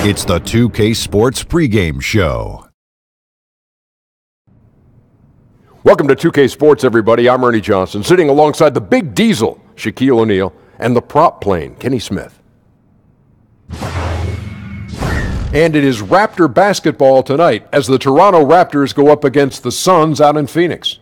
It's the 2K Sports pregame show. Welcome to 2K Sports, everybody. I'm Ernie Johnson, sitting alongside the Big Diesel, Shaquille O'Neal, and the prop plane, Kenny Smith. And it is Raptor basketball tonight as the Toronto Raptors go up against the Suns out in Phoenix.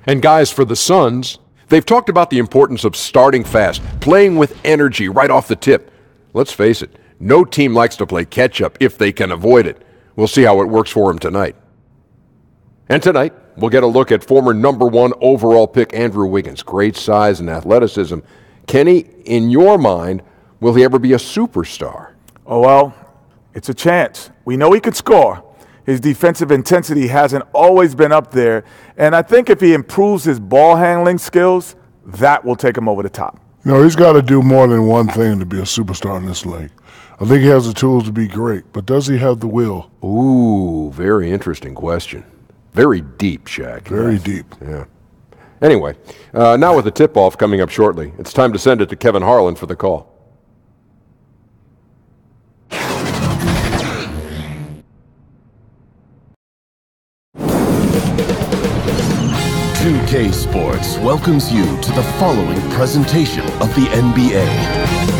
And guys, for the Suns, they've talked about the importance of starting fast, playing with energy right off the tip. Let's face it, no team likes to play catch-up if they can avoid it. We'll see how it works for them tonight. And tonight, we'll get a look at former number 1 overall pick Andrew Wiggins. Great size and athleticism. Kenny, in your mind, will he ever be a superstar? Oh, well, it's a chance. We know he could score. His defensive intensity hasn't always been up there, and I think if he improves his ball handling skills, that will take him over the top. No, he's got to do more than one thing to be a superstar in this league. I think he has the tools to be great, but does he have the will? Ooh, very interesting question. Very deep, Shaq. Very deep. Yeah. Anyway, now with the tip-off coming up shortly, it's time to send it to Kevin Harlan for the call. 2K Sports welcomes you to the following presentation of the NBA.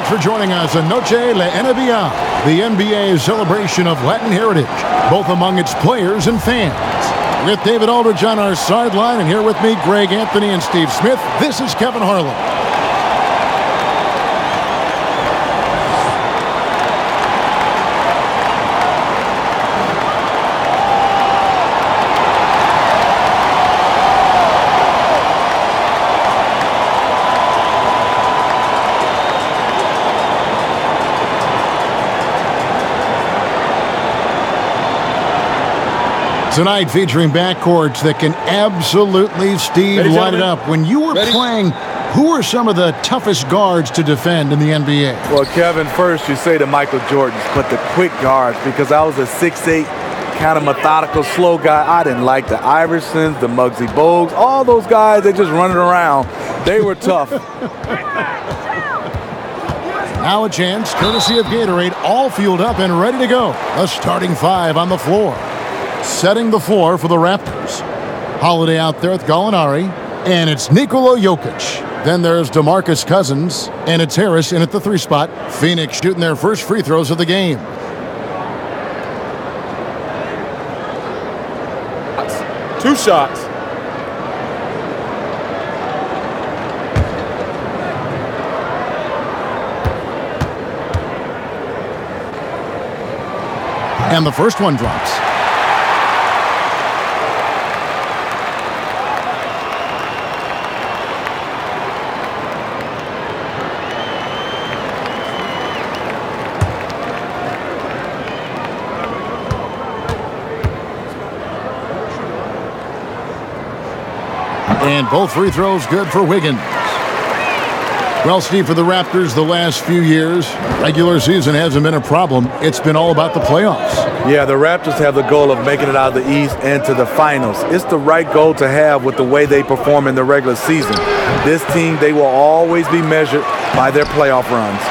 for joining us on Noche La NBA, the NBA's celebration of Latin heritage, both among its players and fans. With David Aldridge on our sideline, and here with me, Greg Anthony and Steve Smith, this is Kevin Harlan. Tonight featuring backcourts that can absolutely, Steve, light it up. When you were playing, who are some of the toughest guards to defend in the NBA? Well, Kevin, first you say the Michael Jordans, but the quick guards, because I was a 6'8", kind of methodical, slow guy. I didn't like the Iversons, the Muggsy Bogues, all those guys, they just running around. They were tough. Now a chance, courtesy of Gatorade, all fueled up and ready to go. A starting five on the floor. Setting the floor for the Raptors. Holiday out there with Gallinari, and it's Nikola Jokic. Then there's DeMarcus Cousins, and it's Harris in at the 3 spot. Phoenix shooting their first free throws of the game. Two shots. And the first one drops. And both free throws good for Wiggins. Well, Steve, for the Raptors the last few years, regular season hasn't been a problem. It's been all about the playoffs. Yeah, the Raptors have the goal of making it out of the East and to the finals. It's the right goal to have with the way they perform in the regular season. This team, they will always be measured by their playoff runs.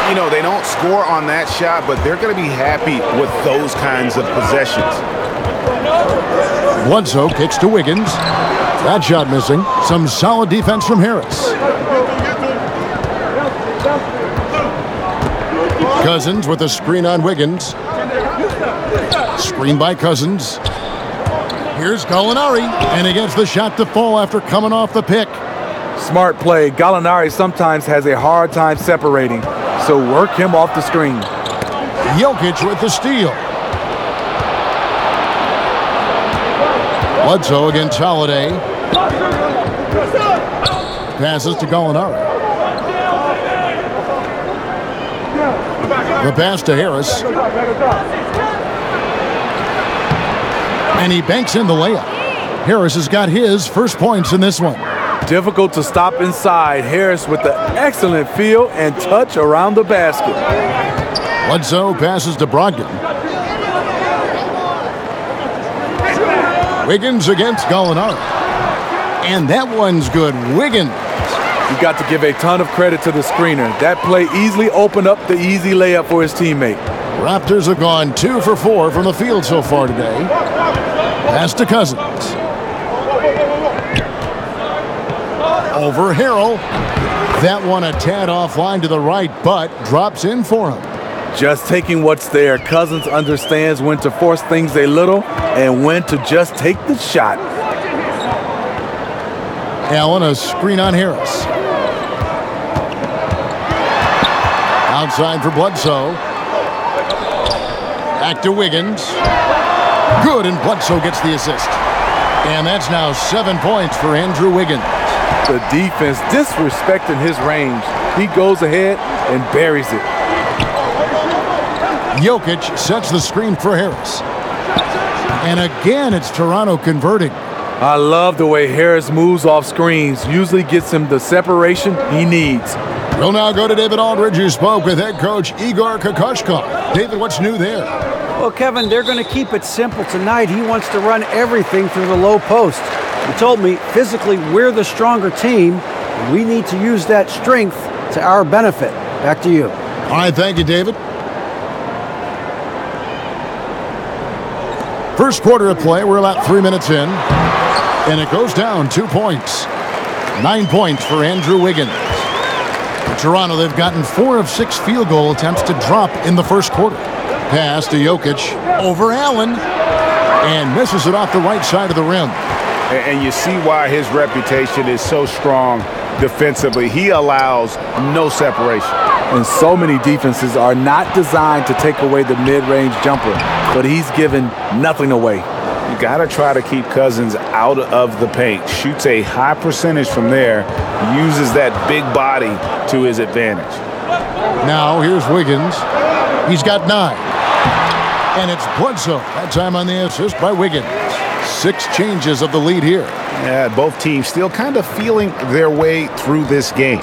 You know, they don't score on that shot, but they're going to be happy with those kinds of possessions. Bledsoe kicks to Wiggins. That shot missing. Some solid defense from Harris. Cousins with a screen on Wiggins. Screen by Cousins. Here's Gallinari, and he gets the shot to fall after coming off the pick. Smart play. Gallinari sometimes has a hard time separating, so work him off the screen. Jokic with the steal. Bledsoe against Holiday. Passes to Gallinari. The pass to Harris. And he banks in the layup. Harris has got his first points in this one. Difficult to stop inside. Harris with the excellent feel and touch around the basket. Bledsoe passes to Brogdon. Wiggins against Gallinari. And that one's good. Wiggins. You got to give a ton of credit to the screener. That play easily opened up the easy layup for his teammate. Raptors have gone 2 for 4 from the field so far today. Pass to Cousins. Over Harrell. That one a tad offline to the right, but drops in for him. Just taking what's there. Cousins understands when to force things a little and when to just take the shot. Allen, a screen on Harris. Outside for Bledsoe. Back to Wiggins. Good, and Bledsoe gets the assist. And that's now 7 points for Andrew Wiggins. The defense disrespecting his range. He goes ahead and buries it. Jokic sets the screen for Harris. And again, it's Toronto converting. I love the way Harris moves off screens. Usually gets him the separation he needs. We'll now go to David Aldridge, who spoke with head coach Igor Kokoshkov. David, what's new there? Well, Kevin, they're going to keep it simple tonight. He wants to run everything through the low post. He told me, physically, we're the stronger team. And we need to use that strength to our benefit. Back to you. All right, thank you, David. First quarter of play, we're about 3 minutes in. And it goes down 2 points. 9 points for Andrew Wiggins. Toronto, they've gotten 4 of 6 field goal attempts to drop in the first quarter. Pass to Jokic over Allen and misses it off the right side of the rim. And you see why his reputation is so strong defensively. He allows no separation. And so many defenses are not designed to take away the mid-range jumper, but he's given nothing away. You got to try to keep Cousins out of the paint. Shoots a high percentage from there. Uses that big body to his advantage. Now here's Wiggins. He's got 9. And it's Bledsoe. That time on the assist by Wiggins. 6 changes of the lead here. Yeah, both teams still kind of feeling their way through this game.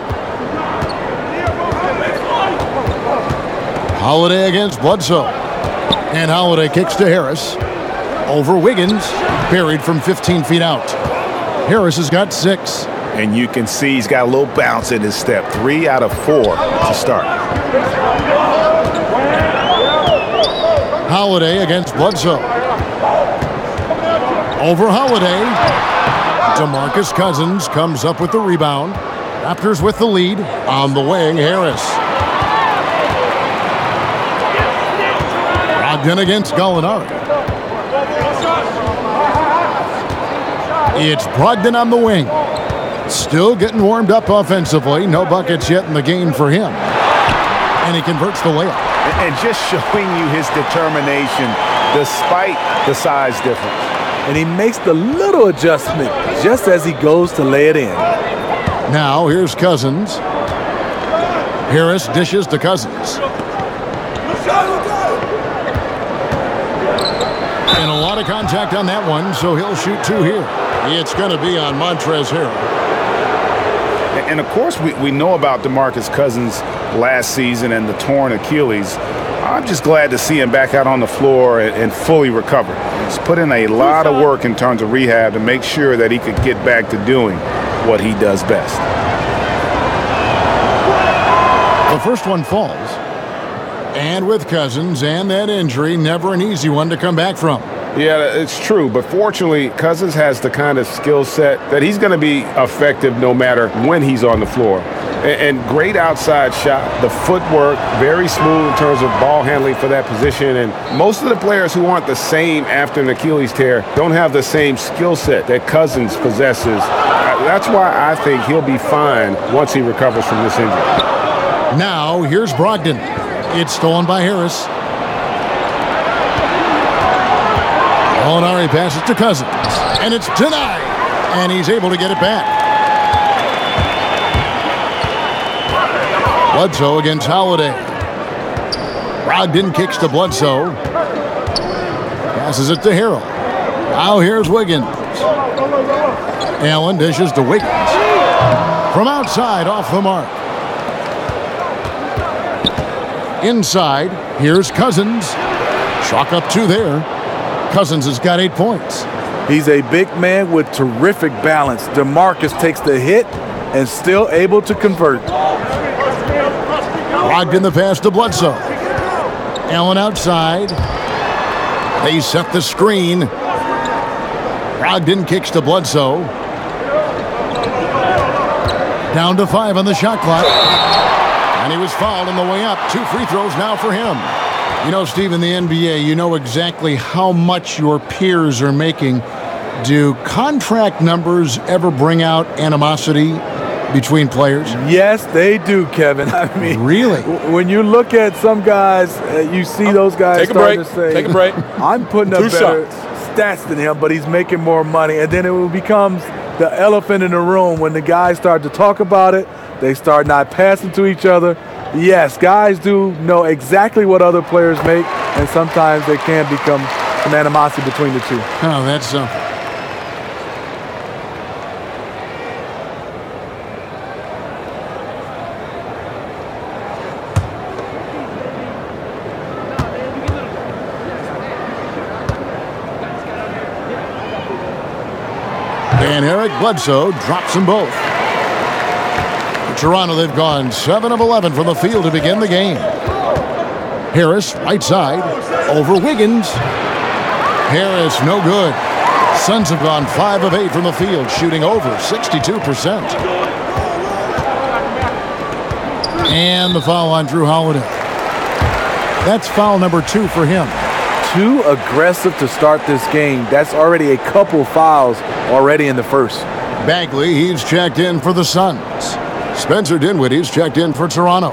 Holiday against Bledsoe. And Holiday kicks to Harris. Over Wiggins. Buried from 15 feet out. Harris has got 6. And you can see he's got a little bounce in his step. 3 out of 4 to start. Holiday against Bledsoe. Over Holiday. DeMarcus Cousins comes up with the rebound. Raptors with the lead. On the wing, Harris. Brogdon against Gallinari. It's Brogdon on the wing. Still getting warmed up offensively. No buckets yet in the game for him. And he converts the layup. And just showing you his determination despite the size difference. And he makes the little adjustment just as he goes to lay it in. Now here's Cousins. Harris dishes to Cousins. And a lot of contact on that one, so he'll shoot 2 here. It's going to be on Montrezl Harrell. And, of course, we know about DeMarcus Cousins last season and the torn Achilles. I'm just glad to see him back out on the floor and fully recovered. He's put in a lot of work in terms of rehab to make sure that he could get back to doing what he does best. The first one falls. And with Cousins and that injury, never an easy one to come back from. Yeah, it's true. But fortunately, Cousins has the kind of skill set that he's going to be effective no matter when he's on the floor. And great outside shot, the footwork, very smooth in terms of ball handling for that position. And most of the players who aren't the same after an Achilles tear don't have the same skill set that Cousins possesses. That's why I think he'll be fine once he recovers from this injury. Now, here's Brogdon. It's stolen by Harris. Gallinari passes to Cousins. And it's denied. And he's able to get it back. Bledsoe against Holiday. Brogdon kicks to Bledsoe. Passes it to Harrell. Now here's Wiggins. Allen dishes to Wiggins. From outside, off the mark. Inside, here's Cousins. Chalk up 2 there. Cousins has got 8 points. He's a big man with terrific balance. DeMarcus takes the hit and still able to convert. Brogdon the pass to Bledsoe. Allen outside. They set the screen. Brogdon kicks to Bledsoe. Down to 5 on the shot clock. And he was fouled on the way up. 2 free throws now for him. You know, Steve, in the NBA, you know exactly how much your peers are making. Do contract numbers ever bring out animosity between players? Yes, they do, Kevin. I mean, really? When you look at some guys, you see those guys Take a break. I'm putting up better stats than him, but he's making more money. And then it becomes the elephant in the room when the guys start to talk about it. They start not passing to each other. Yes, guys do know exactly what other players make, and sometimes there can become some animosity between the two. Oh, that's something. And Eric Bledsoe drops them both. Toronto, they've gone 7 of 11 from the field to begin the game. Harris, right side, over Wiggins. Harris, no good. Suns have gone 5 of 8 from the field, shooting over 62%. And the foul on Drew Holiday. That's foul number 2 for him. Too aggressive to start this game. That's already a couple fouls already in the first. Bagley, he's checked in for the Suns. Spencer Dinwiddie's checked in for Toronto.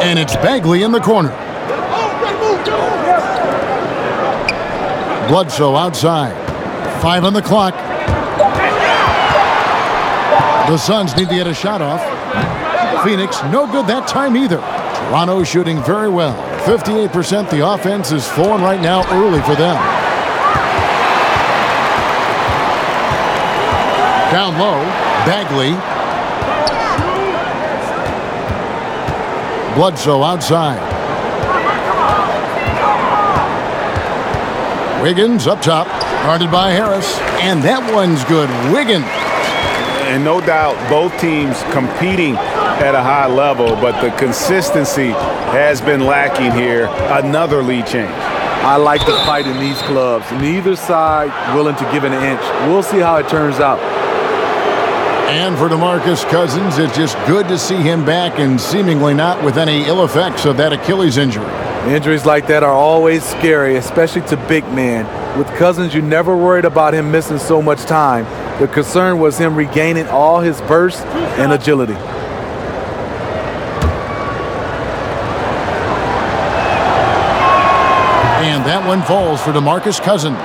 And it's Bagley in the corner. Bledsoe outside. 5 on the clock. The Suns need to get a shot off. Phoenix, no good that time either. Toronto shooting very well. 58%. The offense is flowing right now early for them. Down low, Bagley. Bledsoe outside. Wiggins up top, guarded by Harris. And that one's good. Wiggins. And no doubt both teams competing at a high level, but the consistency has been lacking here. Another lead change. I like the fight in these clubs. Neither side willing to give an inch. We'll see how it turns out. And for DeMarcus Cousins, it's just good to see him back and seemingly not with any ill effects of that Achilles injury. Injuries like that are always scary, especially to big men. With Cousins, you never worried about him missing so much time. The concern was him regaining all his burst and agility. And that one falls for DeMarcus Cousins.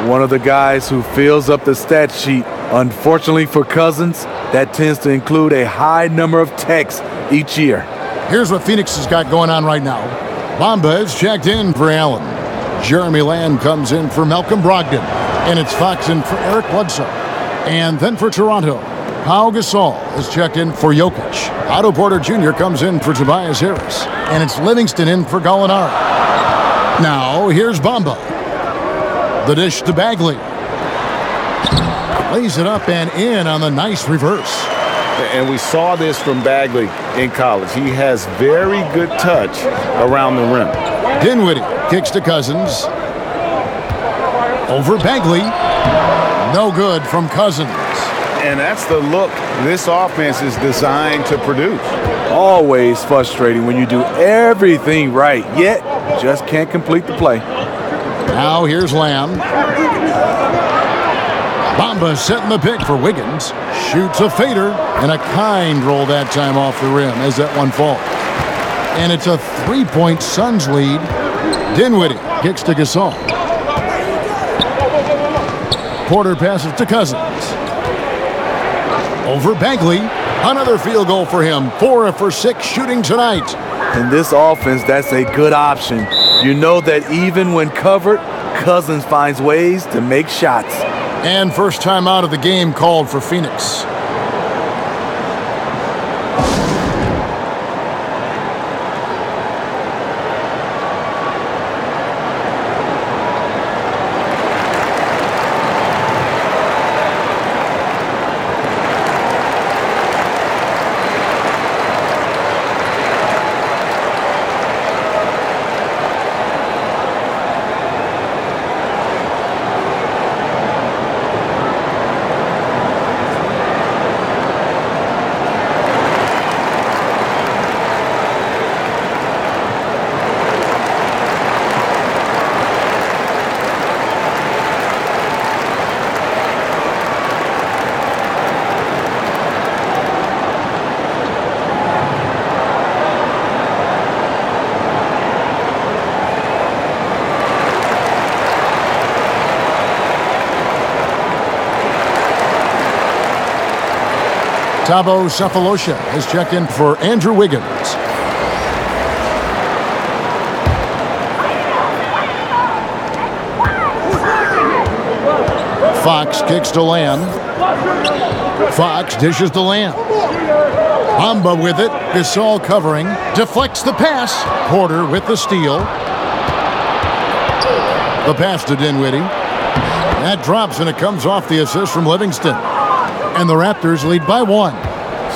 One of the guys who fills up the stat sheet. Unfortunately for Cousins, that tends to include a high number of techs each year. Here's what Phoenix has got going on right now. Bamba is checked in for Allen. Jeremy Lamb comes in for Malcolm Brogdon. And it's Fox in for Eric Bledsoe. And then for Toronto, Pau Gasol is checked in for Jokic. Otto Porter Jr. comes in for Tobias Harris. And it's Livingston in for Gallinari. Now, here's Bamba. The dish to Bagley. Lays it up and in on the nice reverse. And we saw this from Bagley in college. He has very good touch around the rim. Dinwiddie kicks to Cousins. Over Bagley. No good from Cousins. And that's the look this offense is designed to produce. Always frustrating when you do everything right, yet just can't complete the play. Now here's Lamb. Bamba setting the pick for Wiggins. Shoots a fader and a kind roll that time off the rim as that one falls. And it's a 3-point Suns lead. Dinwiddie kicks to Gasol. Porter passes to Cousins. Over Bagley. Another field goal for him. 4 for 6 shooting tonight. In this offense, that's a good option. You know that even when covered, Cousins finds ways to make shots. And first time out of the game called for Phoenix. Thabo Sefolosha has checked in for Andrew Wiggins. Fox kicks to Lamb. Fox dishes to Lamb. Bamba with it. Gasol covering. Deflects the pass. Porter with the steal. The pass to Dinwiddie. That drops and it comes off the assist from Livingston. And the Raptors lead by 1.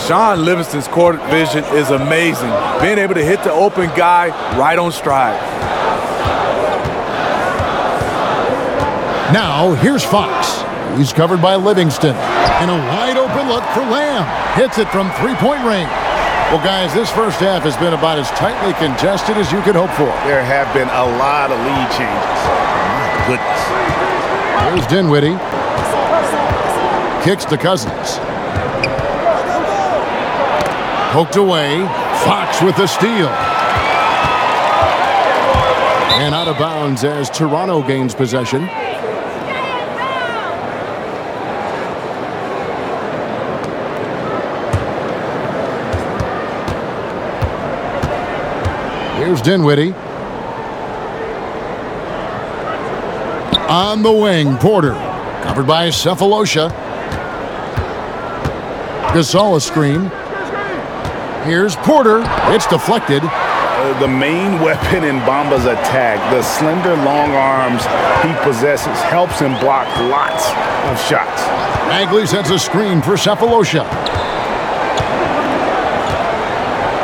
Sean Livingston's court vision is amazing. Being able to hit the open guy right on stride. Now, here's Fox. He's covered by Livingston. And a wide open look for Lamb. Hits it from three-point range. Well, guys, this first half has been about as tightly contested as you could hope for. There have been a lot of lead changes. My goodness. Here's Dinwiddie. Kicks to Cousins. Poked away. Fox with the steal. And out of bounds as Toronto gains possession. Here's Dinwiddie. On the wing, Porter. Covered by Cephalosha. Gasol a screen. Here's Porter. It's deflected. The main weapon in Bamba's attack, the slender long arms he possesses, helps him block lots of shots. Bagley sets a screen for Cephalosha.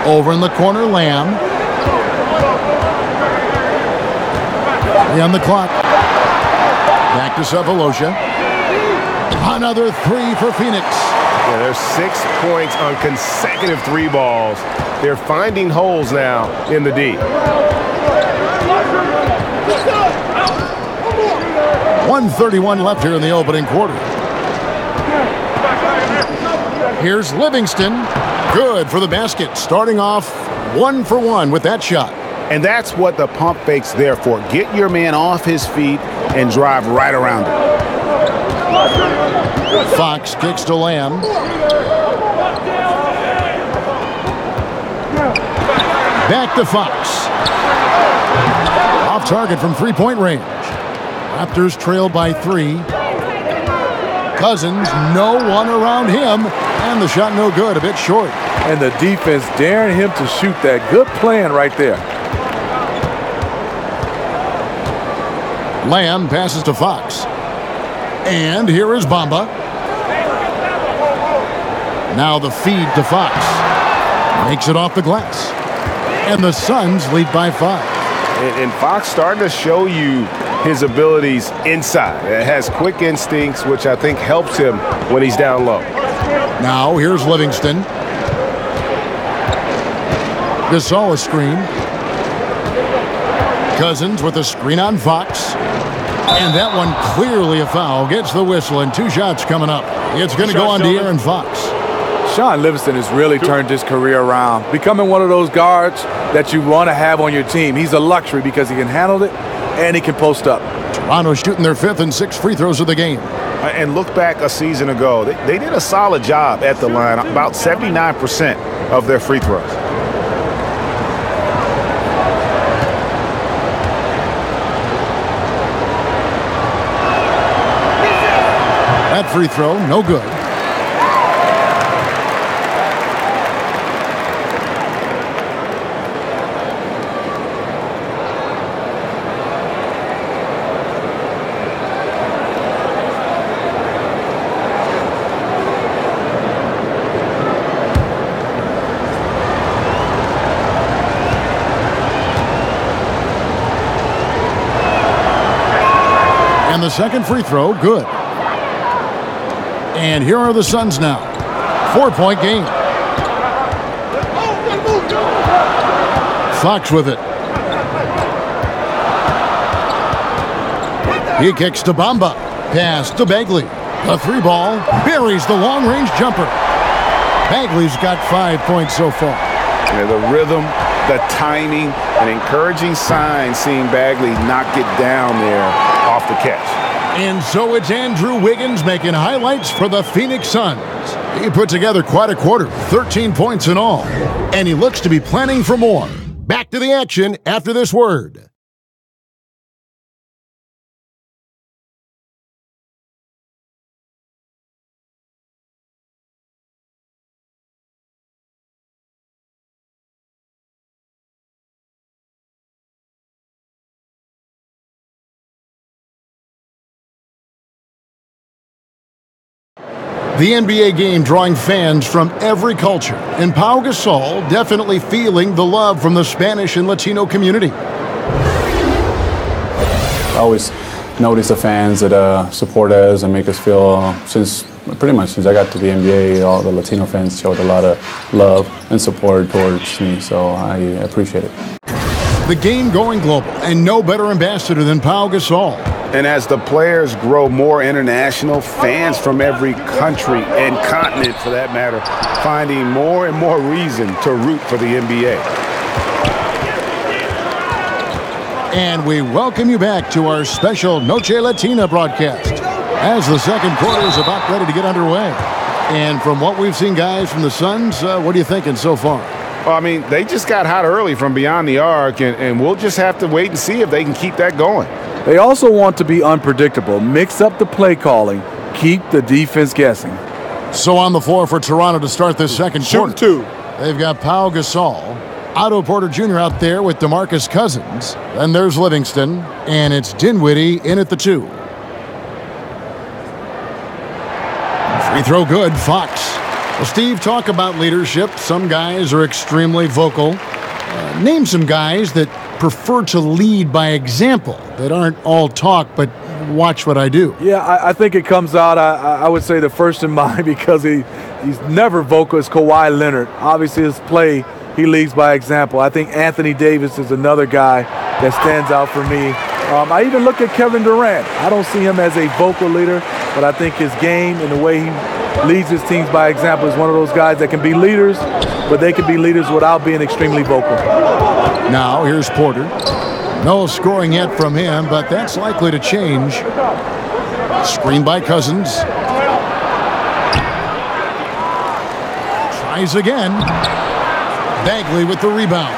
Over in the corner, Lamb. On the clock. Back to Cephalosha. Another three for Phoenix. Yeah, there's 6 points on consecutive 3 balls. They're finding holes now in the D. 1:31 left here in the opening quarter. Here's Livingston. Good for the basket. Starting off 1 for 1 with that shot. And that's what the pump fake's there for. Get your man off his feet and drive right around him. Fox kicks to Lamb. Back to Fox. Off target from three-point range. Raptors trail by 3. Cousins, no one around him. And the shot no good, a bit short. And the defense daring him to shoot that. Good plan right there. Lamb passes to Fox. And here is Bamba. Now the feed to Fox. Makes it off the glass. And the Suns lead by 5. And Fox starting to show you his abilities inside. It has quick instincts, which I think helps him when he's down low. Now here's Livingston. Gasol a screen. Cousins with a screen on Fox. And that one clearly a foul. Gets the whistle and 2 shots coming up. It's going to go on to Aaron Fox. Shaun Livingston has really turned his career around, becoming one of those guards that you want to have on your team. He's a luxury because he can handle it and he can post up. Toronto shooting their 5th and 6th free throws of the game. And look back a season ago. They did a solid job at the line, about 79% of their free throws. That free throw, no good. And the second free throw, good. And here are the Suns now. 4-point game. Fox with it. He kicks to Bamba. Pass to Bagley. The 3-ball buries the long-range jumper. Bagley's got 5 points so far. Yeah, the rhythm, the timing, an encouraging sign seeing Bagley knock it down there off the catch. And so it's Andrew Wiggins making highlights for the Phoenix Suns. He put together quite a quarter, 13 points in all. And he looks to be planning for more. Back to the action after this word. The NBA game drawing fans from every culture, and Pau Gasol definitely feeling the love from the Spanish and Latino community. I always notice the fans that support us and make us feel, pretty much since I got to the NBA, all the Latino fans showed a lot of love and support towards me, so I appreciate it. The game going global, and no better ambassador than Pau Gasol. And as the players grow more international, fans from every country and continent, for that matter, finding more and more reason to root for the NBA. And we welcome you back to our special Noche Latina broadcast as the second quarter is about ready to get underway. And from what we've seen, guys, from the Suns, what are you thinking so far? Well, I mean, they just got hot early from beyond the arc, and we'll just have to wait and see if they can keep that going. They also want to be unpredictable, mix up the play calling, keep the defense guessing. So on the floor for Toronto to start this second quarter. Two. They've got Pau Gasol, Otto Porter Jr. out there with DeMarcus Cousins. Then there's Livingston, and it's Dinwiddie in at the 2. Free throw good, Fox. Well, Steve, talk about leadership. Some guys are extremely vocal. Name some guys that prefer to lead by example, that aren't all talk, but watch what I do. Yeah, I think it comes out, I would say the first in mind, because he's never vocal, is Kawhi Leonard. Obviously, his play, he leads by example. I think Anthony Davis is another guy that stands out for me. I even look at Kevin Durant. I don't see him as a vocal leader, but I think his game and the way he leads his teams by example is one of those guys that can be leaders, but they can be leaders without being extremely vocal. Now, here's Porter. No scoring yet from him, but that's likely to change. Screen by Cousins. Tries again. Bagley with the rebound.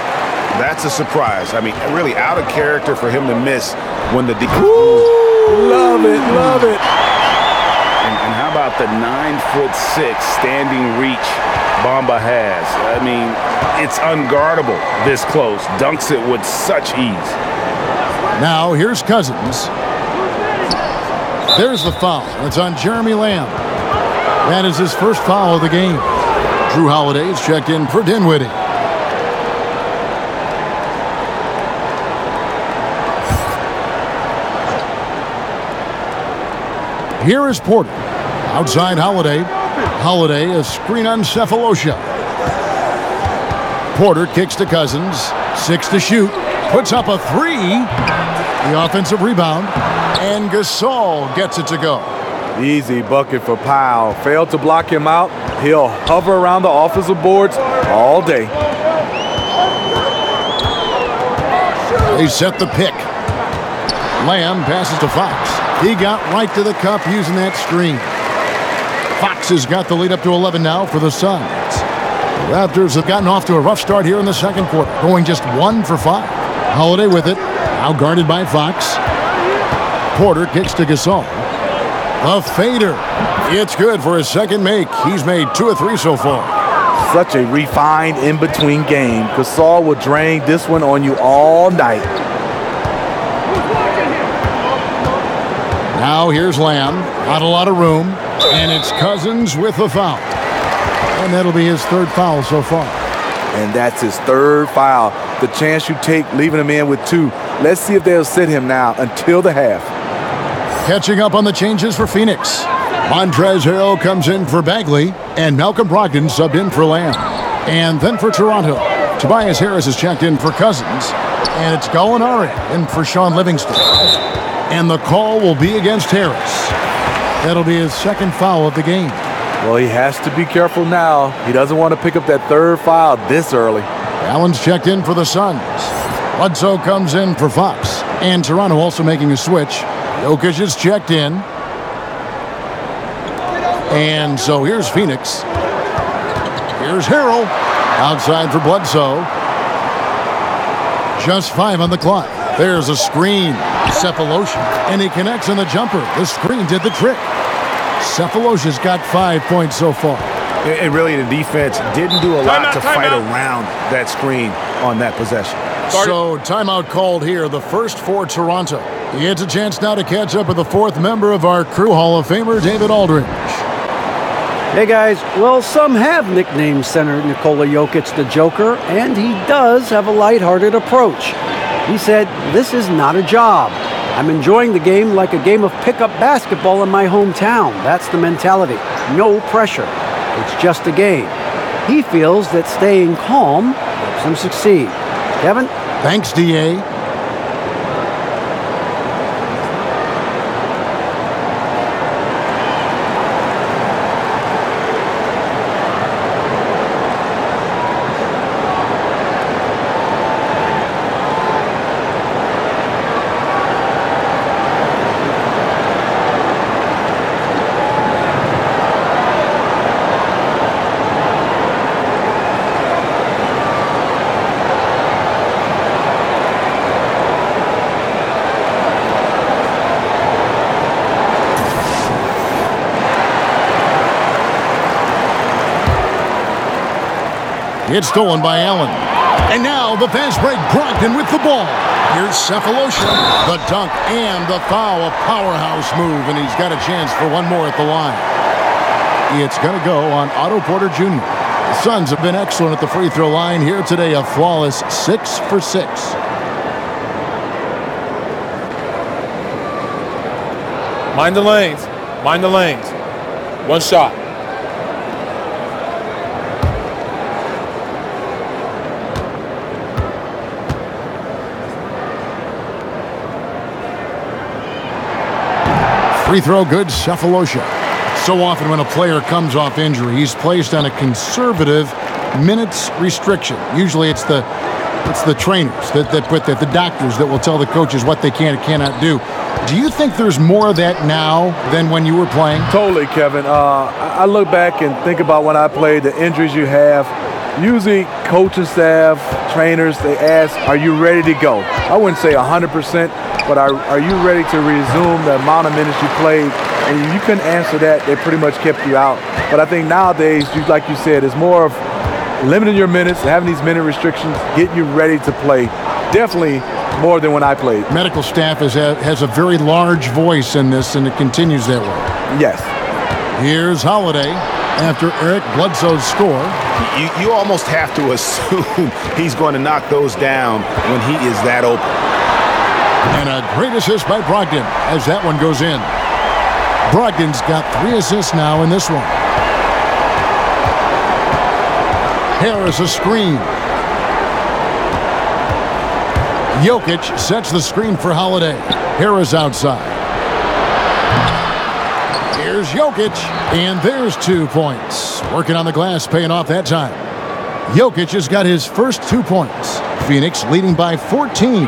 That's a surprise. I mean, really out of character for him to miss when the defense. Love it, love it. And how about the 9'6" standing reach Bamba has? I mean, it's unguardable this close. Dunks it with such ease. Now here's Cousins. There's the foul. It's on Jeremy Lamb. That is his first foul of the game. Drew Holiday's checked in for Dinwiddie. Here is Porter. Outside Holiday. Holiday, a screen on Cephalosha. Porter kicks to Cousins. 6 to shoot. Puts up a 3. The offensive rebound. And Gasol gets it to go. Easy bucket for Powell. Failed to block him out. He'll hover around the offensive boards all day. They set the pick. Lamb passes to Fox. He got right to the cup using that screen. Fox has got the lead up to 11 now for the Suns. The Raptors have gotten off to a rough start here in the second quarter, going just 1 for 5. Holiday with it, now guarded by Fox. Porter kicks to Gasol. A fader. It's good for his second make. He's made 2 or 3 so far. Such a refined in-between game. Gasol will drain this one on you all night. Now here's Lamb. Not a lot of room. And it's Cousins with the foul. And that'll be his 3rd foul so far. And that's his 3rd foul. The chance you take leaving him in with 2. Let's see if they'll sit him now until the half. Catching up on the changes for Phoenix. Montrezl Harrell comes in for Bagley. And Malcolm Brogdon subbed in for Lamb. And then for Toronto, Tobias Harris is checked in for Cousins. And it's Gallinari in for Sean Livingston. And the call will be against Harris. That'll be his 2nd foul of the game. Well, he has to be careful now. He doesn't want to pick up that 3rd foul this early. Allen's checked in for the Suns. Bledsoe comes in for Fox. And Toronto also making a switch. Jokic is checked in. And so here's Phoenix. Here's Harrell. Outside for Bledsoe. Just 5 on the clock. There's a screen. Cephalosha. And he connects on the jumper. The screen did the trick. Cephalosha's got 5 points so far. And really, the defense didn't do a lot to fight around that screen on that possession. So, timeout called here, the first for Toronto. He gets a chance now to catch up with the 4th member of our crew, Hall of Famer David Aldridge. Hey guys, well, some have nicknamed center Nikola Jokic the Joker, and he does have a lighthearted approach. He said, "This is not a job. I'm enjoying the game like a game of pickup basketball in my hometown. That's the mentality. No pressure. It's just a game. He feels that staying calm helps him succeed. Kevin? Thanks, D.A. It's stolen by Allen. And now the fast break, Brogdon with the ball. Here's Cephalosha. The dunk and the foul, a powerhouse move, and he's got a chance for one more at the line. It's going to go on Otto Porter Jr. The Suns have been excellent at the free throw line here today, a flawless 6 for 6. Mind the lanes. Mind the lanes. One shot. Free throw good, Cephalosha. So often when a player comes off injury, he's placed on a conservative minutes restriction. Usually it's the trainers that put the doctors that will tell the coaches what they can and cannot do. Do you think there's more of that now than when you were playing? Totally, Kevin. I look back and think about when I played, the injuries you have. Usually coaching staff, trainers, they ask, are you ready to go? I wouldn't say 100%, but are you ready to resume the amount of minutes you played? And you couldn't answer that. They pretty much kept you out. But I think nowadays, like you said, it's more of limiting your minutes, having these minute restrictions, getting you ready to play. Definitely more than when I played. Medical staff has a very large voice in this, and it continues that way. Yes. Here's Holiday after Eric Bledsoe's score. You almost have to assume he's going to knock those down when he is that open. And a great assist by Brogdon as that one goes in. Brogdon's got 3 assists now in this one. Harris a screen. Jokic sets the screen for Holiday. Harris outside. Here's Jokic, and there's 2 points. Working on the glass, paying off that time. Jokic has got his first 2 points. Phoenix leading by 14.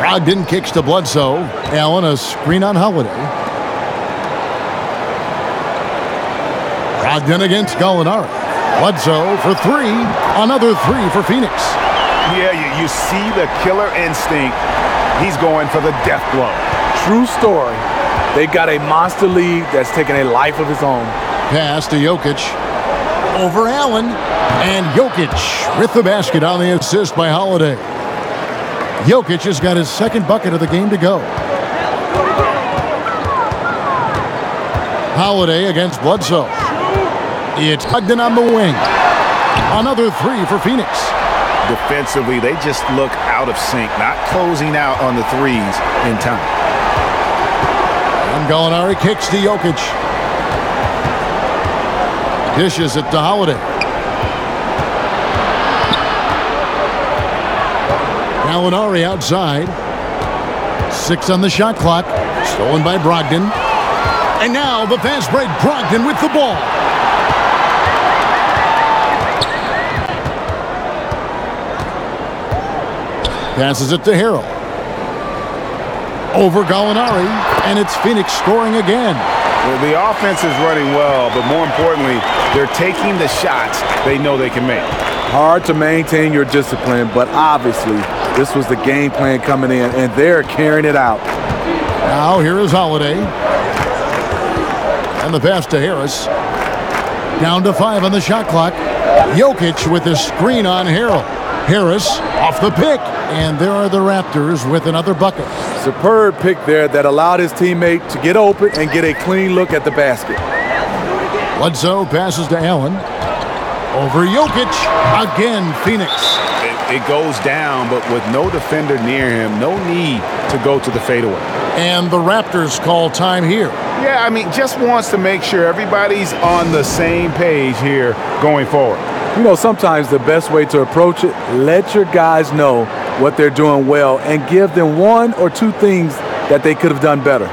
Brogdon kicks to Bledsoe. Allen a screen on Holiday. Brogdon against Gallinari. Bledsoe for 3. Another 3 for Phoenix. Yeah, you see the killer instinct. He's going for the death blow. True story. They've got a monster lead that's taking a life of its own. Pass to Jokic. Over Allen. And Jokic with the basket on the assist by Holiday. Jokic has got his second bucket of the game to go. Holiday against Bledsoe. It's Brogdon on the wing. Another 3 for Phoenix. Defensively, they just look out of sync, not closing out on the threes in time. And Gallinari kicks to Jokic. Dishes it to Holiday. Gallinari outside. 6 on the shot clock. Stolen by Brogdon. And now the fast break. Brogdon with the ball. Passes it to Harrell. Over Gallinari, and it's Phoenix scoring again. Well, the offense is running well, but more importantly, they're taking the shots they know they can make. Hard to maintain your discipline, but obviously this was the game plan coming in, and they're carrying it out. Now here is Holiday. And the pass to Harris. Down to 5 on the shot clock. Jokic with the screen on Harrell. Harris off the pick. And there are the Raptors with another bucket. Superb pick there that allowed his teammate to get open and get a clean look at the basket. Bledsoe passes to Allen. Over Jokic. Again, Phoenix. it goes down, but with no defender near him, no need to go to the fadeaway. And the Raptors call time here. Yeah, I mean, just wants to make sure everybody's on the same page here going forward. You know, sometimes the best way to approach it, let your guys know what they're doing well and give them one or two things that they could have done better.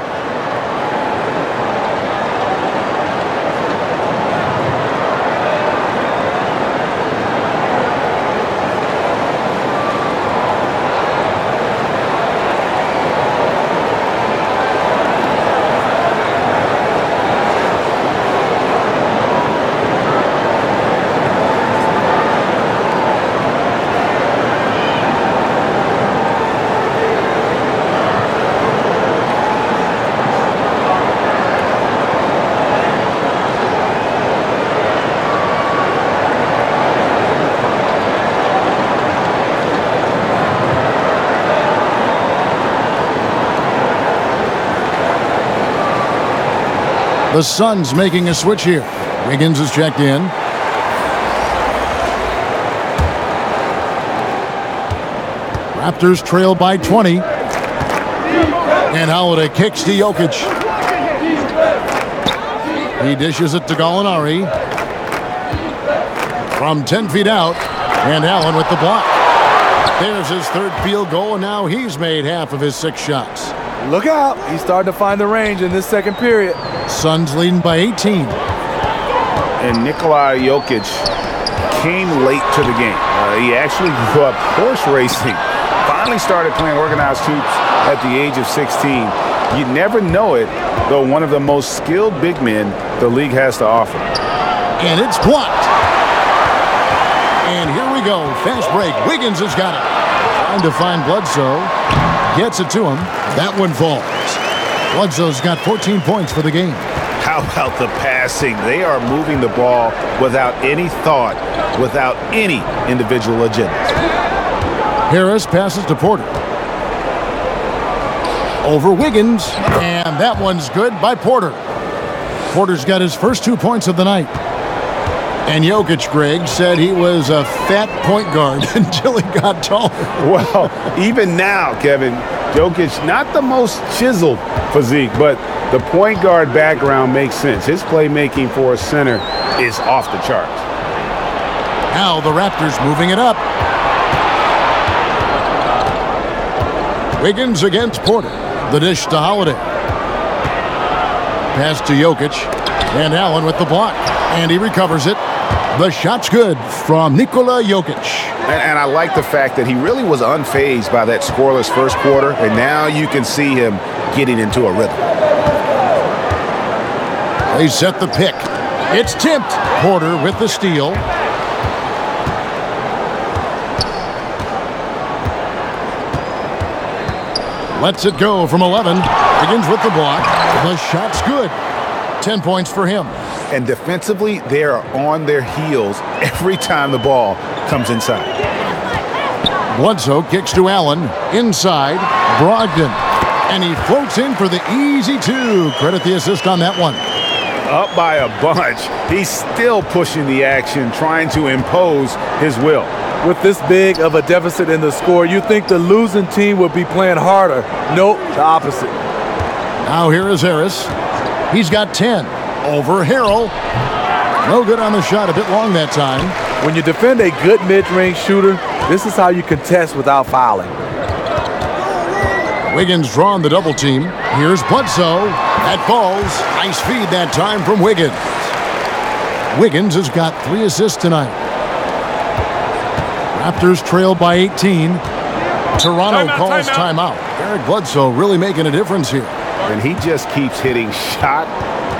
The Suns making a switch here. Wiggins is checked in. Raptors trail by 20. And Holiday kicks to Jokic. He dishes it to Gallinari. From 10 feet out. And Allen with the block. There's his third field goal, and now he's made half of his 6 shots. Look out. He's starting to find the range in this second period. Suns leading by 18. And Nikola Jokic came late to the game. He actually grew up horse racing. Finally started playing organized hoops at the age of 16. You never know it, though one of the most skilled big men the league has to offer. And it's blocked. And here we go. Fast break. Wiggins has got it. Trying to find Bledsoe. Gets it to him. That one falls. Bledsoe's got 14 points for the game. How about the passing? They are moving the ball without any thought, without any individual agenda. Harris passes to Porter. Over Wiggins. And that one's good by Porter. Porter's got his first 2 points of the night. And Jokic, Greg, said he was a fat point guard until he got taller. Well, even now, Kevin, Jokic, not the most chiseled physique, but the point guard background makes sense. His playmaking for a center is off the charts. Now the Raptors moving it up. Wiggins against Porter. The dish to Holiday. Pass to Jokic. And Allen with the block. And he recovers it. The shot's good from Nikola Jokic. And I like the fact that he really was unfazed by that scoreless first quarter, and now you can see him getting into a rhythm. They set the pick. It's tipped. Porter with the steal. Lets it go from 11. Begins with the block. The shot's good. 10 points for him. And defensively, they are on their heels every time the ball comes inside. Bledsoe kicks to Allen. Inside, Brogdon. And he floats in for the easy 2. Credit the assist on that one. Up by a bunch. He's still pushing the action, trying to impose his will. With this big of a deficit in the score, you think the losing team would be playing harder. Nope, the opposite. Now here is Harris. He's got 10. Over Harrell. No good on the shot. A bit long that time. When you defend a good mid-range shooter, this is how you contest without fouling. Wiggins drawing the double team. Here's Bledsoe. That falls. Nice feed that time from Wiggins. Wiggins has got 3 assists tonight. Raptors trail by 18. Toronto calls timeout. Eric Bledsoe really making a difference here. And he just keeps hitting shot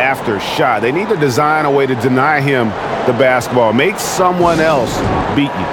after shot. They need to design a way to deny him the basketball. Make someone else beat you.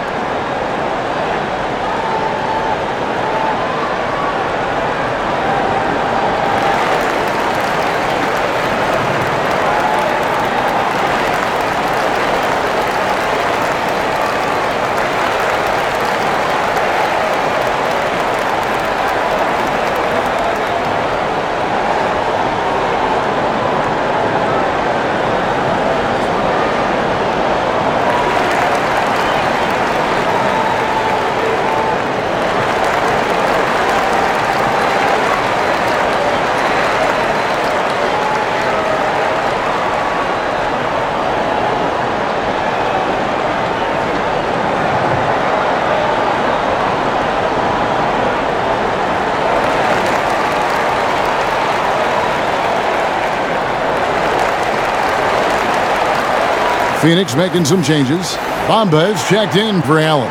Phoenix making some changes. Bamba is checked in for Allen.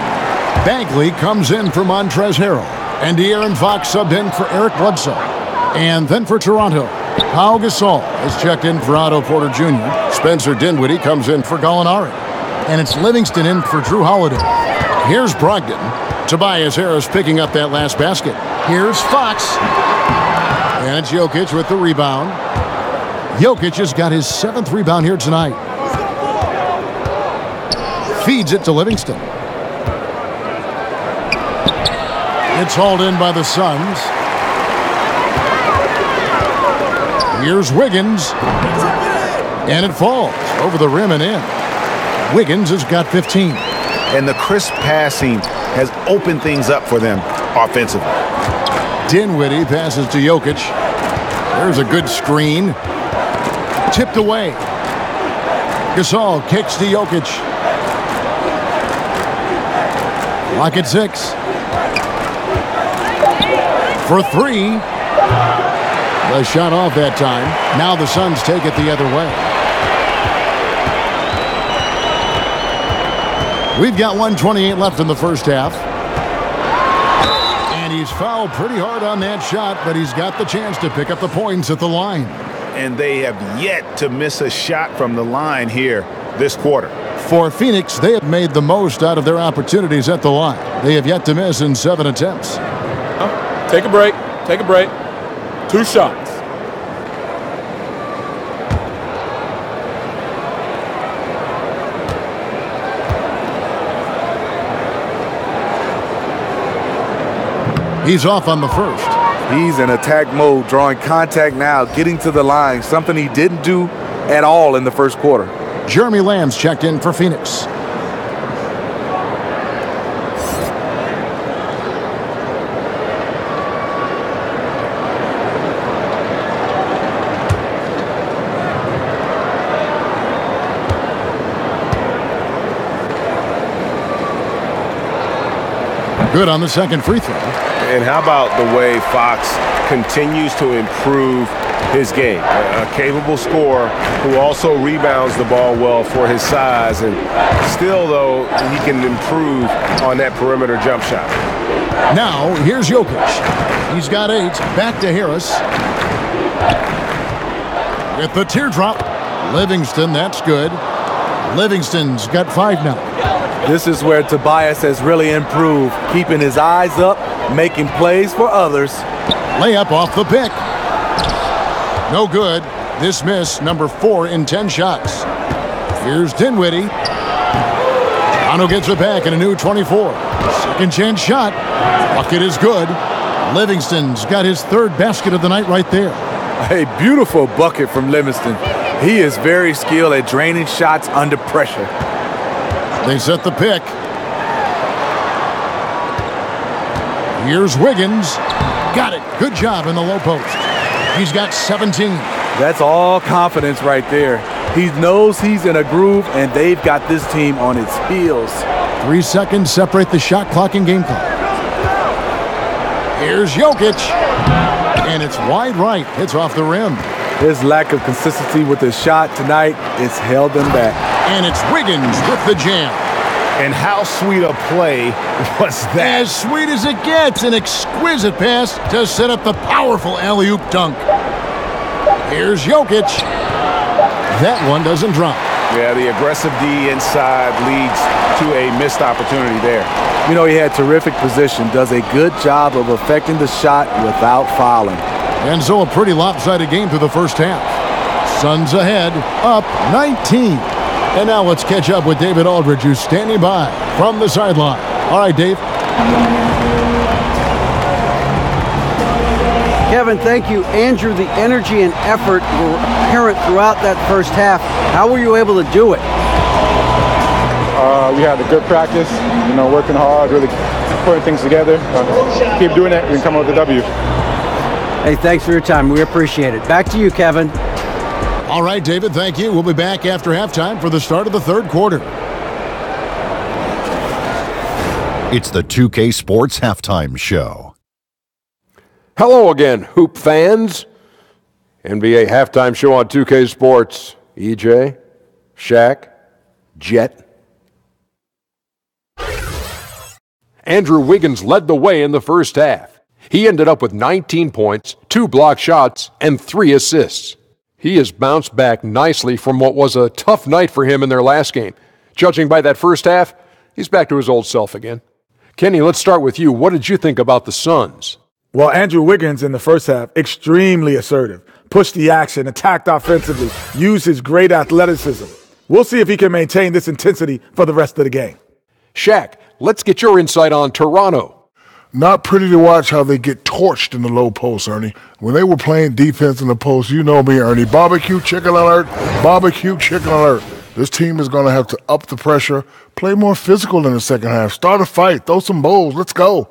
Bagley comes in for Montrezl Harrell. And De'Aaron Fox subbed in for Eric Bledsoe. And then for Toronto, Pau Gasol is checked in for Otto Porter Jr. Spencer Dinwiddie comes in for Gallinari. And it's Livingston in for Drew Holiday. Here's Brogdon. Tobias Harris picking up that last basket. Here's Fox. And it's Jokic with the rebound. Jokic has got his 7th rebound here tonight. Feeds it to Livingston. It's hauled in by the Suns. Here's Wiggins. And it falls over the rim and in. Wiggins has got 15. And the crisp passing has opened things up for them offensively. Dinwiddie passes to Jokic. There's a good screen. Tipped away. Gasol kicks to Jokic. Lock at 6. For 3. The shot off that time. Now the Suns take it the other way. We've got 1:28 left in the first half. And he's fouled pretty hard on that shot, but he's got the chance to pick up the points at the line. And they have yet to miss a shot from the line here this quarter. For Phoenix, they have made the most out of their opportunities at the line. They have yet to miss in 7 attempts. Take a break. Take a break. 2 shots. He's off on the first. He's in attack mode, drawing contact now, getting to the line, something he didn't do at all in the first quarter. Jeremy Lamb's checked in for Phoenix. Good on the second free throw. And how about the way Fox continues to improve his game? A capable scorer who also rebounds the ball well for his size. And still, though, he can improve on that perimeter jump shot. Now, here's Jokic. He's got 8. Back to Harris. With the teardrop. Livingston, that's good. Livingston's got 5 now. This is where Tobias has really improved, keeping his eyes up, making plays for others. Layup off the pick. No good. This miss, number 4 in 10 shots. Here's Dinwiddie. Toronto gets it back in a new 24. Second chance shot. Bucket is good. Livingston's got his 3rd basket of the night right there. A beautiful bucket from Livingston. He is very skilled at draining shots under pressure. They set the pick. Here's Wiggins. Got it. Good job in the low post. He's got 17. That's all confidence right there. He knows he's in a groove, and they've got this team on its heels. 3 seconds separate the shot clock and game clock. Here's Jokic. And it's wide right. It's off the rim. His lack of consistency with his shot tonight has held them back. And it's Wiggins with the jam. And how sweet a play was that? As sweet as it gets. An exquisite pass to set up the powerful alley-oop dunk. Here's Jokic. That one doesn't drop. Yeah, the aggressive D inside leads to a missed opportunity there. You know, he had terrific position, does a good job of affecting the shot without fouling. And so a pretty lopsided game through the first half. Suns ahead, up 19. And now let's catch up with David Aldridge, who's standing by from the sideline. All right, Dave. Kevin, thank you. Andrew, the energy and effort were apparent throughout that first half. How were you able to do it? We had a good practice, working hard, really putting things together. Keep doing it and come out with the W. Hey, thanks for your time. We appreciate it. Back to you, Kevin. All right, David, thank you. We'll be back after halftime for the start of the third quarter. It's the 2K Sports Halftime Show. Hello again, Hoop fans. NBA Halftime Show on 2K Sports. EJ, Shaq, Jet. Andrew Wiggins led the way in the first half. He ended up with 19 points, 2 block shots, and 3 assists. He has bounced back nicely from what was a tough night for him in their last game. Judging by that first half, he's back to his old self again. Kenny, let's start with you. What did you think about the Suns? Well, Andrew Wiggins in the first half, extremely assertive. Pushed the action, attacked offensively, used his great athleticism. We'll see if he can maintain this intensity for the rest of the game. Shaq, let's get your insight on Toronto. Not pretty to watch how they get torched in the low post, Ernie. When they were playing defense in the post, you know me, Ernie. Barbecue chicken alert, barbecue chicken alert. This team is going to have to up the pressure, play more physical in the second half, start a fight, throw some bowls, let's go.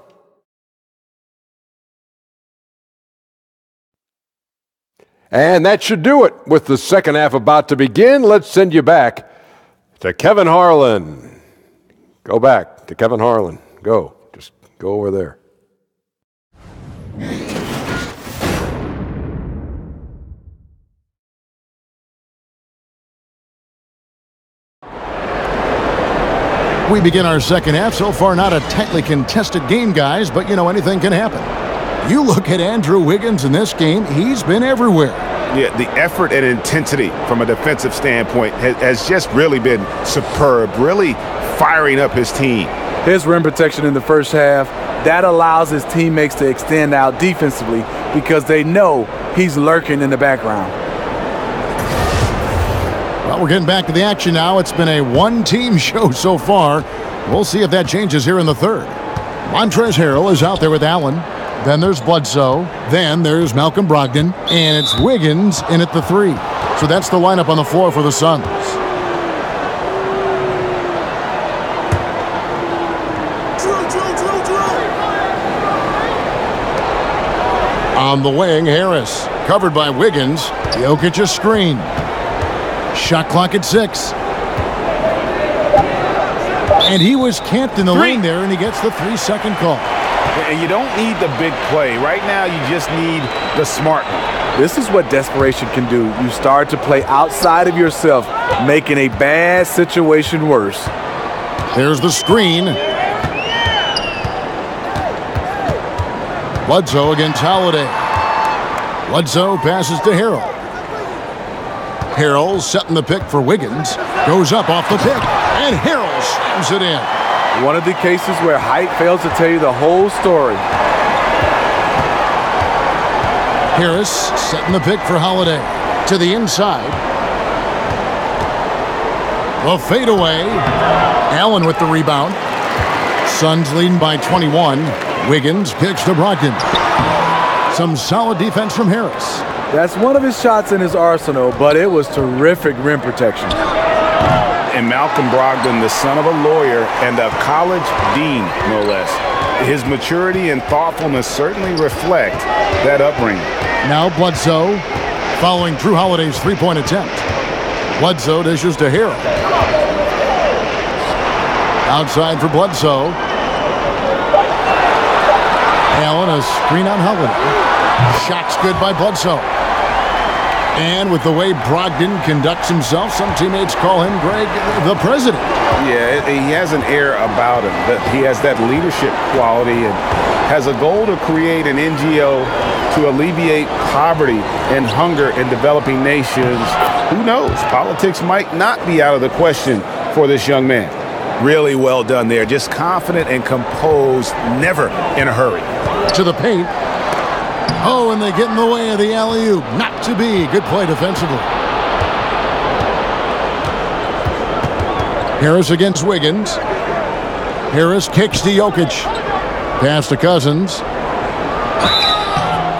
And that should do it. With the second half about to begin, let's send you back to Kevin Harlan. Go back to Kevin Harlan. Go. Just go over there. We begin our second half. So far, not a tightly contested game, guys, but you know, anything can happen. You look at Andrew Wiggins in this game, he's been everywhere. Yeah, the effort and intensity from a defensive standpoint has just really been superb, really firing up his team. His rim protection in the first half, that allows his teammates to extend out defensively because they know he's lurking in the background. Well, we're getting back to the action now. It's been a one-team show so far. We'll see if that changes here in the third. Montrezl Harrell is out there with Allen. Then there's Bledsoe. Then there's Malcolm Brogdon. And it's Wiggins in at the 3. So that's the lineup on the floor for the Suns. On the wing, Harris. Covered by Wiggins. Jokic's screen. Shot clock at 6. And he was camped in the lane there, and he gets the 3-second call. And you don't need the big play. Right now, you just need the smart one. This is what desperation can do. You start to play outside of yourself, making a bad situation worse. There's the screen. Bledsoe against Holiday. Bledsoe passes to Harrell. Harrell setting the pick for Wiggins. Goes up off the pick. And Harrell slams it in. One of the cases where height fails to tell you the whole story. Harris setting the pick for Holiday. To the inside. The fadeaway. Allen with the rebound. Suns leading by 21. Wiggins kicks to Brogdon. Some solid defense from Harris. That's one of his shots in his arsenal, but it was terrific rim protection. And Malcolm Brogdon, the son of a lawyer and a college dean, no less. His maturity and thoughtfulness certainly reflect that upbringing. Now Bledsoe following Drew Holiday's three-point attempt. Bledsoe dishes to Harrell. Outside for Bledsoe. Allen, a screen on Holiday. Shot's good by Bledsoe. And with the way Brogdon conducts himself, some teammates call him, Greg, the president. Yeah, he has an air about him. He has that leadership quality and has a goal to create an NGO to alleviate poverty and hunger in developing nations. Who knows? Politics might not be out of the question for this young man. Really well done there. Just confident and composed, never in a hurry. To the paint. Oh, and they get in the way of the alley-oop. Not to be. Good play defensively. Harris against Wiggins. Harris kicks to Jokic. Pass to Cousins.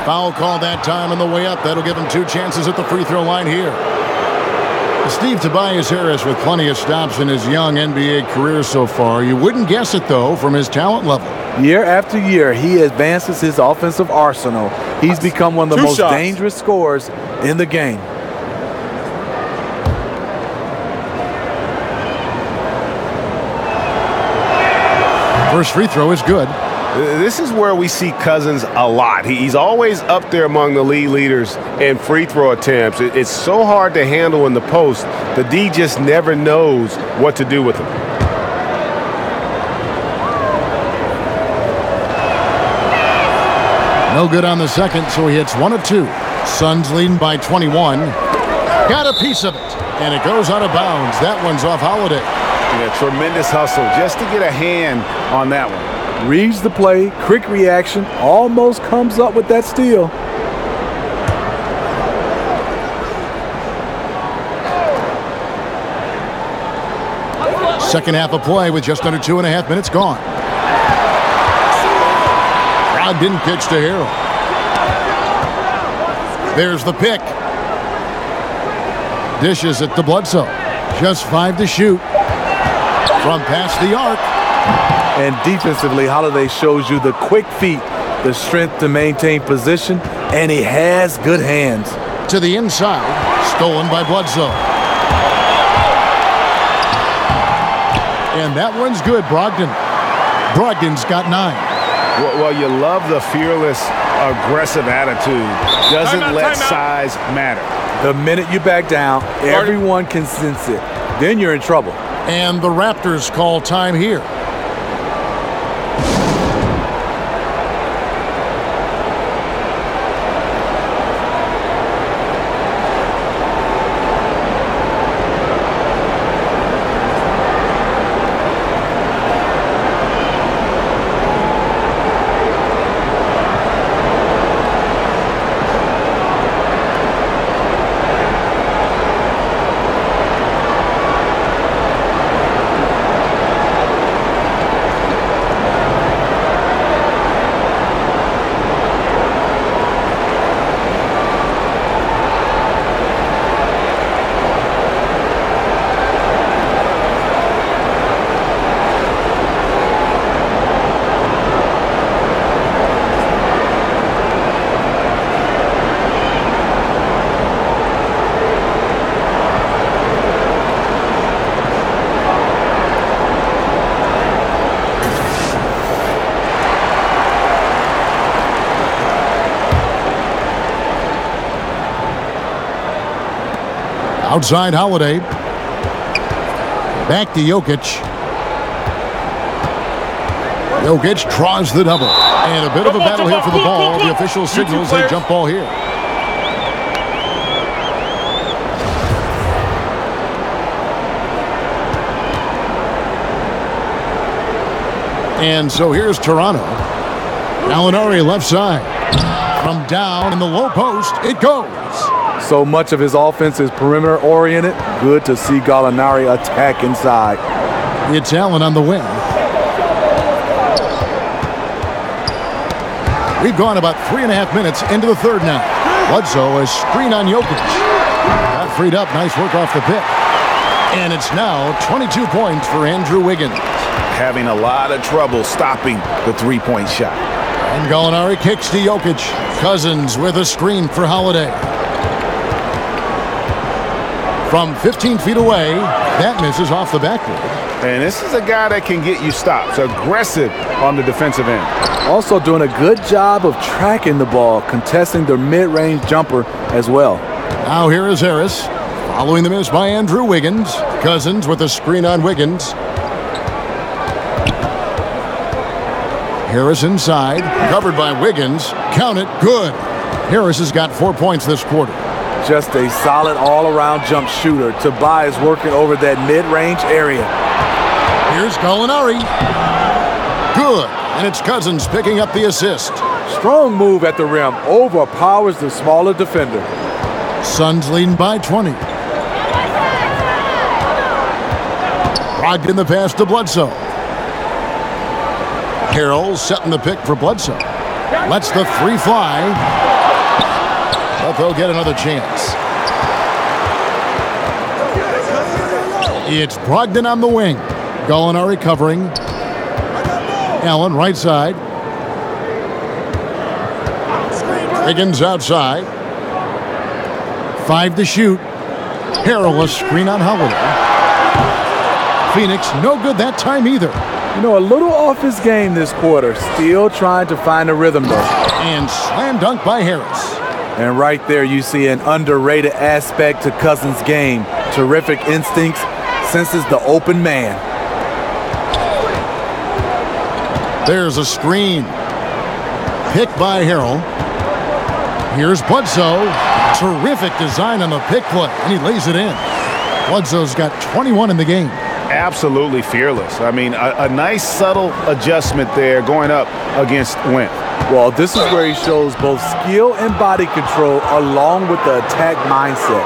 Foul call that time on the way up. That'll give him 2 chances at the free throw line here. Steve Tobias Harris with plenty of stops in his young NBA career so far. You wouldn't guess it, though, from his talent level. Year after year, he advances his offensive arsenal. He's become one of the most dangerous scorers in the game. First free throw is good. This is where we see Cousins a lot. He's always up there among the league leaders in free throw attempts. It's so hard to handle in the post. The D just never knows what to do with him. No good on the second, so he hits 1 of 2. Suns leading by 21. Got a piece of it, and it goes out of bounds. That one's off Holiday. Yeah, tremendous hustle just to get a hand on that one. Reads the play, quick reaction, almost comes up with that steal. Second half of play with just under 2.5 minutes gone. Brogdon pitch to Harrell. There's the pick. Dishes it to Bledsoe. Just 5 to shoot. From past the arc. And defensively, Holiday shows you the quick feet, the strength to maintain position, and he has good hands. To the inside, stolen by Bledsoe. And that one's good, Brogdon. Brogdon's got 9. Well, you love the fearless, aggressive attitude. Doesn't let size matter. The minute you back down, everyone can sense it. Then you're in trouble. And the Raptors call time here. Outside Holiday. Back to Jokic. Jokic draws the double. And a bit of a battle here for the ball. The official signals a jump ball here. And so here's Toronto. Gallinari left side. From down in the low post, it goes. So much of his offense is perimeter oriented. Good to see Gallinari attack inside. It's Allen on the wing. We've gone about 3.5 minutes into the third now. Bledsoe, a screen on Jokic. Got freed up. Nice work off the pick. And it's now 22 points for Andrew Wiggins. Having a lot of trouble stopping the three-point shot. And Gallinari kicks to Jokic. Cousins with a screen for Holiday. From 15 feet away, that misses off the backboard. And this is a guy that can get you stops. Aggressive on the defensive end. Also doing a good job of tracking the ball, contesting the mid-range jumper as well. Now here is Harris. Following the miss by Andrew Wiggins. Cousins with a screen on Wiggins. Harris inside, covered by Wiggins. Count it, good. Harris has got 4 points this quarter. Just a solid all-around jump shooter. Tobias working over that mid-range area. Here's Gallinari. Good, and it's Cousins picking up the assist. Strong move at the rim. Overpowers the smaller defender. Suns leading by 20. Brogdon the pass to Bledsoe. Harrell setting the pick for Bledsoe. Lets the three fly. But they'll get another chance. It's Brogdon on the wing. Gallinari covering. Allen right side. Wiggins outside. 5 to shoot. Harrell a screen on Holiday. Phoenix no good that time either. You know, a little off his game this quarter. Still trying to find a rhythm, though. And slam dunk by Harris. And right there you see an underrated aspect to Cousins' game. Terrific instincts, senses the open man. There's a screen. Pick by Harrell. Here's Bledsoe. Terrific design on the pick play, and he lays it in. Bledsoe's got 21 in the game. Absolutely fearless. I mean, a nice subtle adjustment there going up against Wentz. Well, this is where he shows both skill and body control along with the attack mindset.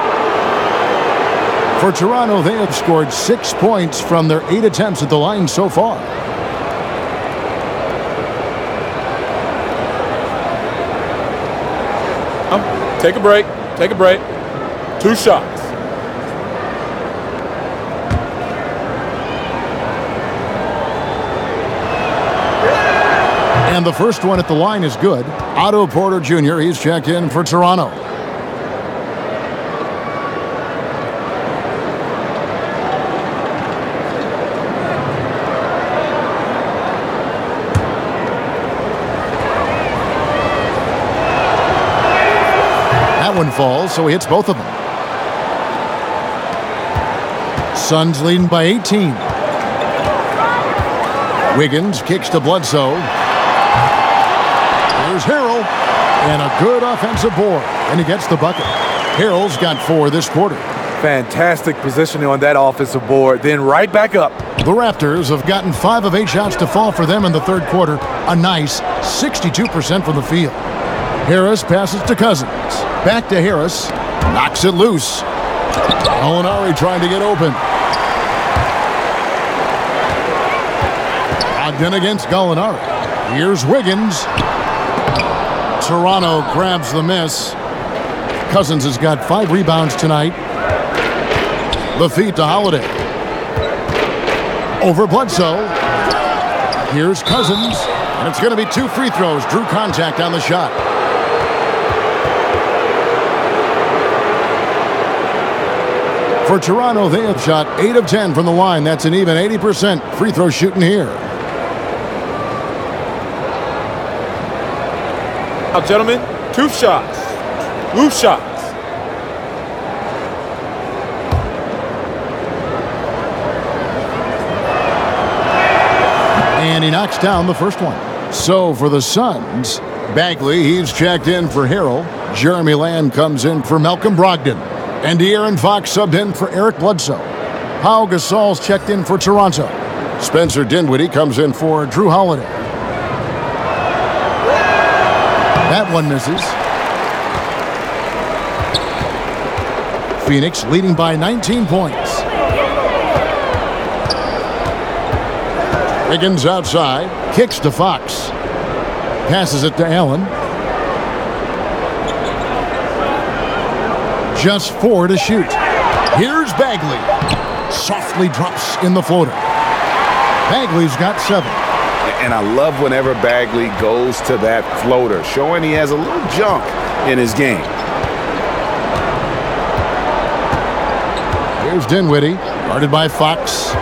For Toronto, they have scored 6 points from their 8 attempts at the line so far. Take a break. Take a break. 2 shots. And the first one at the line is good. Otto Porter Jr., he's checked in for Toronto. That one falls, so he hits both of them. Suns leading by 18. Wiggins kicks to Bledsoe. Here's Harrell, and a good offensive board, and he gets the bucket. Harrell's got 4 this quarter. Fantastic positioning on that offensive board, then right back up. The Raptors have gotten 5 of 8 shots to fall for them in the third quarter, a nice 62% from the field. Harris passes to Cousins. Back to Harris, knocks it loose. Gallinari trying to get open. Ogden against Gallinari. Here's Wiggins. Toronto grabs the miss. Cousins has got 5 rebounds tonight. The feed to Holiday. Over Bledsoe. Here's Cousins. And it's going to be 2 free throws. Drew contact on the shot. For Toronto, they have shot 8 of 10 from the line. That's an even 80% free throw shooting here. Now, gentlemen, 2 shots. 2 shots. And he knocks down the first one. So for the Suns, Bagley, he's checked in for Harrell. Jeremy Lamb comes in for Malcolm Brogdon. And De'Aaron Fox subbed in for Eric Bledsoe. Pau Gasol's checked in for Toronto. Spencer Dinwiddie comes in for Drew Holiday. That one misses. Phoenix leading by 19 points. Wiggins outside, kicks to Fox. Passes it to Allen. Just 4 to shoot. Here's Bagley. Softly drops in the floater. Bagley's got 7. And I love whenever Bagley goes to that floater, showing he has a little junk in his game. Here's Dinwiddie, guarded by Fox.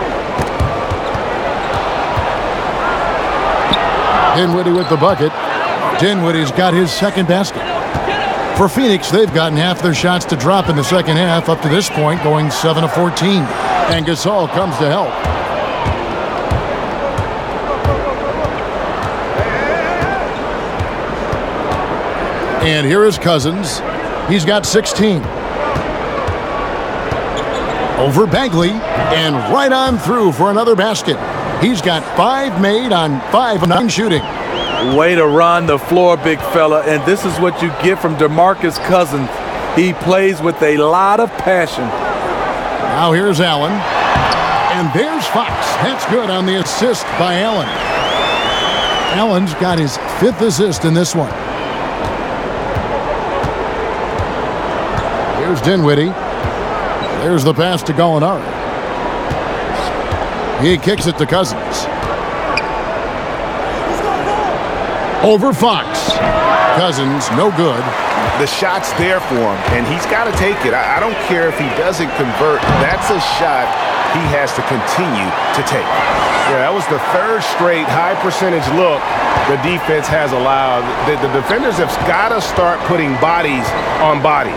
Dinwiddie with the bucket. Dinwiddie's got his second basket. For Phoenix, they've gotten half their shots to drop in the second half up to this point, going 7 of 14. And Gasol comes to help. And here is Cousins. He's got 16. Over Bagley, and right on through for another basket. He's got 5 made on 5 of 9 shooting. Way to run the floor, big fella, and this is what you get from DeMarcus Cousins. He plays with a lot of passion. Now here's Allen, and there's Fox. That's good on the assist by Allen. Allen's got his 5th assist in this one. Here's Dinwiddie. There's the pass to Gallinari. He kicks it to Cousins. Over Fox. Cousins, no good. The shot's there for him, and he's got to take it. I don't care if he doesn't convert. That's a shot he has to continue to take. Yeah, that was the third straight high percentage look the defense has allowed. The defenders have got to start putting bodies on bodies.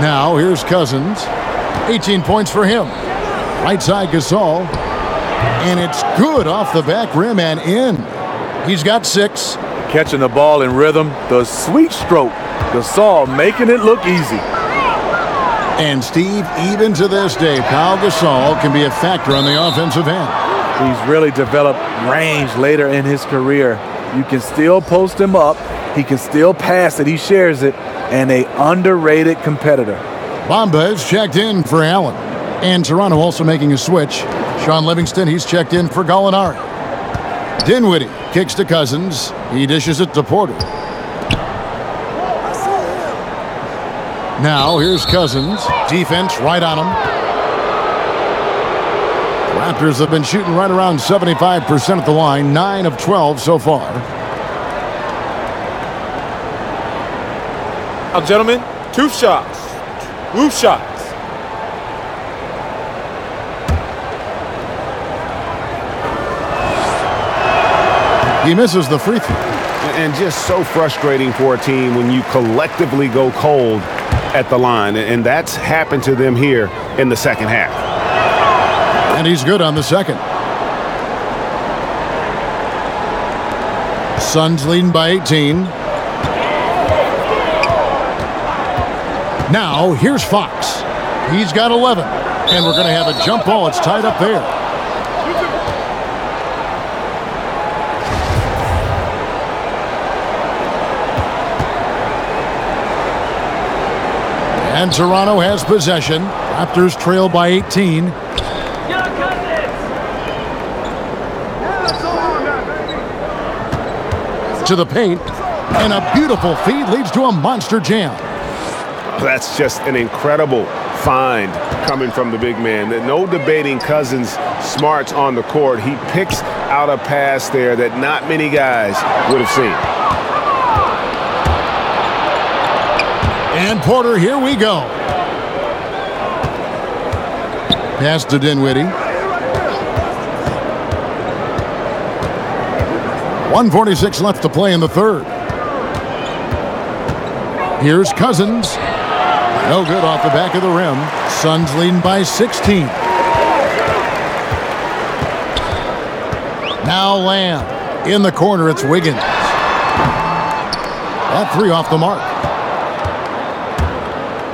Now here's Cousins. 18 points for him. Right side Gasol. And it's good off the back rim and in. He's got 6. Catching the ball in rhythm. The sweet stroke. Gasol making it look easy. And Steve, even to this day, Pau Gasol can be a factor on the offensive end. He's really developed range later in his career. You can still post him up. He can still pass it. He shares it. And an underrated competitor. Bamba is checked in for Allen. And Toronto also making a switch. Sean Livingston, he's checked in for Gallinari. Dinwiddie kicks to Cousins. He dishes it to Porter. Now here's Cousins. Defense right on him. Raptors have been shooting right around 75% at the line. 9 of 12 so far. Now, gentlemen, 2 shots. 2 shots. He misses the free throw. And just so frustrating for a team when you collectively go cold at the line. And that's happened to them here in the second half. And he's good on the second. Suns leading by 18. Now, here's Fox. He's got 11. And we're going to have a jump ball. It's tied up there. And Toronto has possession. Raptors trail by 18. To the paint. And a beautiful feed leads to a monster jam. That's just an incredible find coming from the big man. No debating Cousins' smarts on the court. He picks out a pass there that not many guys would have seen. And Porter, here we go. Pass to Dinwiddie. 1:46 left to play in the third. Here's Cousins. No good off the back of the rim. Suns leading by 16. Now Lamb. In the corner, it's Wiggins. That 3 off the mark.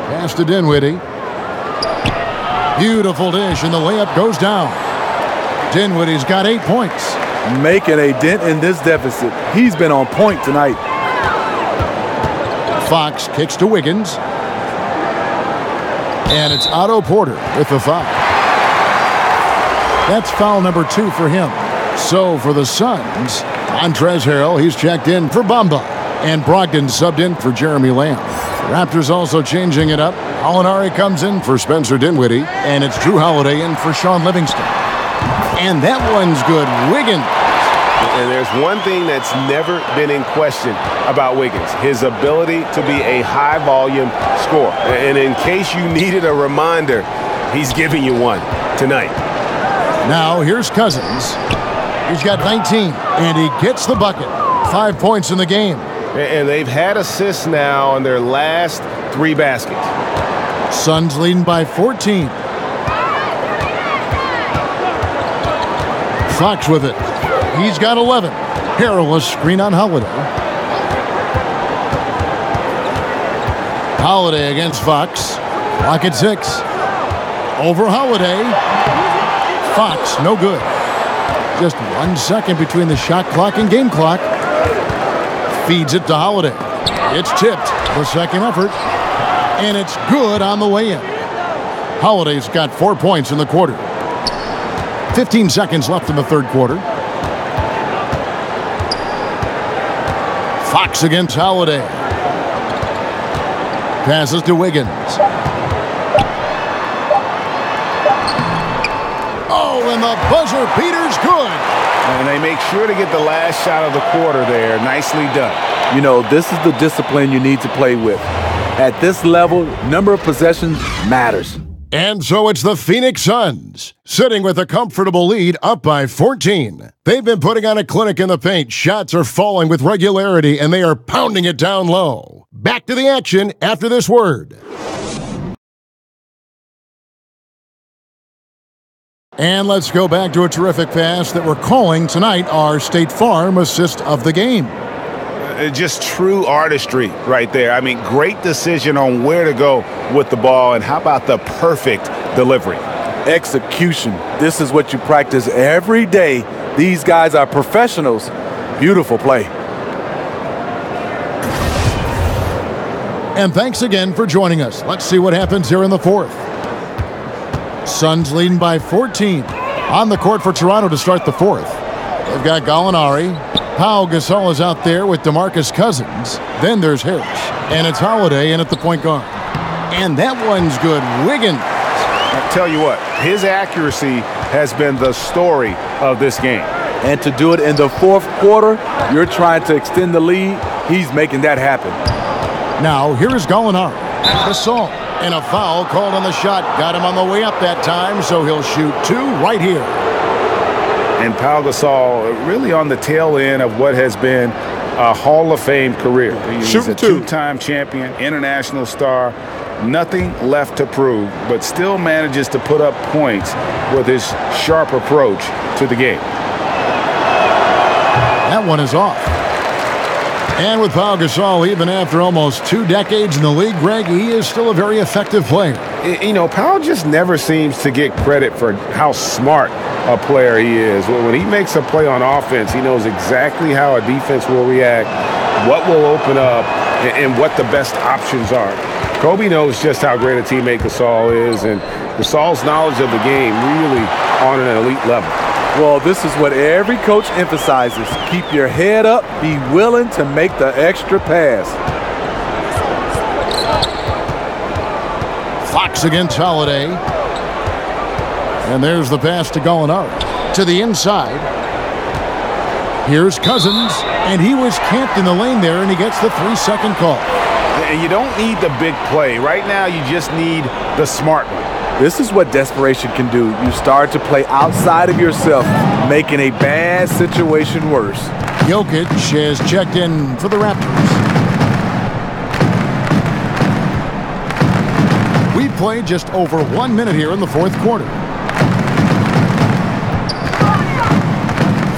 Pass to Dinwiddie. Beautiful dish, and the layup goes down. Dinwiddie's got 8 points. Making a dent in this deficit. He's been on point tonight. Fox kicks to Wiggins. And it's Otto Porter with the foul. That's foul number 2 for him. So for the Suns, Montrezl Harrell, he's checked in for Bamba. And Brogdon subbed in for Jeremy Lamb. Raptors also changing it up. Gallinari comes in for Spencer Dinwiddie. And it's Drew Holiday in for Sean Livingston. And that one's good. Wiggins. And there's one thing that's never been in question about Wiggins, his ability to be a high-volume scorer. And in case you needed a reminder, he's giving you one tonight. Now here's Cousins. He's got 19, and he gets the bucket. 5 points in the game. And they've had assists now on their last 3 baskets. Suns leading by 14. Fox with it. He's got 11. Harrell screen on Holiday. Holiday against Fox. Clock at 6. Over Holiday. Fox, no good. Just 1 second between the shot clock and game clock. Feeds it to Holiday. It's tipped. The second effort. And it's good on the way in. Holiday's got 4 points in the quarter. 15 seconds left in the third quarter. Fox against Holiday. Passes to Wiggins. Oh, and the buzzer beater's good. And they make sure to get the last shot of the quarter there. Nicely done. You know, this is the discipline you need to play with. At this level, number of possessions matters. And so it's the Phoenix Suns, sitting with a comfortable lead up by 14. They've been putting on a clinic in the paint. Shots are falling with regularity, and they are pounding it down low. Back to the action after this word. And let's go back to a terrific pass that we're calling tonight our State Farm assist of the game. Just true artistry right there. I mean, great decision on where to go with the ball, and how about the perfect delivery? Execution. This is what you practice every day. These guys are professionals. Beautiful play. And thanks again for joining us. Let's see what happens here in the fourth. Suns leading by 14. On the court for Toronto to start the fourth. They've got Gallinari. Pau Gasol is out there with DeMarcus Cousins. Then there's Harris. And it's Holiday in at the point guard. And that one's good. Wiggins. I tell you what, his accuracy has been the story of this game. And to do it in the fourth quarter, you're trying to extend the lead. He's making that happen. Now, here is Gallinari. Gasol. And a foul called on the shot. Got him on the way up that time, so he'll shoot two right here. And Pau Gasol really on the tail end of what has been a Hall of Fame career. He's a two-time champion, international star, nothing left to prove, but still manages to put up points with his sharp approach to the game. That one is off. And with Pau Gasol, even after almost 2 decades in the league, Greg, he is still a very effective player. You know, Pau just never seems to get credit for how smart a player he is. When he makes a play on offense, he knows exactly how a defense will react, what will open up, and what the best options are. Kobe knows just how great a teammate Gasol is, and Gasol's knowledge of the game really on an elite level. Well, this is what every coach emphasizes. Keep your head up, be willing to make the extra pass. Fox against Holiday. And there's the pass to Gallinari. To the inside. Here's Cousins. And he was camped in the lane there, and he gets the 3-second call. And you don't need the big play. Right now, you just need the smart one. This is what desperation can do. You start to play outside of yourself, making a bad situation worse. Jokic has checked in for the Raptors. We played just over 1 minute here in the fourth quarter.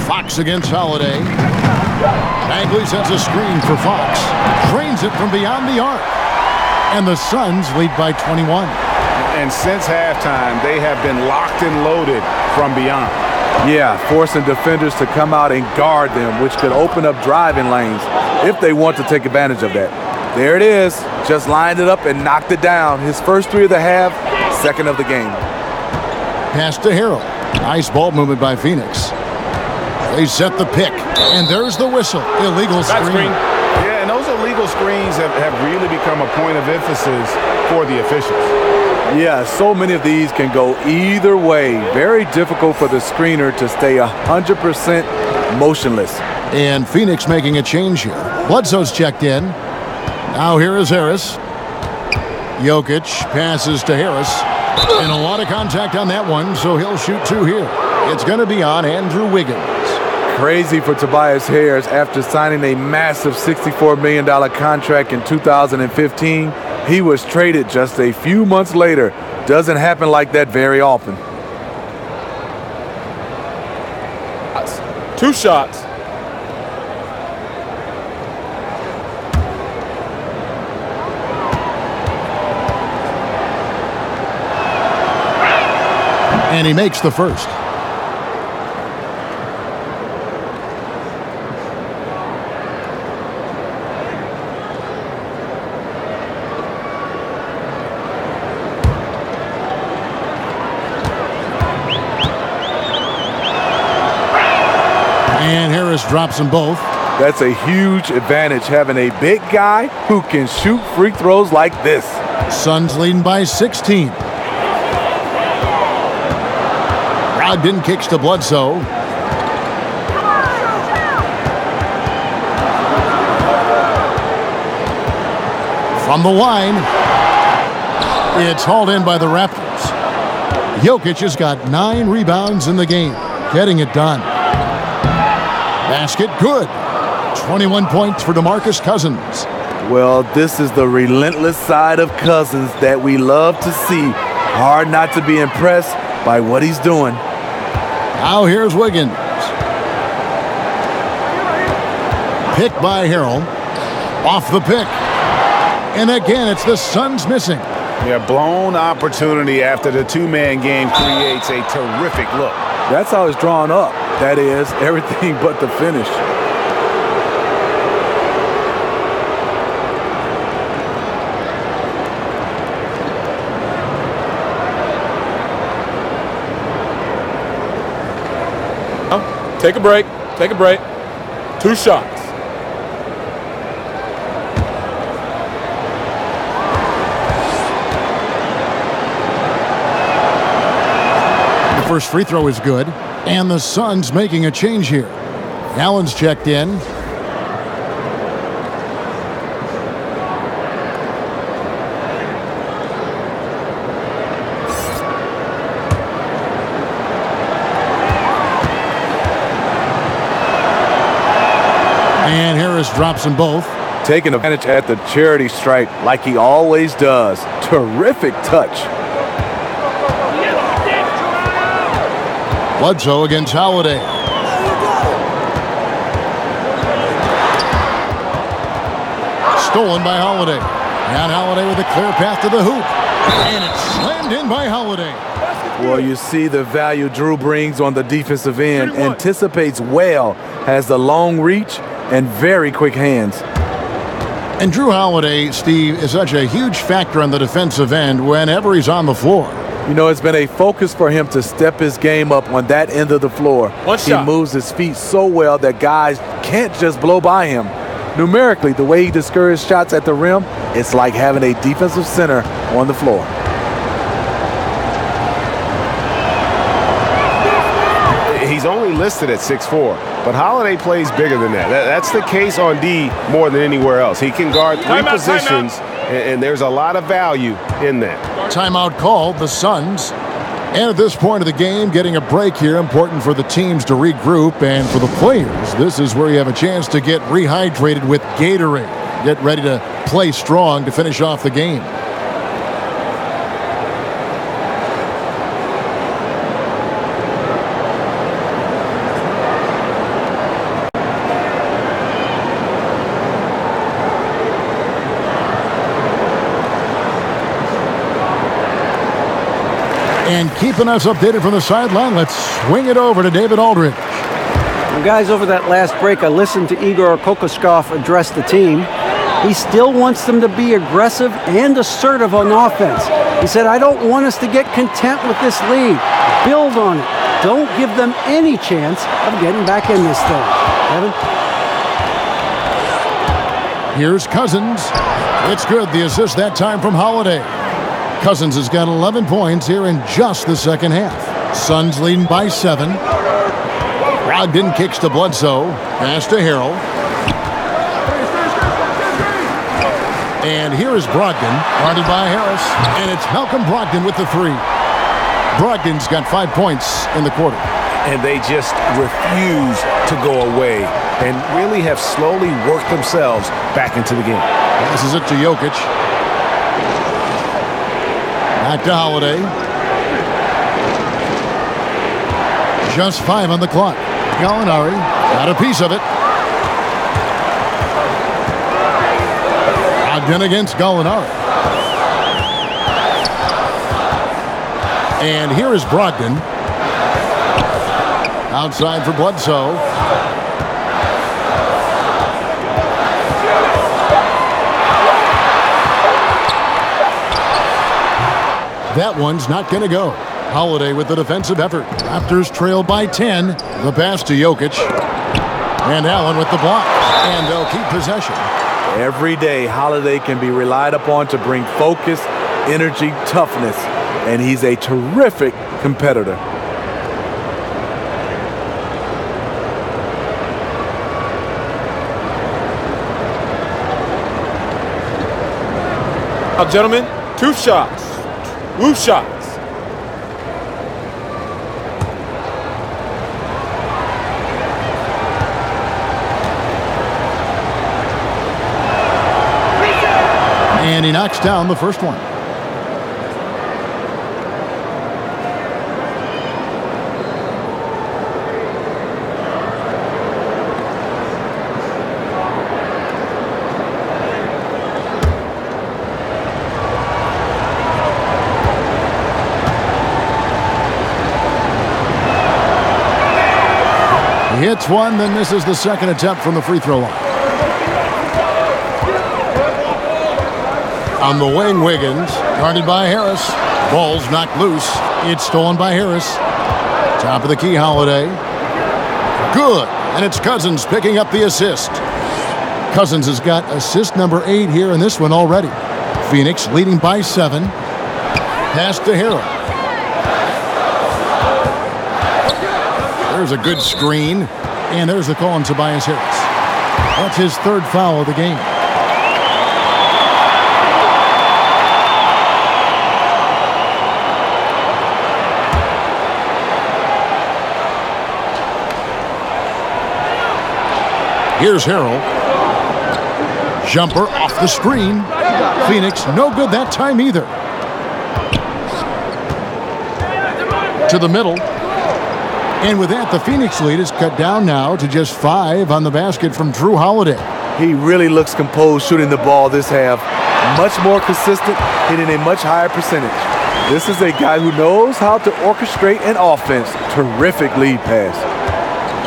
Fox against Holiday. Bagley sets a screen for Fox. Drains it from beyond the arc. And the Suns lead by 21. And since halftime, they have been locked and loaded from beyond. Yeah, forcing defenders to come out and guard them, which could open up driving lanes if they want to take advantage of that. There it is. Just lined it up and knocked it down. His first 3 of the half, second of the game. Pass to Harrell. Nice ball movement by Phoenix. They set the pick, and there's the whistle. Illegal screen. Yeah, and those illegal screens have really become a point of emphasis for the officials. Yeah, so many of these can go either way. Very difficult for the screener to stay 100% motionless. And Phoenix making a change here. Bledsoe's checked in. Now here is Harris. Jokic passes to Harris. And a lot of contact on that one, so he'll shoot 2 here. It's going to be on Andrew Wiggins. Crazy for Tobias Harris after signing a massive $64 million contract in 2015. He was traded just a few months later. Doesn't happen like that very often. 2 shots. And he makes the first. And Harris drops them both. That's a huge advantage, having a big guy who can shoot free throws like this. Suns leading by 16. Brogdon kicks to Bledsoe. From the line, it's hauled in by the Raptors. Jokic has got 9 rebounds in the game, getting it done. Basket good. 21 points for DeMarcus Cousins. Well, this is the relentless side of Cousins that we love to see. Hard not to be impressed by what he's doing. Now here's Wiggins. Pick by Harrell. Off the pick. And again, it's the Suns missing. Yeah, blown opportunity after the two-man game creates a terrific look. That's how it's drawn up. That is, everything but the finish. Take a break. Take a break. 2 shots. The first free throw is good, and the Suns making a change here. Allen's checked in. And Harris drops them both. Taking advantage at the charity stripe like he always does. Terrific touch. Bledsoe against Holiday. Stolen by Holiday. And Holiday with a clear path to the hoop. And it's slammed in by Holiday. Well, you see the value Drew brings on the defensive end. Anticipates well, has the long reach and very quick hands. And Drew Holiday, Steve, is such a huge factor on the defensive end whenever he's on the floor. You know, it's been a focus for him to step his game up on that end of the floor. He moves his feet so well that guys can't just blow by him. Numerically, the way he discourages shots at the rim, it's like having a defensive center on the floor. He's only listed at 6'4", but Holiday plays bigger than that. That's the case on D more than anywhere else. He can guard 3 positions, and there's a lot of value in that. Timeout called, the Suns. And at this point of the game, getting a break here, important for the teams to regroup, and for the players, this is where you have a chance to get rehydrated with Gatorade. Get ready to play strong to finish off the game. And keeping us updated from the sideline, let's swing it over to David Aldridge. Well, guys, over that last break, I listened to Igor Kokoskov address the team. He still wants them to be aggressive and assertive on offense. He said, I don't want us to get content with this lead. Build on it. Don't give them any chance of getting back in this thing. Evan? Here's Cousins. It's good. The assist that time from Holiday. Cousins has got 11 points here in just the second half. Suns leading by 7. Brogdon kicks to Bledsoe. Pass to Harrell. And here is Brogdon, guarded by Harris. And it's Malcolm Brogdon with the 3. Brogdon's got 5 points in the quarter. And they just refuse to go away and really have slowly worked themselves back into the game. Passes it to Jokic. Back to Holiday. Just 5 on the clock. Gallinari got a piece of it. Brogdon against Gallinari. And here is Brogdon. Outside for Bledsoe. That one's not going to go. Holiday with the defensive effort. Raptors trail by 10. The pass to Jokic. And Allen with the block. And they'll keep possession. Every day, Holiday can be relied upon to bring focus, energy, toughness. And he's a terrific competitor. Now, gentlemen, 2 shots. 2 shots. And he knocks down the first one. He hits one, then misses the second attempt from the free throw line. On the wing, Wiggins, guarded by Harris. Ball's knocked loose. It's stolen by Harris. Top of the key, Holiday. Good, and it's Cousins picking up the assist. Cousins has got assist number 8 here in this one already. Phoenix leading by 7. Pass to Harrell. There's a good screen, and there's the call on Tobias Harris. That's his 3rd foul of the game. Here's Harrell. Jumper off the screen. Phoenix no good that time either. To the middle. And with that, the Phoenix lead is cut down now to just 5 on the basket from Drew Holiday. He really looks composed shooting the ball this half. Much more consistent, hitting a much higher percentage. This is a guy who knows how to orchestrate an offense. Terrific lead pass.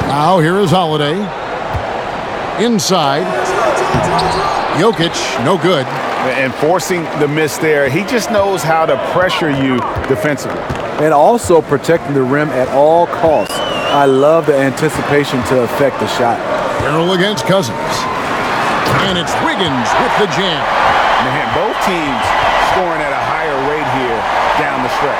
Now here is Holiday. Inside. Jokic, no good. And forcing the miss there, he just knows how to pressure you defensively. And also protecting the rim at all costs. I love the anticipation to affect the shot. Harrell against Cousins. And it's Wiggins with the jam. Man, both teams scoring at a higher rate here down the stretch.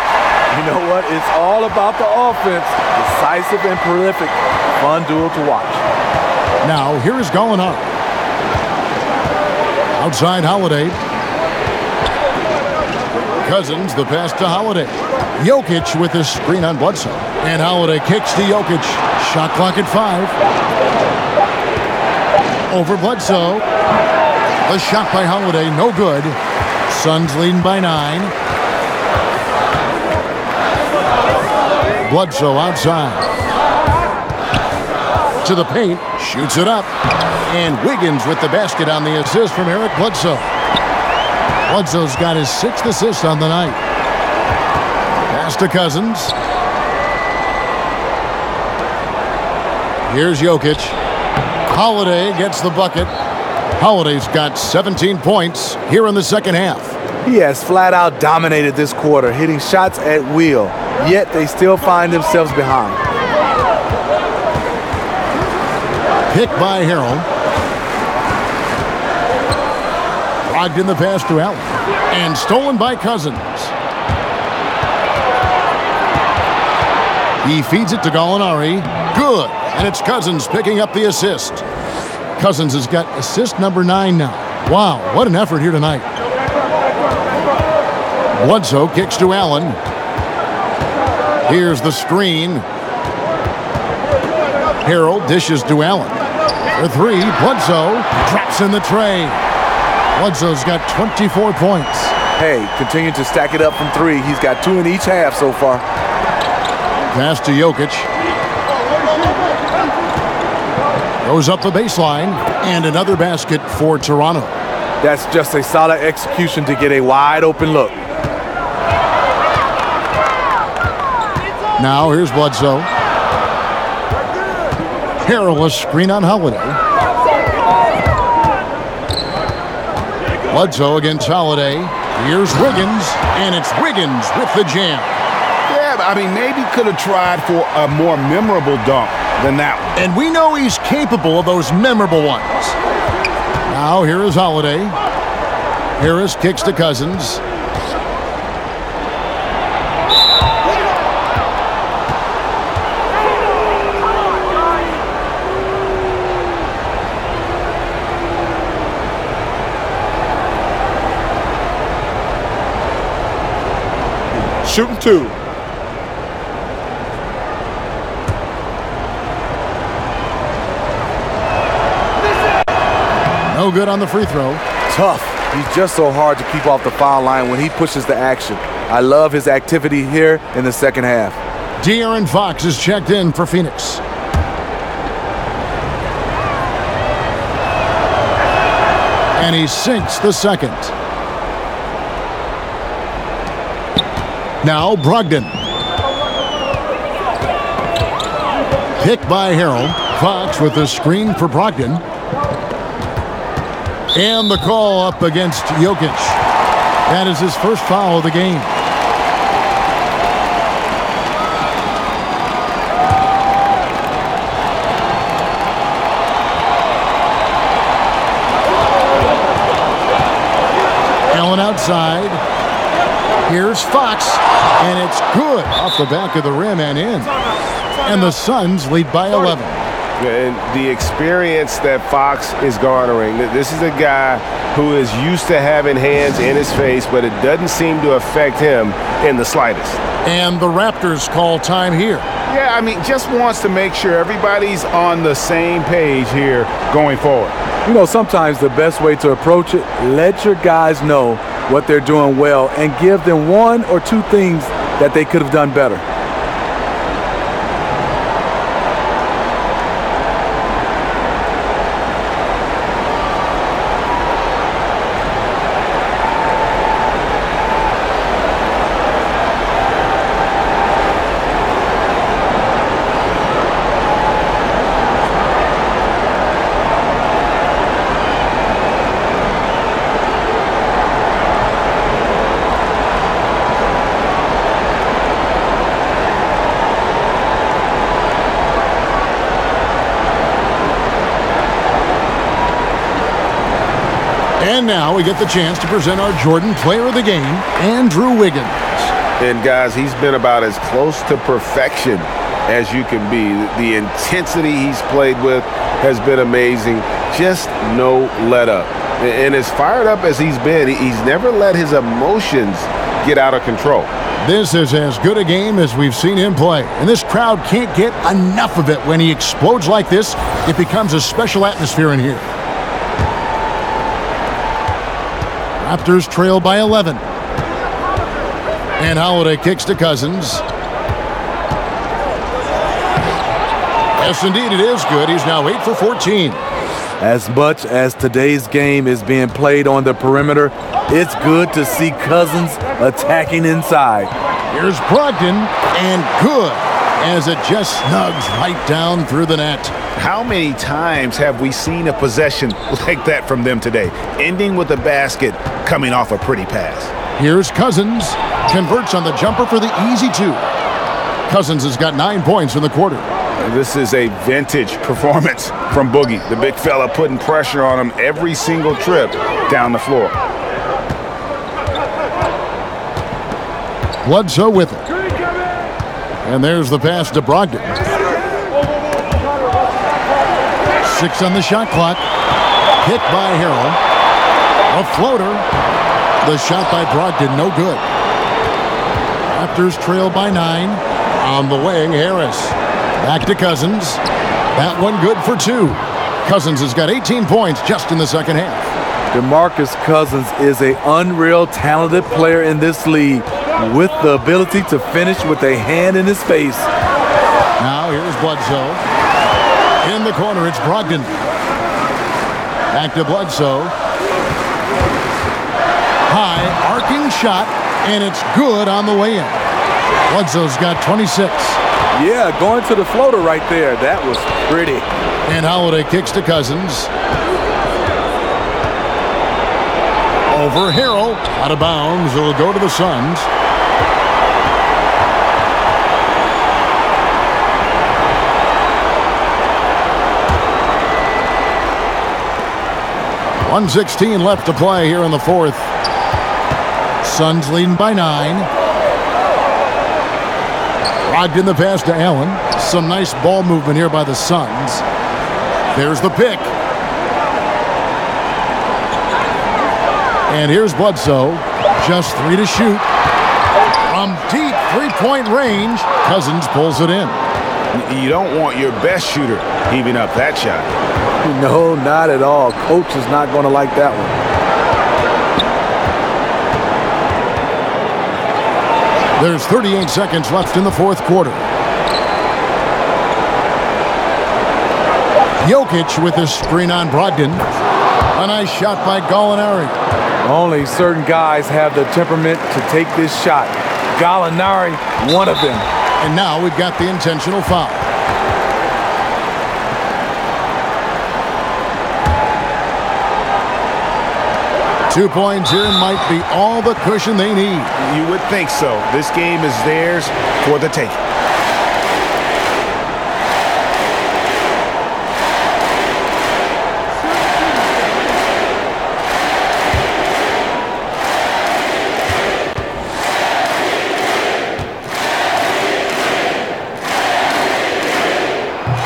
You know what? It's all about the offense. Decisive and prolific. Fun duel to watch. Now, here is Gallinari. Outside Holiday. Cousins, the pass to Holiday. Jokic with the screen on Bledsoe. And Holiday kicks to Jokic. Shot clock at 5. Over Bledsoe. The shot by Holiday, no good. Suns leading by 9. Bledsoe outside. To the paint. Shoots it up. And Wiggins with the basket on the assist from Eric Bledsoe. Bledsoe's got his 6th assist on the night. Pass to Cousins. Here's Jokic. Holiday gets the bucket. Holiday's got 17 points here in the second half. He has flat out dominated this quarter, hitting shots at will, yet they still find themselves behind. Pick by Harrell. Logged in the pass to Allen. And stolen by Cousins. He feeds it to Gallinari. Good. And it's Cousins picking up the assist. Cousins has got assist number 9 now. Wow, what an effort here tonight. Bledsoe kicks to Allen. Here's the screen. Harrell dishes to Allen. For 3, Bledsoe drops in the tray. Bledsoe's got 24 points. Hey, continue to stack it up from 3. He's got 2 in each half so far. Pass to Jokic. Goes up the baseline. And another basket for Toronto. That's just a solid execution to get a wide open look. Now here's Bledsoe. Harrell a screen on Holiday. Bledsoe against Holiday. Here's Wiggins, and it's Wiggins with the jam. Yeah, I mean, maybe could have tried for a more memorable dunk than that one. And we know he's capable of those memorable ones. Now here is Holiday. Harris kicks to Cousins. shooting 2. No good on the free throw. Tough. He's just so hard to keep off the foul line when he pushes the action. I love his activity here in the second half. De'Aaron Fox is checked in for Phoenix. And he sinks the second. Now Brogdon. Picked by Harold. Fox with the screen for Brogdon. And the call up against Jokic. That is his first foul of the game. Allen outside. Here's Fox. And it's good off the back of the rim and in. And the Suns lead by 11. And the experience that Fox is garnering, this is a guy who is used to having hands in his face, but it doesn't seem to affect him in the slightest. And the Raptors call time here. Yeah, I mean, just wants to make sure everybody's on the same page here going forward. You know, sometimes the best way to approach it, let your guys know what they're doing well and give them 1 or 2 things that they could have done better. And now we get the chance to present our Jordan Player of the Game, Andrew Wiggins. And guys, he's been about as close to perfection as you can be. The intensity he's played with has been amazing. Just no let up. And as fired up as he's been, he's never let his emotions get out of control. This is as good a game as we've seen him play. And this crowd can't get enough of it. When he explodes like this, it becomes a special atmosphere in here. Raptors trail by 11. And Holiday kicks to Cousins. Yes, indeed, it is good. He's now 8 for 14. As much as today's game is being played on the perimeter, it's good to see Cousins attacking inside. Here's Brogdon, and good, as it just snugs right down through the net. How many times have we seen a possession like that from them today, ending with a basket coming off a pretty pass? Here's Cousins, converts on the jumper for the easy 2. Cousins has got 9 points in the quarter. This is a vintage performance from Boogie, the big fella putting pressure on him every single trip down the floor. Bledsoe with it. And there's the pass to Brogdon. 6 on the shot clock. Hit by Harrell. A floater. The shot by Brogdon, no good. Raptors trail by 9. On the wing, Harris. Back to Cousins. That one good for 2. Cousins has got 18 points just in the second half. DeMarcus Cousins is an unreal talented player in this league with the ability to finish with a hand in his face. Now here's Bledsoe. In the corner, it's Brogdon. Back to Bledsoe. High, arcing shot, and it's good on the way in. Bledsoe's got 26. Yeah, going to the floater right there. That was pretty. And Holiday kicks to Cousins. Over Harrell. Out of bounds. It'll go to the Suns. .116 left to play here in the fourth. Suns leading by 9. Brogdon the pass to Allen. Some nice ball movement here by the Suns. There's the pick. And here's Bledsoe. Just 3 to shoot. From deep three-point range, Cousins pulls it in. You don't want your best shooter heaving up that shot. No, not at all. Coach is not going to like that one. There's 38 seconds left in the fourth quarter. Jokic with his screen on Brogdon. A nice shot by Gallinari. Only certain guys have the temperament to take this shot. Gallinari, one of them. And now we've got the intentional foul. Two points here might be all the cushion they need. You would think so. This game is theirs for the taking.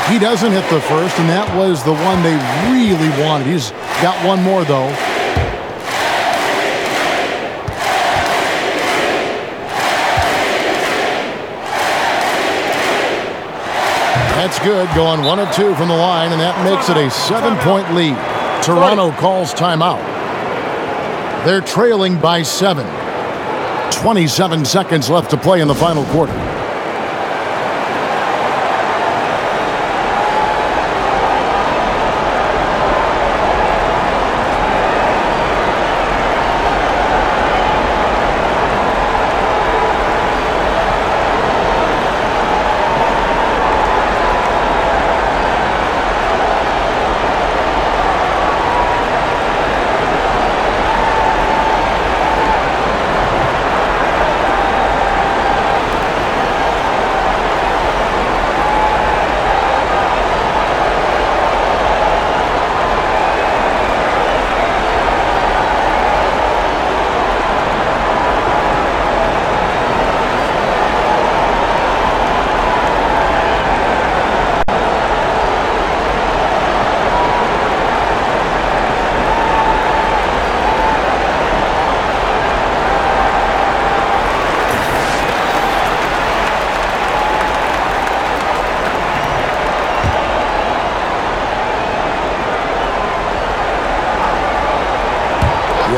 He doesn't hit the first, and that was the one they really wanted. He's got one more, though. That's good, going 1 of 2 from the line, and that makes it a 7-point lead. Toronto calls timeout. They're trailing by 7. 27 seconds left to play in the final quarter.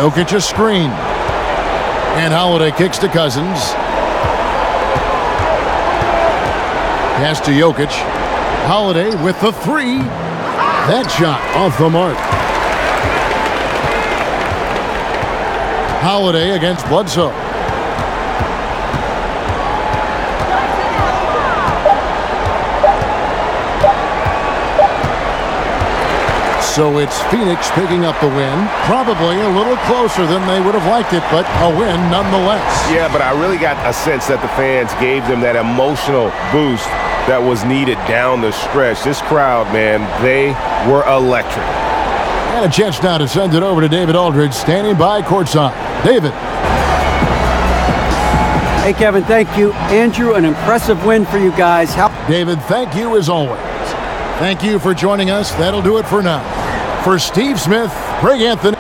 Jokic a screen. And Holiday kicks to Cousins. Pass to Jokic. Holiday with the three. That shot off the mark. Holiday against Bledsoe. So it's Phoenix picking up the win. Probably a little closer than they would have liked it, but a win nonetheless. Yeah, but I really got a sense that the fans gave them that emotional boost that was needed down the stretch. This crowd, man, they were electric. And a chance now to send it over to David Aldridge, standing by courtside. David. Hey, Kevin, thank you. Andrew, an impressive win for you guys. David, thank you as always. Thank you for joining us. That'll do it for now. For Steve Smith, Greg Anthony.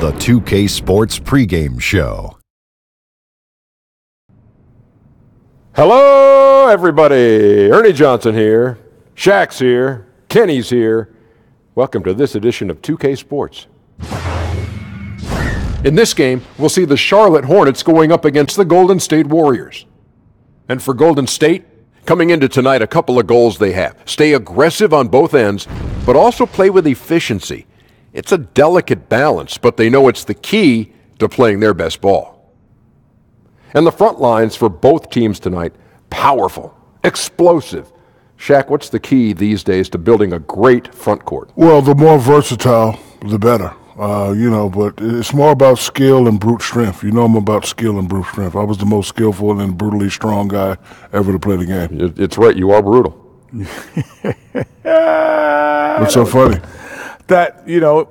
The 2K Sports pregame show. Hello, everybody. Ernie Johnson here. Shaq's here. Kenny's here. Welcome to this edition of 2K Sports. In this game, we'll see the Charlotte Hornets going up against the Golden State Warriors. And for Golden State, coming into tonight, a couple of goals they have. Stay aggressive on both ends, but also play with efficiency. It's a delicate balance, but they know it's the key to playing their best ball. And the front lines for both teams tonight, powerful, explosive. Shaq, what's the key these days to building a great front court? Well, the more versatile, the better. But it's more about skill and brute strength. You know I'm about skill and brute strength. I was the most skillful and brutally strong guy ever to play the game. It's right, you are brutal. What's so funny? That,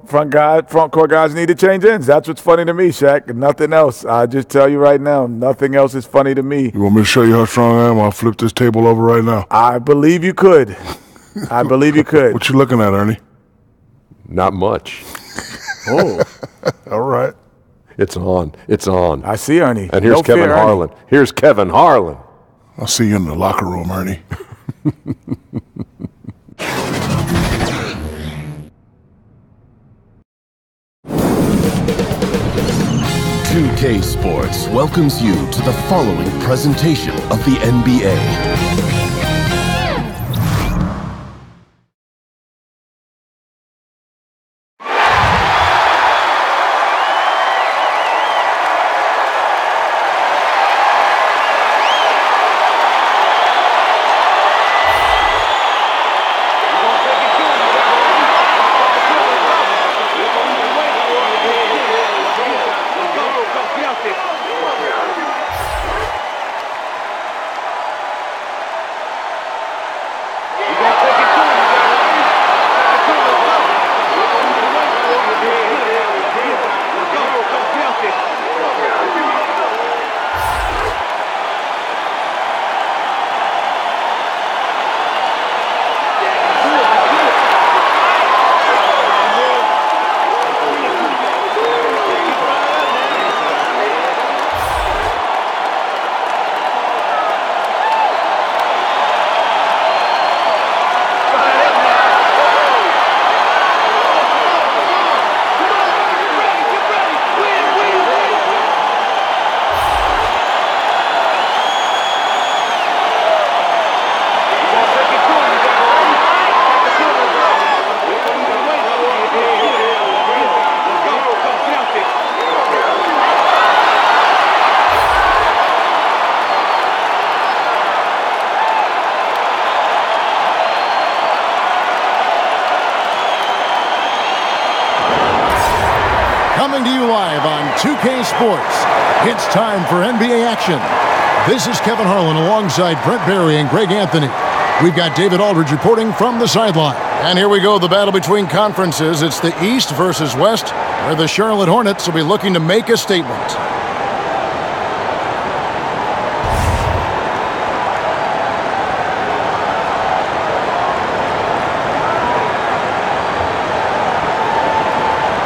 front court guys need to change ends. That's what's funny to me, Shaq, and nothing else. I just tell you right now, nothing else is funny to me. You want me to show you how strong I am? I'll flip this table over right now. I believe you could. I believe you could. What you looking at, Ernie? Not much. Oh. All right. It's on. It's on. I see Ernie. And here's Kevin Harlan. Here's Kevin Harlan. I'll see you in the locker room, Ernie. 2K Sports welcomes you to the following presentation of the NBA. Coming to you live on 2K Sports, it's time for NBA action. This is Kevin Harlan alongside Brent Barry and Greg Anthony. We've got David Aldridge reporting from the sideline. And here we go, the battle between conferences. It's the East versus West, where the Charlotte Hornets will be looking to make a statement.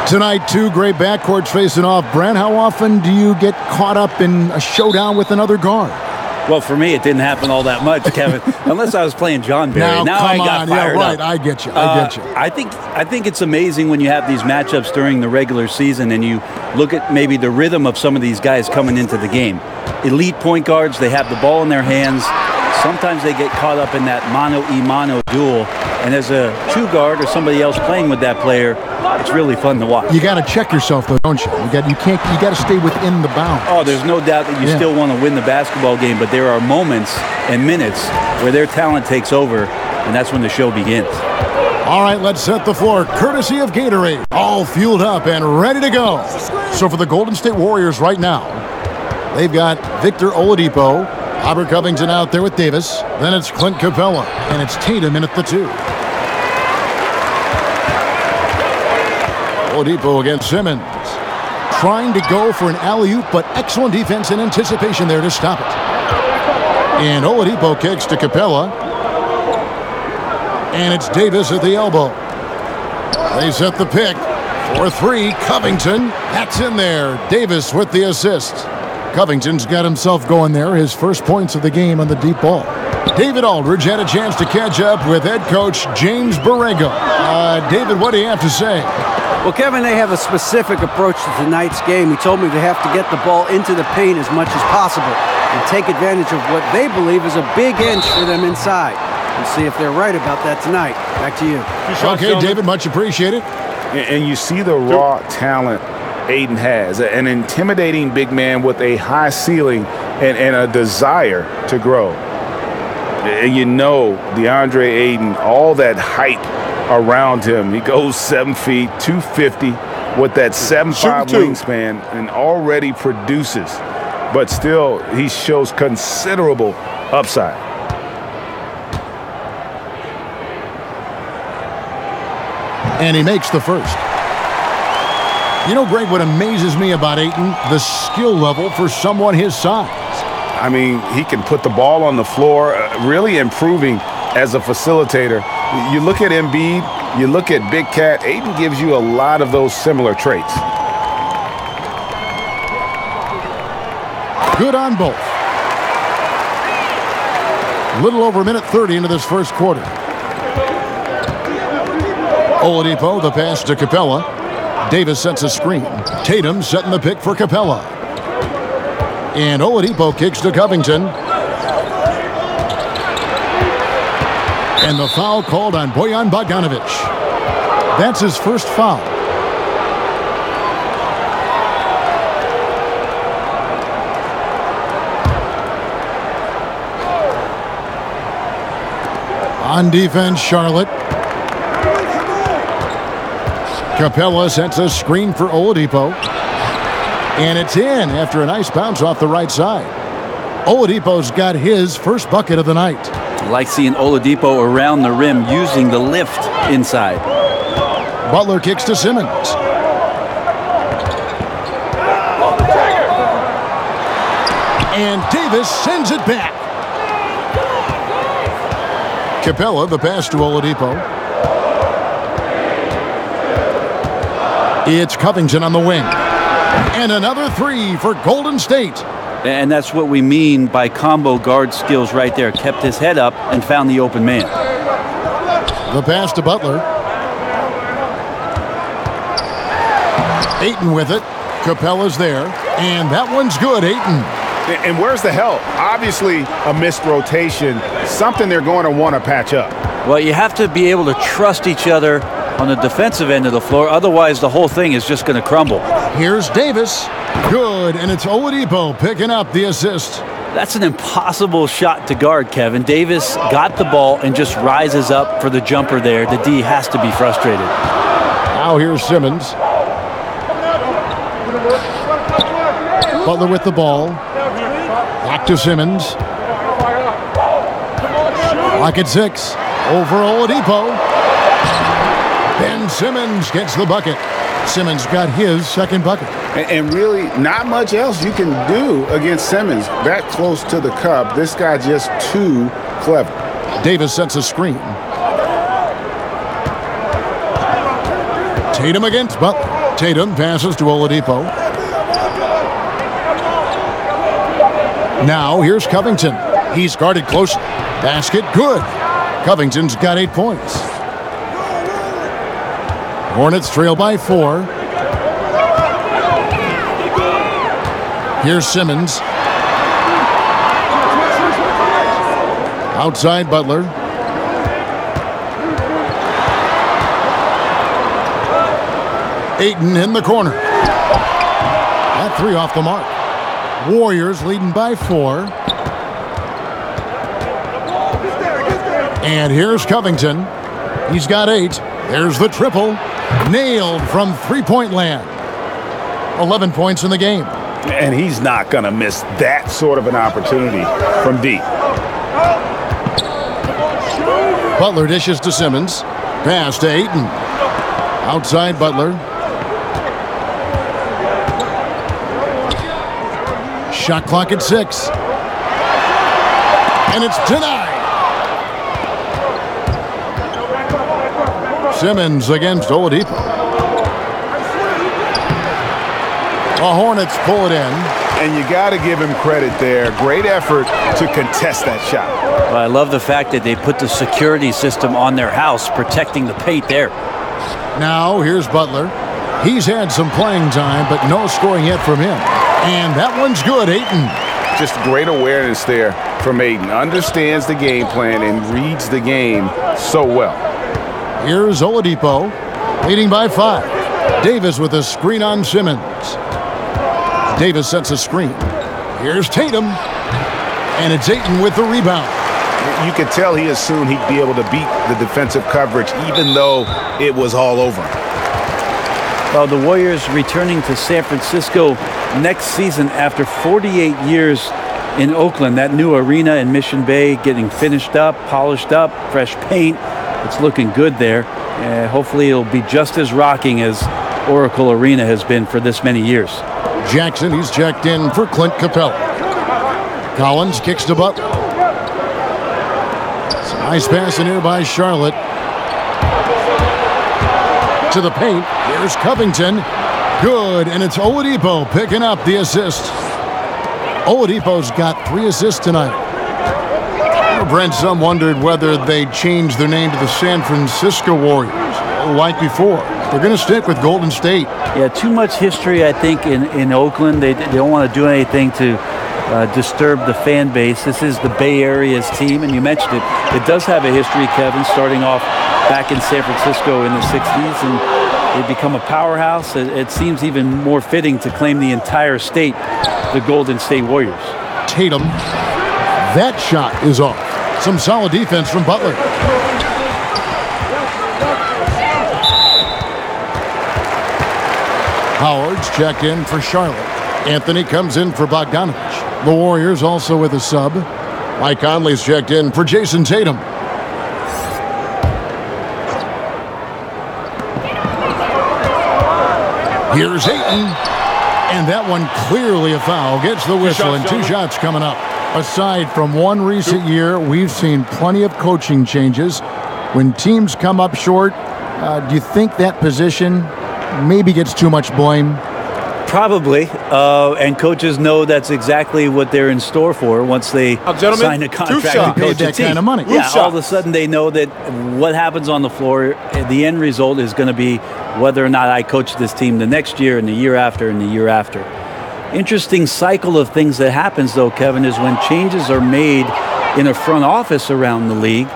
Tonight, two great backcourts facing off. Brent, how often do you get caught up in a showdown with another guard? Well, for me, it didn't happen all that much, Kevin, unless I was playing John Barry. Now I got fired right. up. I get you. I think it's amazing when you have these matchups during the regular season and you look at maybe the rhythm of some of these guys coming into the game. Elite point guards, they have the ball in their hands. Sometimes they get caught up in that mano-a-mano duel. And as a two guard or somebody else playing with that player, it's really fun to watch. You got to check yourself, though, don't you? You got to stay within the bounds. Oh, there's no doubt that you still want to win the basketball game, but there are moments and minutes where their talent takes over, and that's when the show begins. All right, let's set the floor. Courtesy of Gatorade. All fueled up and ready to go. So for the Golden State Warriors right now, they've got Victor Oladipo, Robert Covington out there with Davis. Then it's Clint Capella, and it's Tatum in at the 2. Oladipo against Simmons. Trying to go for an alley-oop, but excellent defense and anticipation there to stop it. And Oladipo kicks to Capella. And it's Davis at the elbow. They set the pick for 3. Covington, that's in there. Davis with the assist. Covington's got himself going there. His first points of the game on the deep ball. David Aldridge had a chance to catch up with head coach James Borrego. David, what do you have to say? Well, Kevin, they have a specific approach to tonight's game. He told me they have to get the ball into the paint as much as possible and take advantage of what they believe is a big inch for them inside. We'll see if they're right about that tonight. Back to you. Okay, David, much appreciated. And you see the raw talent Ayton has, an intimidating big man with a high ceiling and a desire to grow. And you know DeAndre Ayton, all that hype around him. He goes 7 feet, 250 with that 7'5" wingspan and already produces. But still, he shows considerable upside. And he makes the first. You know, Greg, what amazes me about Ayton, the skill level for someone his size. I mean, he can put the ball on the floor, really improving as a facilitator. You look at Embiid, you look at Big Cat, Ayton gives you a lot of those similar traits. Good on both. Little over a minute 30 into this first quarter. Oladipo, the pass to Capella. Davis sets a screen. Tatum setting the pick for Capella. And Oladipo kicks to Covington. And the foul called on Bojan Bogdanovic. That's his first foul. On defense, Charlotte. Capella sets a screen for Oladipo. And it's in after a nice bounce off the right side. Oladipo's got his first bucket of the night. I like seeing Oladipo around the rim using the lift inside. Butler kicks to Simmons. And Davis sends it back. Capella, the pass to Oladipo. It's Covington on the wing. And another 3 for Golden State. And that's what we mean by combo guard skills right there. Kept his head up and found the open man. The pass to Butler. Ayton with it. Capella's there. And that one's good, Ayton. And where's the help? Obviously a missed rotation, something they're going to want to patch up. Well, you have to be able to trust each other on the defensive end of the floor. Otherwise, the whole thing is just going to crumble. Here's Davis. Good, and it's Oladipo picking up the assist. That's an impossible shot to guard, Kevin. Davis got the ball and just rises up for the jumper there. The D has to be frustrated. Now here's Simmons. Butler with the ball. Back to Simmons. Clock at 6. Over Oladipo. Ben Simmons gets the bucket. Simmons got his second bucket. And really, not much else you can do against Simmons. That close to the cup, this guy just too clever. Davis sets a screen. Tatum against Butler. Tatum passes to Oladipo. Now here's Covington. He's guarded closely. Basket good. Covington's got 8 points. Hornets trail by 4. Here's Simmons. Outside Butler. Ayton in the corner. That 3 off the mark. Warriors leading by 4. And here's Covington. He's got 8. There's the triple. Nailed from three-point land. 11 points in the game. And he's not going to miss that sort of an opportunity from deep. Butler dishes to Simmons. Pass to Ayton. Outside Butler. Shot clock at 6. And it's denied. Simmons against Oladipo. The Hornets pull it in. And you got to give him credit there. Great effort to contest that shot. Well, I love the fact that they put the security system on their house, protecting the paint there. Now here's Butler. He's had some playing time, but no scoring yet from him. And that one's good, Ayton. Just great awareness there from Ayton. Understands the game plan and reads the game so well. Here's Oladipo, leading by 5. Davis with a screen on Simmons. Davis sets a screen. Here's Tatum. And it's Ayton with the rebound. You could tell he assumed he'd be able to beat the defensive coverage, even though it was all over him. Well, the Warriors returning to San Francisco next season after 48 years in Oakland. That new arena in Mission Bay getting finished up, polished up, fresh paint. It's looking good there. Hopefully it'll be just as rocking as Oracle Arena has been for this many years. Jackson, he's checked in for Clint Capella. Collins kicks to Butler. It's a nice pass in here by Charlotte. To the paint. Here's Covington. Good, and it's Oladipo picking up the assist. Oladipo's got 3 assists tonight. Brent, some wondered whether they'd change their name to the San Francisco Warriors, like before. They're going to stick with Golden State. Yeah, too much history, I think, in Oakland. They don't want to do anything to disturb the fan base. This is the Bay Area's team, and you mentioned it. It does have a history, Kevin, starting off back in San Francisco in the 60s, and they become a powerhouse. It seems even more fitting to claim the entire state, the Golden State Warriors. Tatum, that shot is off. Some solid defense from Butler. Howard's checked in for Charlotte. Anthony comes in for Bogdanovich. The Warriors also with a sub. Mike Conley's checked in for Jason Tatum. Here's Ayton. And that one clearly a foul. Gets the whistle, and 2 shots coming up. Aside from one recent year, we've seen plenty of coaching changes. When teams come up short, do you think that position maybe gets too much blame? Probably, and coaches know that's exactly what they're in store for once they sign a contract to coach a team. Kind of money. Yeah, all of a sudden they know that what happens on the floor, the end result is going to be whether or not I coach this team the next year and the year after and the year after. Interesting cycle of things that happens, though, Kevin, is when changes are made in a front office around the league,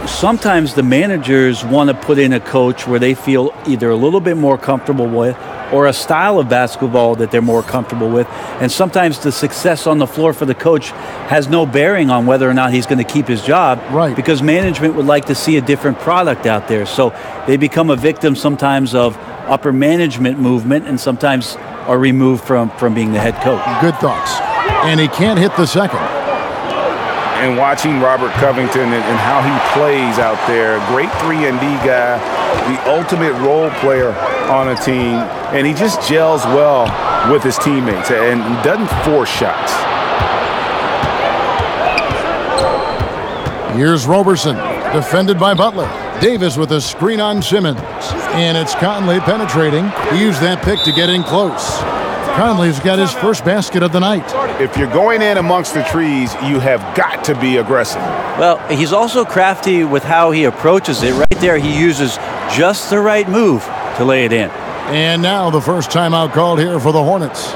sometimes the managers want to put in a coach where they feel either a little bit more comfortable with or a style of basketball that they're more comfortable with. And sometimes the success on the floor for the coach has no bearing on whether or not he's going to keep his job. Right. Because management would like to see a different product out there. So they become a victim sometimes of upper management movement and sometimes are removed from being the head coach. Good thoughts. And he can't hit the second. And watching Robert Covington and how he plays out there, great 3-and-D guy, the ultimate role player on a team, and he just gels well with his teammates and he doesn't force shots. Here's Roberson, defended by Butler. Davis with a screen on Simmons. And it's Conley penetrating. He used that pick to get in close. Conley's got his first basket of the night. If you're going in amongst the trees, you have got to be aggressive. Well, he's also crafty with how he approaches it. Right there, he uses just the right move to lay it in. And now the first timeout called here for the Hornets.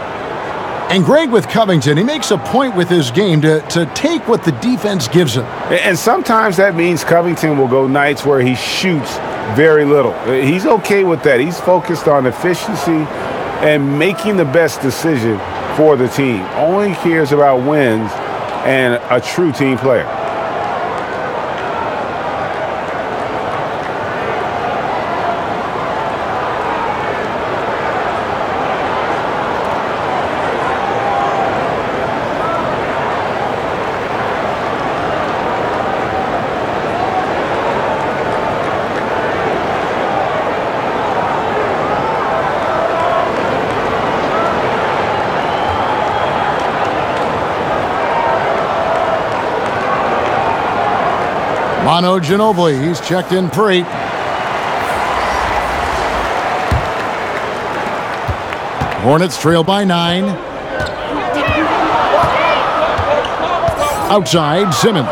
And Greg with Covington, he makes a point with his game to take what the defense gives him. And sometimes that means Covington will go nights where he shoots very little. He's okay with that. He's focused on efficiency and making the best decision for the team. Only cares about wins and a true team player. Manu Ginobili, he's checked in for 8. Hornets trail by 9. Outside, Simmons.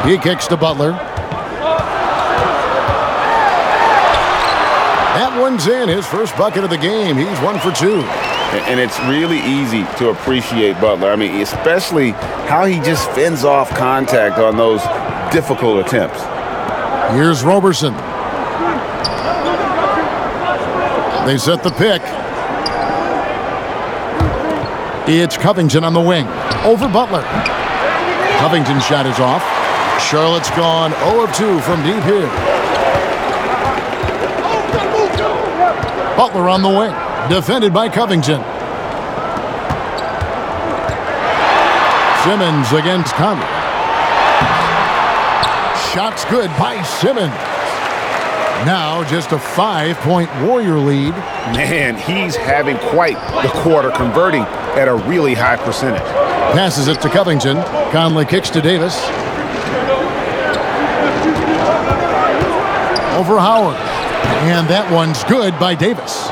He kicks to Butler. That one's in, his first bucket of the game. He's 1 for 2. And it's really easy to appreciate Butler. I mean, especially how he just fends off contact on those difficult attempts. Here's Roberson. They set the pick. It's Covington on the wing. Over Butler. Covington's shot is off. Charlotte's gone 0 of 2 from deep here. Butler on the wing. Defended by Covington. Simmons against Conley. Shot's good by Simmons. Now just a 5-point Warrior lead. Man, he's having quite the quarter, converting at a really high percentage. Passes it to Covington. Conley kicks to Davis. Over Howard. And that one's good by Davis.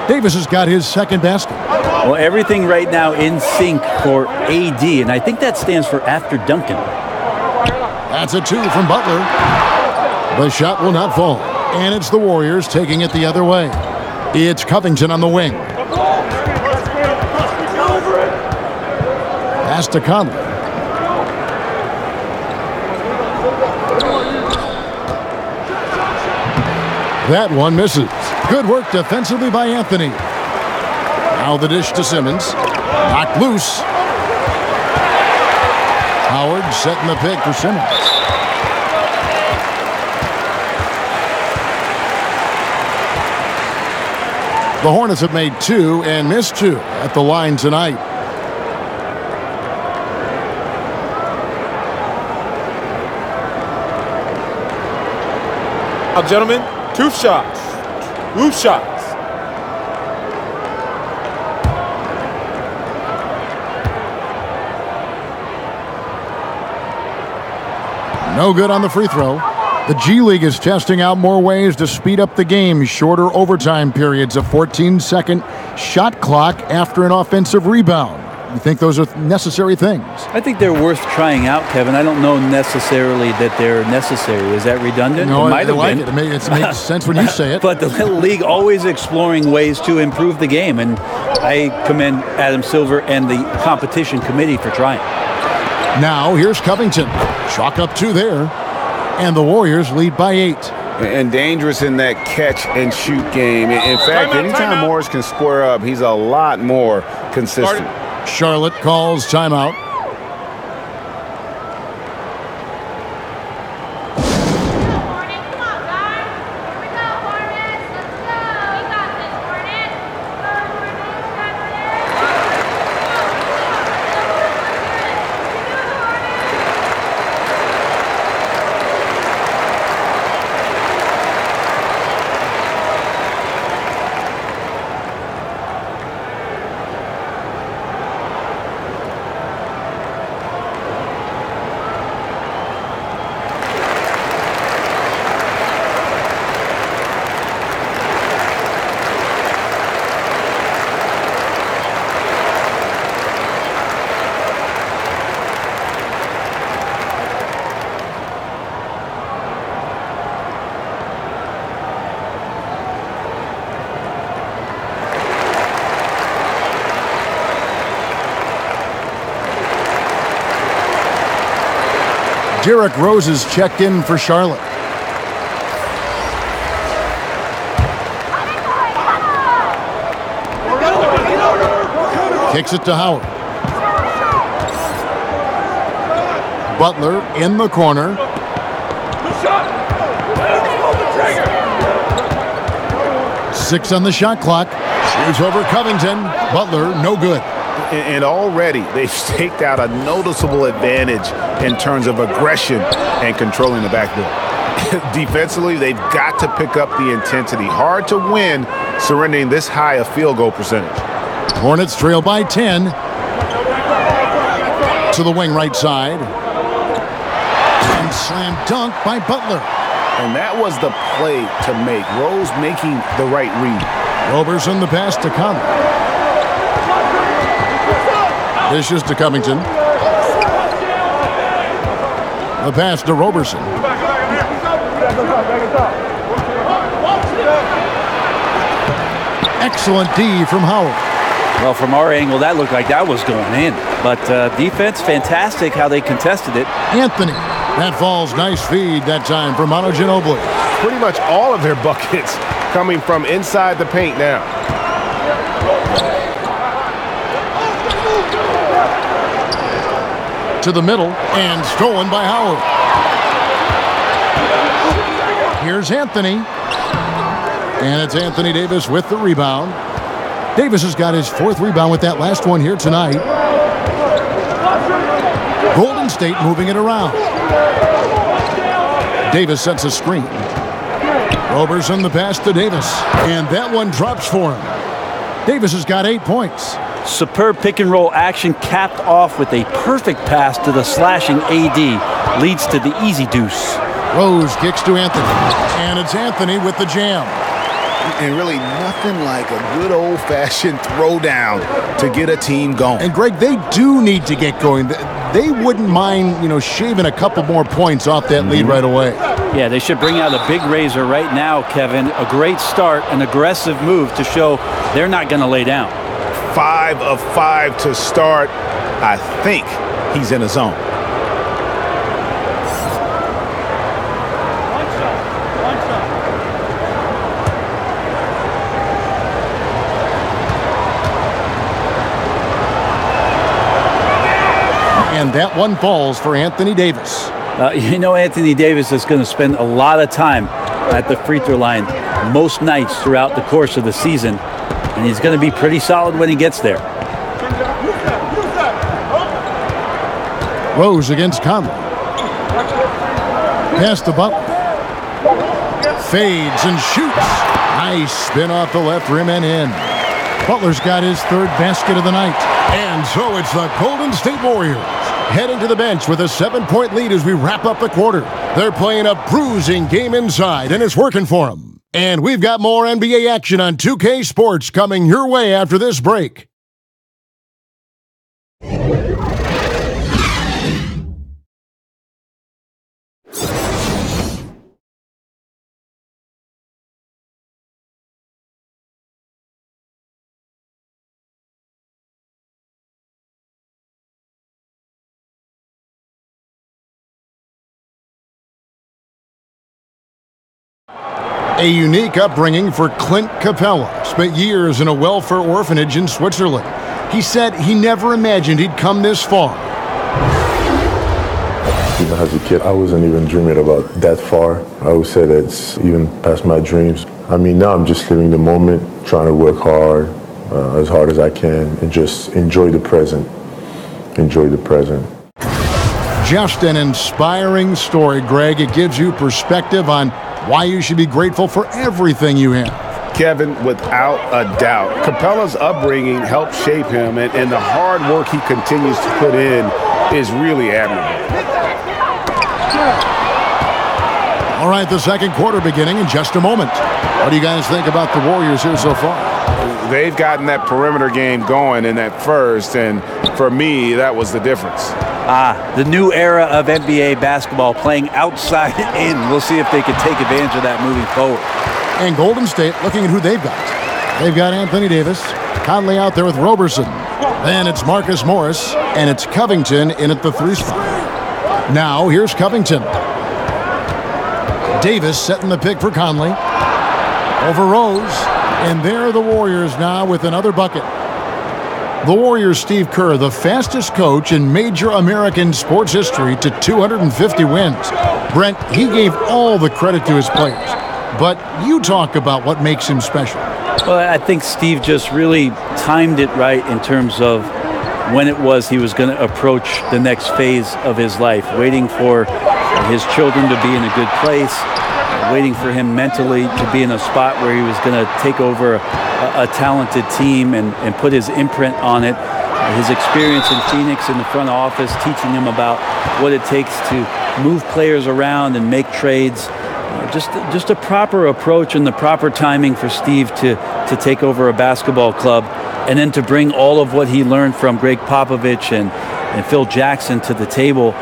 Davis has got his second basket. Well, everything right now in sync for AD, and I think that stands for after Duncan. That's a 2 from Butler. The shot will not fall. And it's the Warriors taking it the other way. It's Covington on the wing. Pass to Conley. That one misses. Good work defensively by Anthony. Now the dish to Simmons. Knocked loose. Howard setting the pick for Simmons. The Hornets have made 2 and missed 2 at the line tonight. Now, gentlemen, 2 shots. 2 shots. No good on the free throw. The G League is testing out more ways to speed up the game. Shorter overtime periods, a 14-second shot clock after an offensive rebound. You think those are necessary things? I think they're worth trying out, Kevin. I don't know necessarily that they're necessary. Is that redundant? No, it might have like been. It makes sense when you say it. But the Little League always exploring ways to improve the game, and I commend Adam Silver and the competition committee for trying. Now here's Covington. Chalk up 2 there. And the Warriors lead by 8. And dangerous in that catch and shoot game. In fact, anytime Morris can square up, he's a lot more consistent. Charlotte calls timeout. Derrick Rose is checked in for Charlotte. Kicks it to Howard. Butler in the corner. Six on the shot clock. Shoots over Covington. Butler, no good. And already they've staked out a noticeable advantage in terms of aggression and controlling the backdoor. Defensively, they've got to pick up the intensity. Hard to win surrendering this high a field goal percentage. Hornets trail by 10. To the wing right side. And slam dunk by Butler. And that was the play to make. Rose making the right read. Roberson the pass to Conley. Dishes to Covington. The pass to Roberson. Excellent D from Howard. Well, from our angle, that looked like that was going in. But defense, fantastic how they contested it. Anthony. That falls. Nice feed that time from Manu Ginobili. Pretty much all of their buckets coming from inside the paint now. To the middle and stolen by Howard. Here's Anthony. And it's Anthony Davis with the rebound. Davis has got his 4th rebound with that last one here tonight. Golden State moving it around. Davis sets a screen. Roberson the pass to Davis. And that one drops for him. Davis has got 8 points. Superb pick and roll action capped off with a perfect pass to the slashing AD. Leads to the easy deuce. Rose kicks to Anthony. And it's Anthony with the jam. And really nothing like a good old-fashioned throwdown to get a team going. And Greg, they do need to get going. They wouldn't mind, shaving a couple more points off that lead right away. Yeah, they should bring out a big razor right now, Kevin. A great start, an aggressive move to show they're not going to lay down. 5 of 5 to start. I think he's in a zone. And that one falls for Anthony Davis. Anthony Davis is going to spend a lot of time at the free throw line most nights throughout the course of the season. And he's going to be pretty solid when he gets there. Rose against Conley. Pass to Butler. Fades and shoots. Nice spin off the left rim and in. Butler's got his 3rd basket of the night. And so it's the Golden State Warriors heading to the bench with a 7-point lead as we wrap up the quarter. They're playing a bruising game inside, and it's working for them. And we've got more NBA action on 2K Sports coming your way after this break. A unique upbringing for Clint Capella. Spent years in a welfare orphanage in Switzerland. He said he never imagined he'd come this far. Even as a kid, I wasn't even dreaming about that far. I always said it's even past my dreams. Now I'm just living the moment, trying to work hard as I can, and just enjoy the present. Enjoy the present. Just an inspiring story, Greg. It gives you perspective on why you should be grateful for everything you have. Kevin, without a doubt, Capella's upbringing helped shape him, and the hard work he continues to put in is really admirable. All right, the second quarter beginning in just a moment. What do you guys think about the Warriors here so far? They've gotten that perimeter game going in that first, and for me, that was the difference. The new era of NBA basketball, playing outside in. We'll see if they can take advantage of that moving forward. And Golden State looking at who they've got. They've got Anthony Davis, Conley out there with Roberson. Then it's Marcus Morris, and it's Covington in at the 3 spot. Now here's Covington. Davis setting the pick for Conley. Over Rose. And there are the Warriors now with another bucket. The Warriors' Steve Kerr, the fastest coach in major American sports history to 250 wins. Brent, he gave all the credit to his players. But you talk about what makes him special. Well, I think Steve just really timed it right in terms of when it was he was going to approach the next phase of his life, waiting for his children to be in a good place, waiting for him mentally to be in a spot where he was going to take over a talented team and put his imprint on it. His experience in Phoenix in the front office, teaching him about what it takes to move players around and make trades. Just a proper approach and the proper timing for Steve to take over a basketball club, and then to bring all of what he learned from Greg Popovich and Phil Jackson to the table,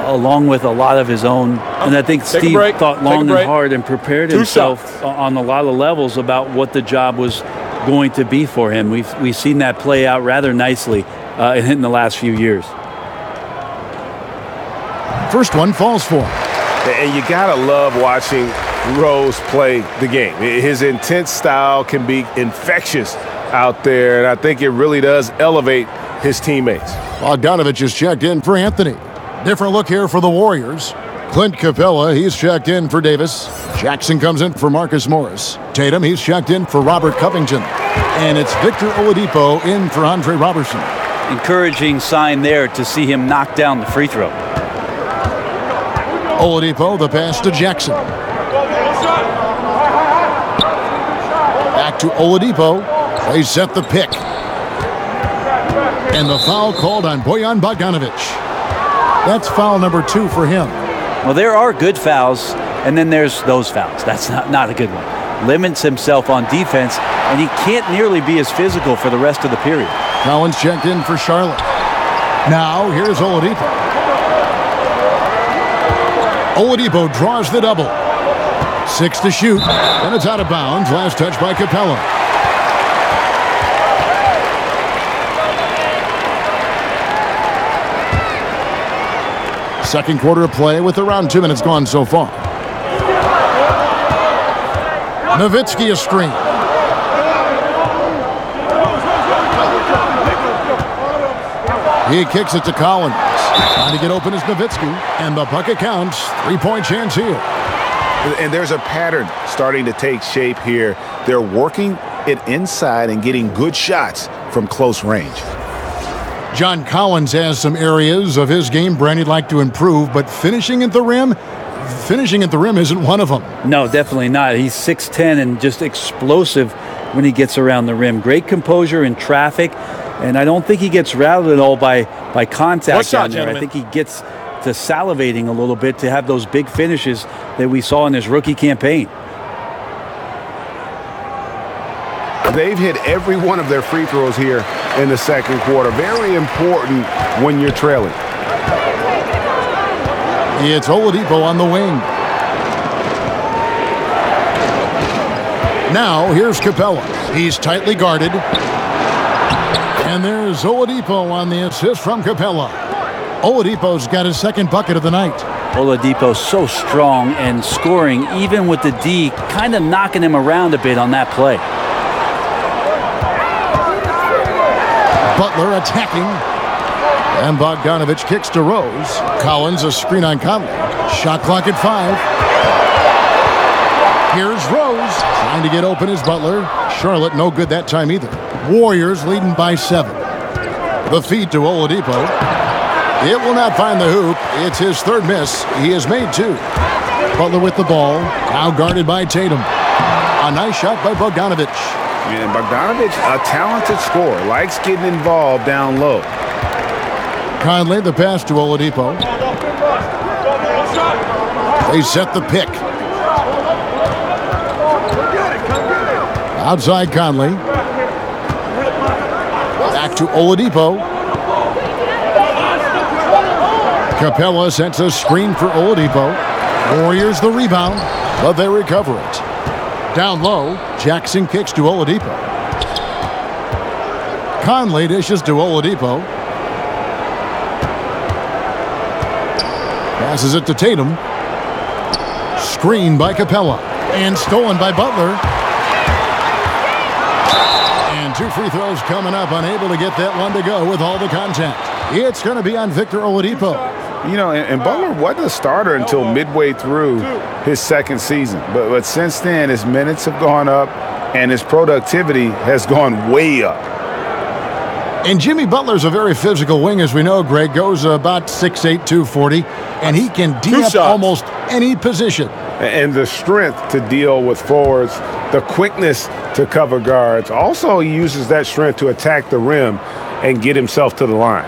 along with a lot of his own. And I think Steve thought long and hard and prepared himself on a lot of levels about what the job was going to be for him. We've seen that play out rather nicely in the last few years. First one falls for him. And you gotta love watching Rose play the game. His intense style can be infectious out there, and I think it really does elevate his teammates. Bogdanovich is checked in for Anthony. Different look here for the Warriors. Clint Capella, he's checked in for Davis. Jackson comes in for Marcus Morris. Tatum, he's checked in for Robert Covington. And it's Victor Oladipo in for Andre Robertson. Encouraging sign there to see him knock down the free throw. Oladipo, the pass to Jackson. Back to Oladipo. They set the pick. And the foul called on Bojan Bogdanovich. That's foul number 2 for him. Well, there are good fouls, and then there's those fouls. That's not a good one. Limits himself on defense, and he can't nearly be as physical for the rest of the period. Collins checked in for Charlotte. Now, here's Oladipo. Oladipo draws the double. 6 to shoot, and it's out of bounds. Last touch by Capella. Second quarter of play with around 2 minutes gone so far. Nowitzki a screen. He kicks it to Collins. Trying to get open is Nowitzki, and the bucket counts. 3-point chance here. And there's a pattern starting to take shape here. They're working it inside and getting good shots from close range. John Collins has some areas of his game, Brand, he'd like to improve, but finishing at the rim isn't one of them. No, definitely not. He's 6'10" and just explosive when he gets around the rim. Great composure in traffic, and I don't think he gets rattled at all by contact down there. I think he gets to salivating a little bit to have those big finishes that we saw in his rookie campaign. They've hit every one of their free throws here in the second quarter. Very important when you're trailing. It's Oladipo on the wing. Now here's Capella. He's tightly guarded. And there's Oladipo on the assist from Capella. Oladipo's got his second bucket of the night. Oladipo so strong and scoring, even with the D kind of knocking him around a bit on that play. Butler attacking. And Bogdanovich kicks to Rose. Collins a screen on Conley. Shot clock at 5. Here's Rose. Trying to get open is Butler. Charlotte no good that time either. Warriors leading by 7. The feed to Oladipo. It will not find the hoop. It's his third miss. He has made 2. Butler with the ball. Now guarded by Tatum. A nice shot by Bogdanovich. And Bogdanovich, a talented scorer, likes getting involved down low. Conley, the pass to Oladipo. They set the pick. Outside Conley. Back to Oladipo. Capella sets a screen for Oladipo. Warriors the rebound, but they recover it. Down low, Jackson kicks to Oladipo. Conley dishes to Oladipo. Passes it to Tatum. Screen by Capella. And stolen by Butler. And 2 free throws coming up. Unable to get that one to go with all the contact. It's going to be on Victor Oladipo. You know, and Butler wasn't a starter until midway through his second season. But since then, his minutes have gone up and his productivity has gone way up. And Jimmy Butler's a very physical wing, as we know, Greg. Goes about 6'8", 240, and he can D up almost any position. And the strength to deal with forwards, the quickness to cover guards. Also, he uses that strength to attack the rim and get himself to the line.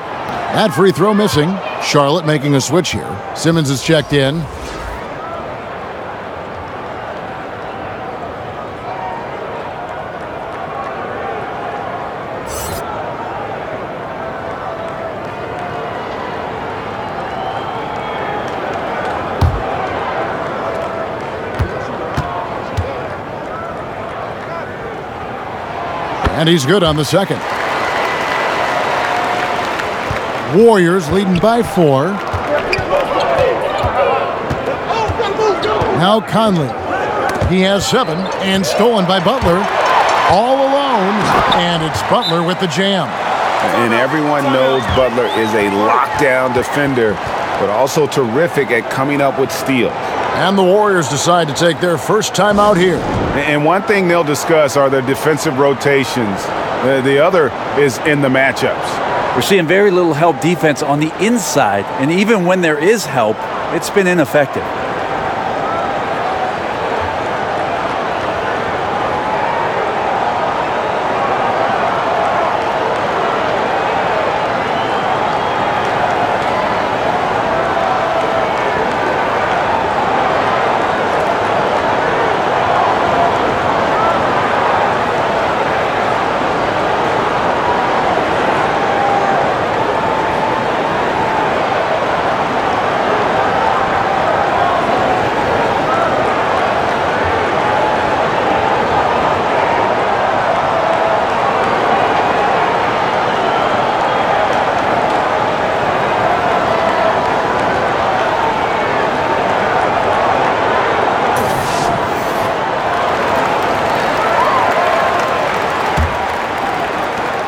That free throw missing. Charlotte making a switch here. Simmons is checked in. And he's good on the second. Warriors leading by 4. Now Conley. He has 7 and stolen by Butler. All alone, and it's Butler with the jam. And everyone knows Butler is a lockdown defender, but also terrific at coming up with steals. And the Warriors decide to take their first time out here. And one thing they'll discuss are their defensive rotations. The other is in the matchups. We're seeing very little help defense on the inside, and even when there is help, it's been ineffective.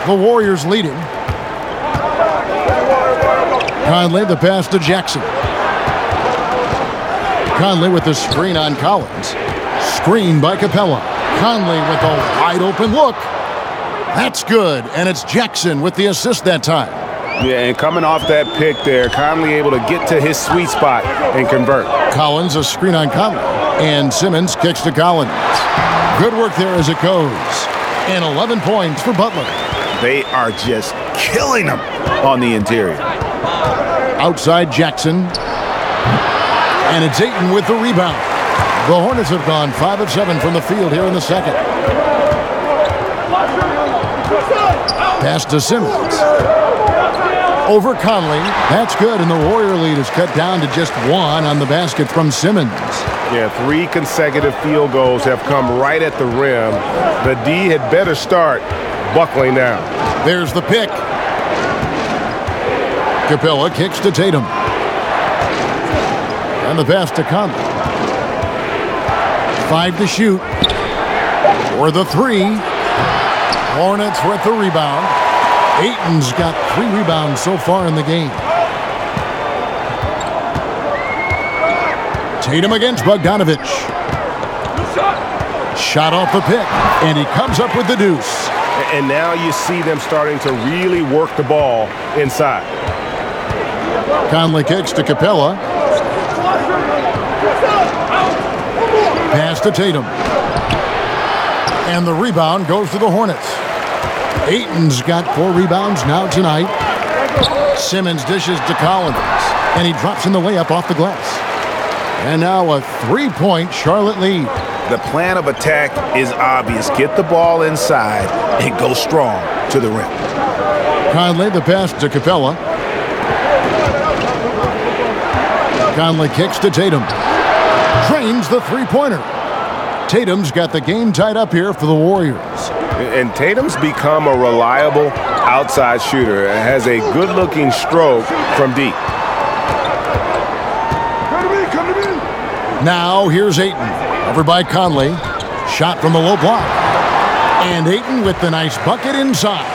The Warriors leading. Conley, the pass to Jackson. Conley with the screen on Collins. Screen by Capella. Conley with a wide open look. That's good, and it's Jackson with the assist that time. Yeah, and coming off that pick there, Conley able to get to his sweet spot and convert. Collins, a screen on Conley. And Simmons kicks to Collins. Good work there as it goes. And 11 points for Butler. They are just killing them on the interior. Outside Jackson. And it's Ayton with the rebound. The Hornets have gone 5 of 7 from the field here in the second. Pass to Simmons. Over Conley. That's good, and the Warrior lead is cut down to just 1 on the basket from Simmons. Yeah, 3 consecutive field goals have come right at the rim. The D had better start buckling now. There's the pick. Capella kicks to Tatum. And the pass to Conley. 5 to shoot. For the 3. Hornets with the rebound. Ayton's got 3 rebounds so far in the game. Tatum against Bogdanovich. Shot off the pick, and he comes up with the deuce. And now you see them starting to really work the ball inside. Conley kicks to Capella. Pass to Tatum. And the rebound goes to the Hornets. Ayton's got 4 rebounds now tonight. Simmons dishes to Collins, and he drops in the layup off the glass. And now a 3-point Charlotte lead. The plan of attack is obvious. Get the ball inside and go strong to the rim. Conley, the pass to Capella. Conley kicks to Tatum. Drains the 3-pointer. Tatum's got the game tied up here for the Warriors. And Tatum's become a reliable outside shooter. Has a good-looking stroke from deep. Now here's Ayton. Over by Conley. Shot from the low block. And Ayton with the nice bucket inside.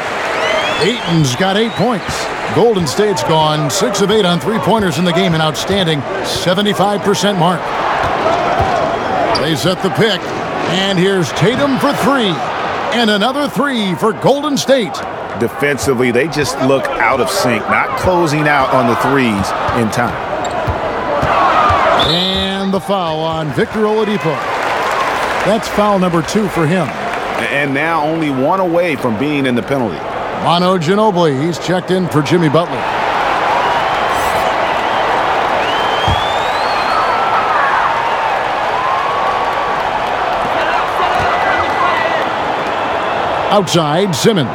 Ayton's got 8 points. Golden State's gone 6 of 8 on 3-pointers in the game, an outstanding 75% mark. They set the pick. And here's Tatum for 3. And another 3 for Golden State. Defensively, they just look out of sync, not closing out on the threes in time. And the foul on Victor Oladipo. That's foul number 2 for him. And now only 1 away from being in the penalty. Manu Ginobili, he's checked in for Jimmy Butler. Outside, Simmons.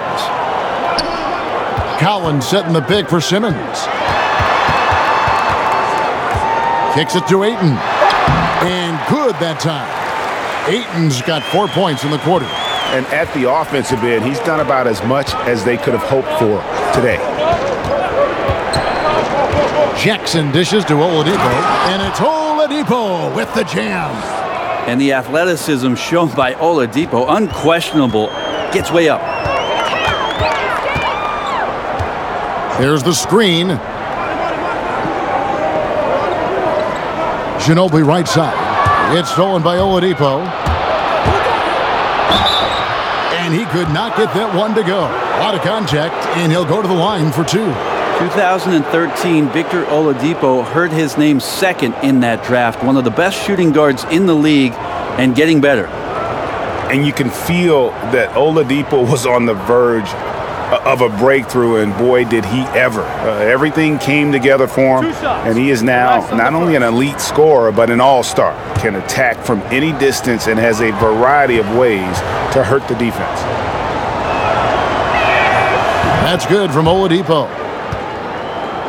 Collins setting the pick for Simmons. Kicks it to Ayton. And good that time. Ayton's got 4 points in the quarter. And at the offensive end, he's done about as much as they could have hoped for today. Jackson dishes to Oladipo, and it's Oladipo with the jam. And the athleticism shown by Oladipo, unquestionable, gets way up. There's the screen. Ginobili right side. It's stolen by Oladipo. And he could not get that one to go. A lot of contact, and he'll go to the line for two. 2013, Victor Oladipo heard his name second in that draft. One of the best shooting guards in the league and getting better. And you can feel that Oladipo was on the verge of a breakthrough, and boy, did he ever. Everything came together for him, and he is now not only an elite scorer, but an all-star. Can attack from any distance and has a variety of ways to hurt the defense. That's good from Oladipo.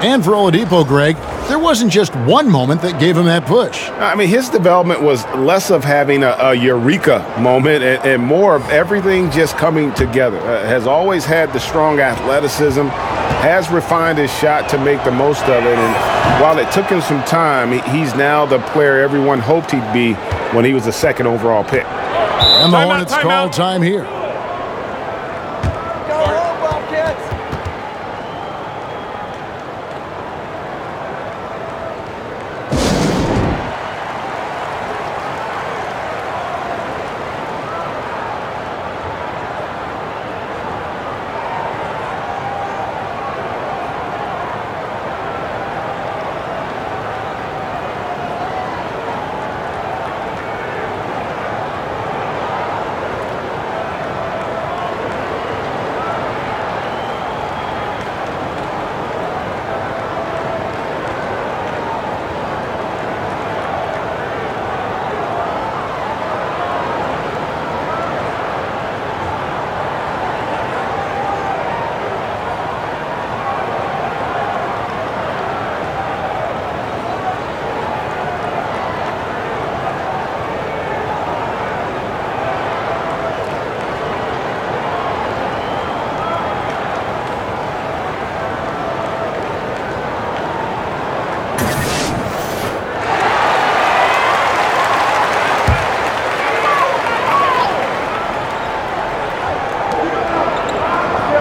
And for Oladipo, Greg, there wasn't just one moment that gave him that push. I mean, his development was less of having a eureka moment and more of everything just coming together. Has always had the strong athleticism, has refined his shot to make the most of it. And while it took him some time, he's now the player everyone hoped he'd be when he was the second overall pick. And the Hornets call time here.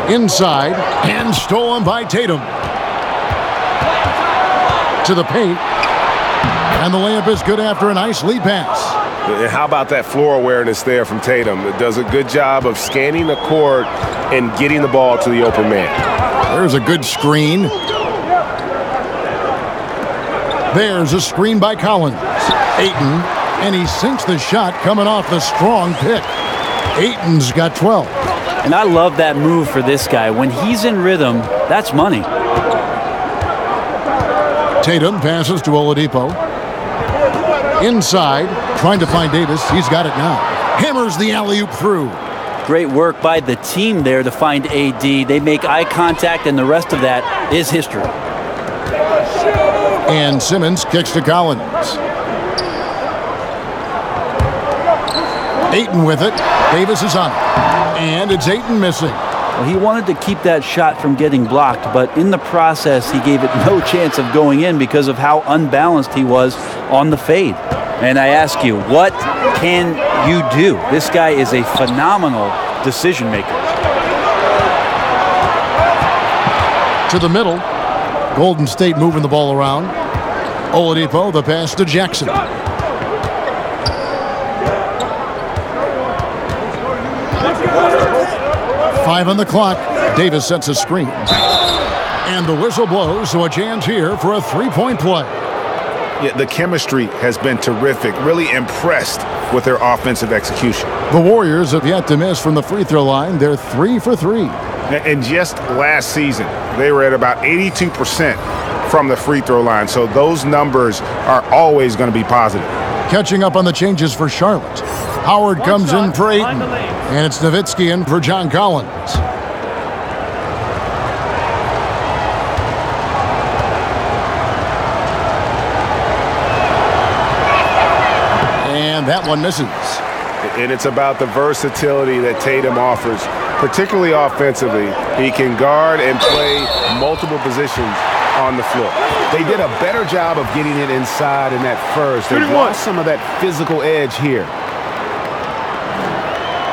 Inside, and stolen by Tatum. To the paint. And the layup is good after a nice lead pass. How about that floor awareness there from Tatum? It does a good job of scanning the court and getting the ball to the open man. There's a good screen. There's a screen by Collins. Ayton, and he sinks the shot coming off the strong pick. Ayton's got 12. And I love that move for this guy. When he's in rhythm, that's money. Tatum passes to Oladipo. Inside, trying to find Davis. He's got it now. Hammers the alley-oop through. Great work by the team there to find AD. They make eye contact, and the rest of that is history. And Simmons kicks to Collins. Ayton with it. Davis is on it. And it's Ayton missing. Well, he wanted to keep that shot from getting blocked, but in the process, he gave it no chance of going in because of how unbalanced he was on the fade. And I ask you, what can you do? This guy is a phenomenal decision maker. To the middle. Golden State moving the ball around. Oladipo, the pass to Jackson. 5 on the clock. Davis sets a screen. And the whistle blows, so a chance here for a three-point play. Yeah, the chemistry has been terrific. Really impressed with their offensive execution. The Warriors have yet to miss from the free throw line. They're 3 for 3. And just last season, they were at about 82% from the free throw line. So those numbers are always going to be positive. Catching up on the changes for Charlotte. Howard comes in for Ayton. And it's Nowitzki in for John Collins. And that one misses. And it's about the versatility that Tatum offers, particularly offensively. He can guard and play multiple positions on the floor. They did a better job of getting it inside in that first. They lost some of that physical edge here.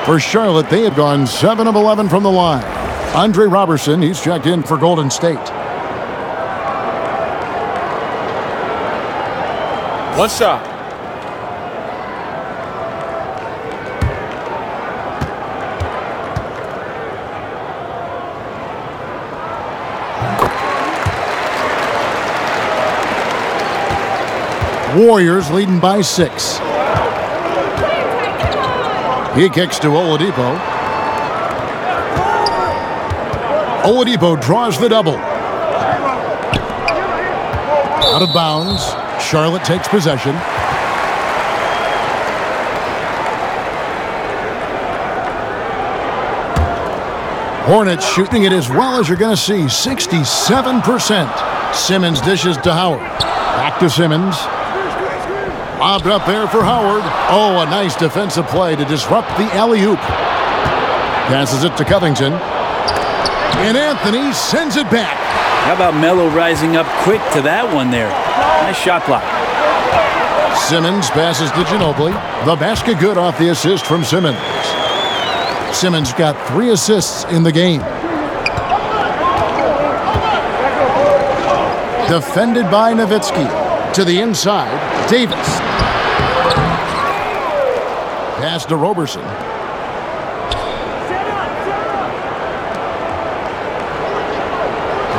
For Charlotte, they have gone 7 of 11 from the line. Andre Robertson, he's checked in for Golden State. One shot. Warriors leading by 6. He kicks to Oladipo. Oladipo draws the double. Out of bounds. Charlotte takes possession. Hornets shooting it as well as you're going to see. 67%. Simmons dishes to Howard. Back to Simmons. Lobbed up there for Howard. Oh, a nice defensive play to disrupt the alley-oop. Passes it to Covington. And Anthony sends it back. How about Melo rising up quick to that one there? Nice shot block. Simmons passes to Ginobili. The basket good off the assist from Simmons. Simmons got 3 assists in the game. Defended by Nowitzki. To the inside, Davis. Pass to Robertson.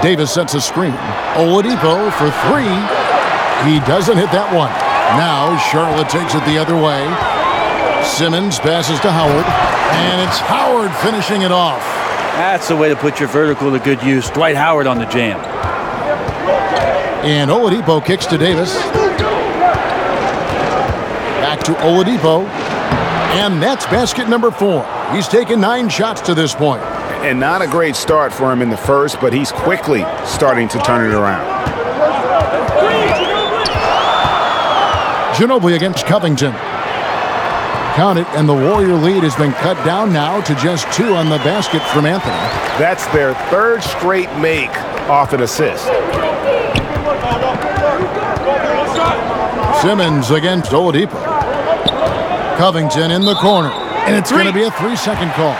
Davis sets a screen. Oladipo for 3. He doesn't hit that one. Now Charlotte takes it the other way. Simmons passes to Howard. And it's Howard finishing it off. That's the way to put your vertical to good use. Dwight Howard on the jam. And Oladipo kicks to Davis. Back to Oladipo. And that's basket number 4. He's taken 9 shots to this point. And not a great start for him in the first, but he's quickly starting to turn it around. Ginobili against Covington. Count it, and the Warrior lead has been cut down now to just 2 on the basket from Anthony. That's their 3rd straight make off an assist. Simmons against Oladipo. Covington in the corner. And it's going to be a 3-second call.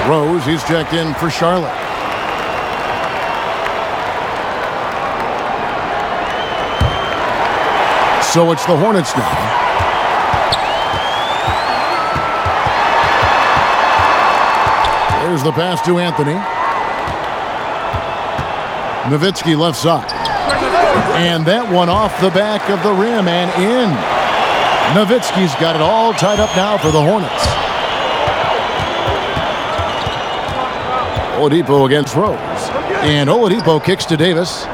Rose, he's checked in for Charlotte. So it's the Hornets now. There's the pass to Anthony. Nowitzki left side. And that one off the back of the rim and in. Nowitzki's got it all tied up now for the Hornets. Oladipo against Rose. And Oladipo kicks to Davis.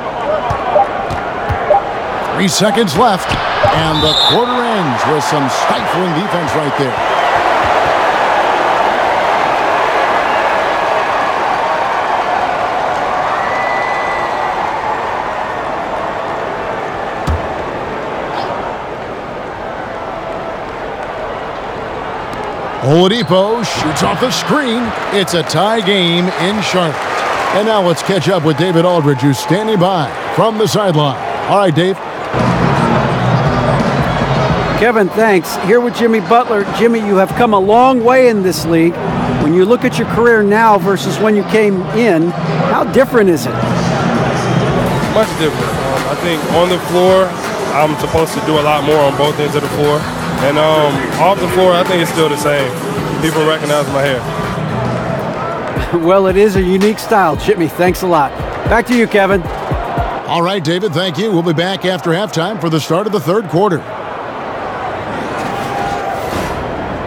3 seconds left. And the quarter ends with some stifling defense right there. Oladipo shoots off the screen. It's a tie game in Charlotte. And now let's catch up with David Aldridge, who's standing by from the sideline. All right, Dave. Kevin, thanks. Here with Jimmy Butler. Jimmy, you have come a long way in this league. When you look at your career now versus when you came in, how different is it? Much different. I think on the floor, I'm supposed to do a lot more on both ends of the floor. And off the floor, I think it's still the same. People recognize my hair. Well, it is a unique style, Jimmy. Thanks a lot. Back to you, Kevin. All right, David, thank you. We'll be back after halftime for the start of the 3rd quarter.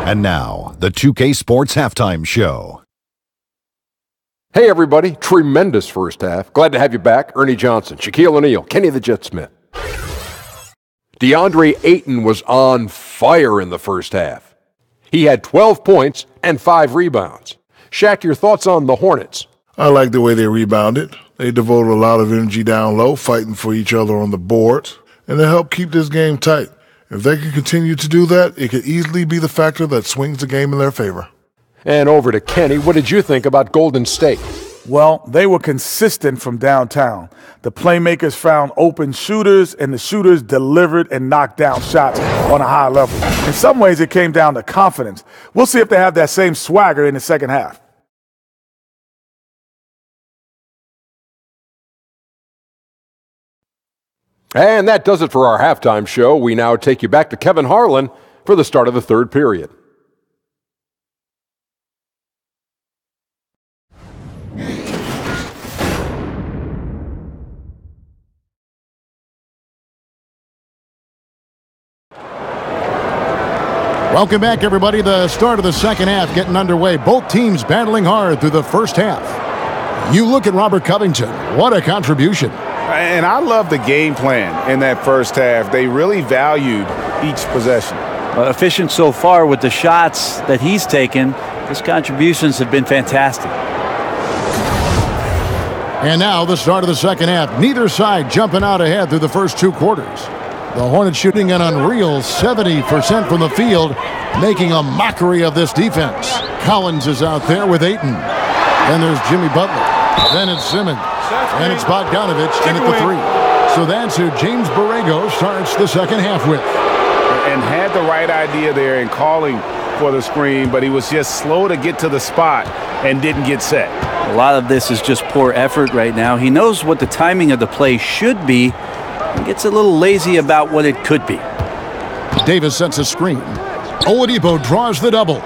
And now, the 2K Sports Halftime Show. Hey, everybody. Tremendous first half. Glad to have you back. Ernie Johnson, Shaquille O'Neal, Kenny the Jet Smith. DeAndre Ayton was on fire in the first half. He had 12 points and 5 rebounds. Shaq, your thoughts on the Hornets? I like the way they rebounded. They devoted a lot of energy down low, fighting for each other on the boards, and they helped keep this game tight. If they can continue to do that, it could easily be the factor that swings the game in their favor. And over to Kenny. What did you think about Golden State? Well, they were consistent from downtown. The playmakers found open shooters, and the shooters delivered and knocked down shots on a high level. In some ways, it came down to confidence. We'll see if they have that same swagger in the second half. And that does it for our halftime show. We now take you back to Kevin Harlan for the start of the third period. Welcome back, everybody. The start of the second half getting underway. Both teams battling hard through the first half. You look at Robert Covington. What a contribution. And I love the game plan in that first half. They really valued each possession. Efficient so far with the shots that he's taken. His contributions have been fantastic. And now the start of the second half. Neither side jumping out ahead through the first 2 quarters. The Hornets shooting an unreal 70% from the field, making a mockery of this defense. Collins is out there with Ayton. Then there's Jimmy Butler. Then it's Simmons. And it's Bogdanovich in at the 3. So that's who James Borrego starts the second half with. And had the right idea there in calling for the screen, but he was just slow to get to the spot and didn't get set. A lot of this is just poor effort right now. He knows what the timing of the play should be. He gets a little lazy about what it could be. Davis sets a screen. Oladipo draws the double.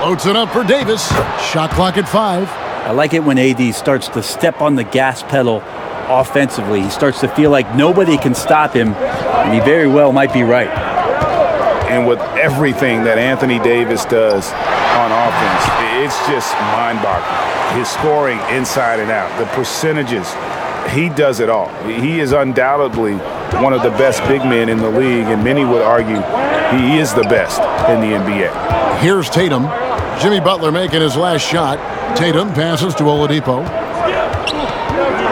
Loads it up for Davis. Shot clock at 5. I like it when AD starts to step on the gas pedal offensively. He starts to feel like nobody can stop him, and he very well might be right. And with everything that Anthony Davis does on offense, it's just mind-boggling. His scoring inside and out, the percentages, he does it all. He is undoubtedly one of the best big men in the league, and many would argue he is the best in the NBA. Here's Tatum. Jimmy Butler making his last shot. Tatum passes to Oladipo.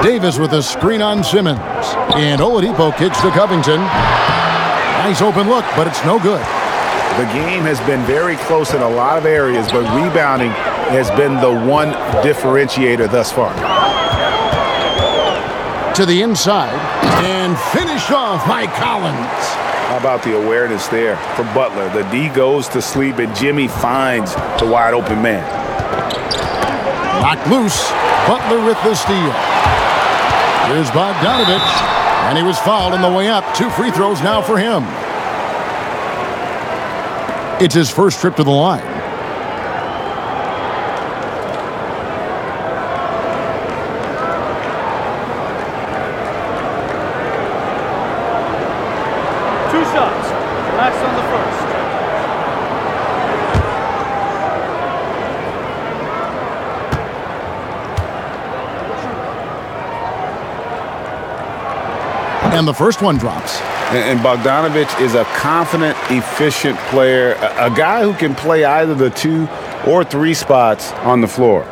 Davis with a screen on Simmons. And Oladipo kicks to Covington. Nice open look, but it's no good. The game has been very close in a lot of areas, but rebounding has been the one differentiator thus far. To the inside, and finished off by Collins. How about the awareness there for Butler? The D goes to sleep, and Jimmy finds the wide open man. Knocked loose. Butler with the steal. Here's Bogdanovich, and he was fouled on the way up. 2 free throws now for him. It's his first trip to the line. And the first one drops. And Bogdanovich is a confident, efficient player, a guy who can play either the 2 or 3 spots on the floor.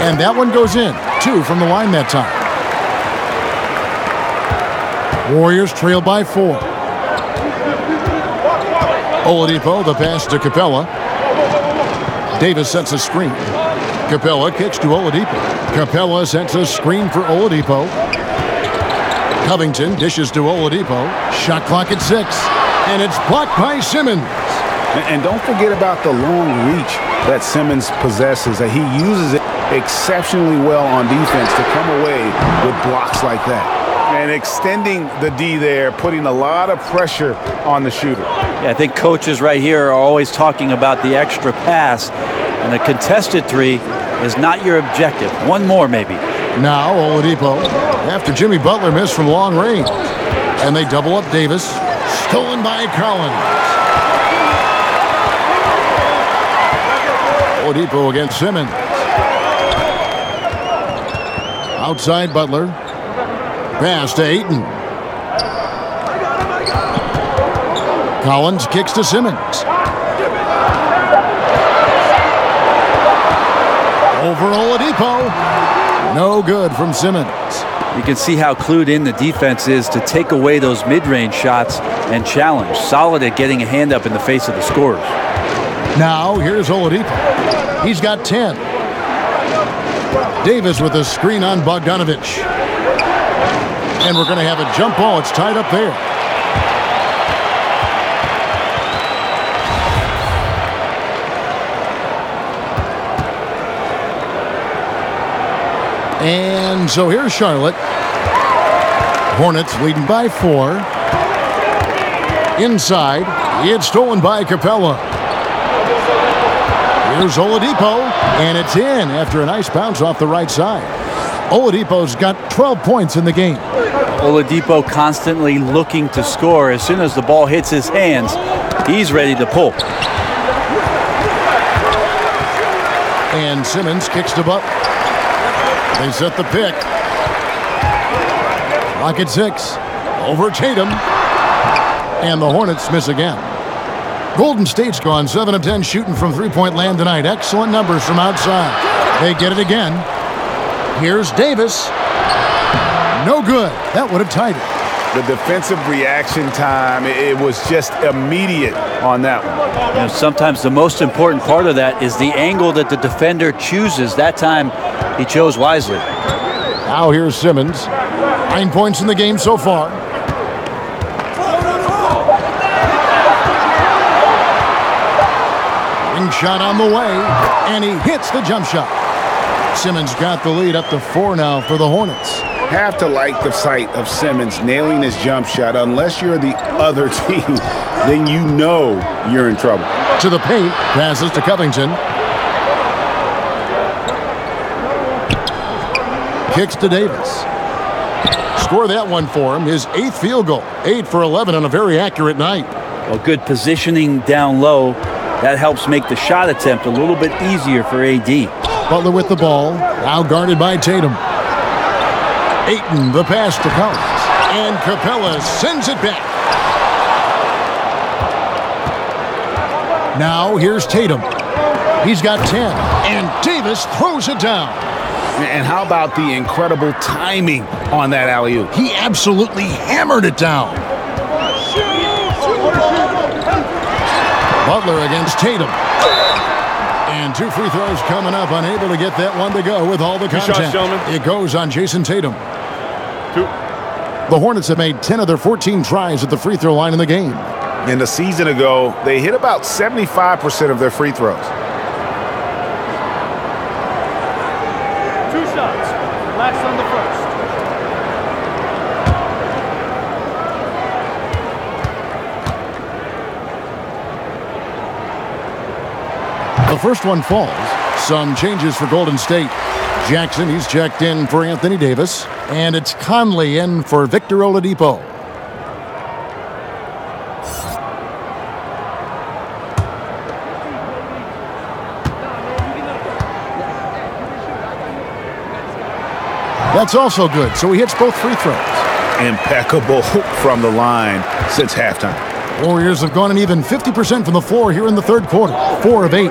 And that one goes in. 2 from the line that time. Warriors trail by 4. Oladipo, the pass to Capella. Davis sets a screen. Capella kicks to Oladipo. Capella sets a screen for Oladipo. Covington dishes to Oladipo. Shot clock at 6. And it's blocked by Simmons. And don't forget about the long reach that Simmons possesses. He uses it exceptionally well on defense to come away with blocks like that. And extending the D there, putting a lot of pressure on the shooter. Yeah, I think coaches right here are always talking about the extra pass, and a contested 3 is not your objective. One more, maybe. Now Oladipo, after Jimmy Butler missed from long range. And they double up Davis. Stolen by Collins. Oladipo against Simmons. Outside Butler. Pass to Ayton. Collins kicks to Simmons. Over Oladipo. No good from Simmons. You can see how clued in the defense is to take away those mid-range shots and challenge. Solid at getting a hand up in the face of the scorers. Now here's Oladipo. He's got 10. Davis with a screen on Bogdanovich. And we're going to have a jump ball. It's tied up there. And so here's Charlotte. Hornets leading by 4. Inside. It's stolen by Capella. Here's Oladipo. And it's in after a nice bounce off the right side. Oladipo's got 12 points in the game. Oladipo constantly looking to score. As soon as the ball hits his hands, he's ready to pull. And Simmons kicks to Butler. They set the pick. Rocket 6. Over Tatum. And the Hornets miss again. Golden State's gone 7 of 10 shooting from three-point land tonight. Excellent numbers from outside. They get it again. Here's Davis. No good. That would have tied it. The defensive reaction time, it was just immediate on that one. You know, sometimes the most important part of that is the angle that the defender chooses. That time, he chose wisely. Now here's Simmons. 9 points in the game so far. Ring shot on the way, and he hits the jump shot. Simmons got the lead up to 4 now for the Hornets. Have to like the sight of Simmons nailing his jump shot. Unless you're the other team, then you know you're in trouble. To the paint, passes to Covington. Kicks to Davis. Score that one for him. His 8th field goal. 8 for 11 on a very accurate night. Well, good positioning down low. That helps make the shot attempt a little bit easier for AD. Butler with the ball. Now guarded by Tatum. Ayton, the pass to Collins. And Capella sends it back. Now here's Tatum. He's got 10. And Davis throws it down. And how about the incredible timing on that alley-oop? He absolutely hammered it down. Butler against Tatum. And 2 free throws coming up. Unable to get that one to go with all the contact. It goes on Jason Tatum. 2. The Hornets have made 10 of their 14 tries at the free throw line in the game. And a season ago, they hit about 75% of their free throws. 2 shots. Last on the first. The first one falls. Some changes for Golden State. Jackson, he's checked in for Anthony Davis. And it's Conley in for Victor Oladipo. That's also good, so he hits both free throws. Impeccable from the line since halftime. Warriors have gone an even 50% from the floor here in the third quarter. 4 of 8.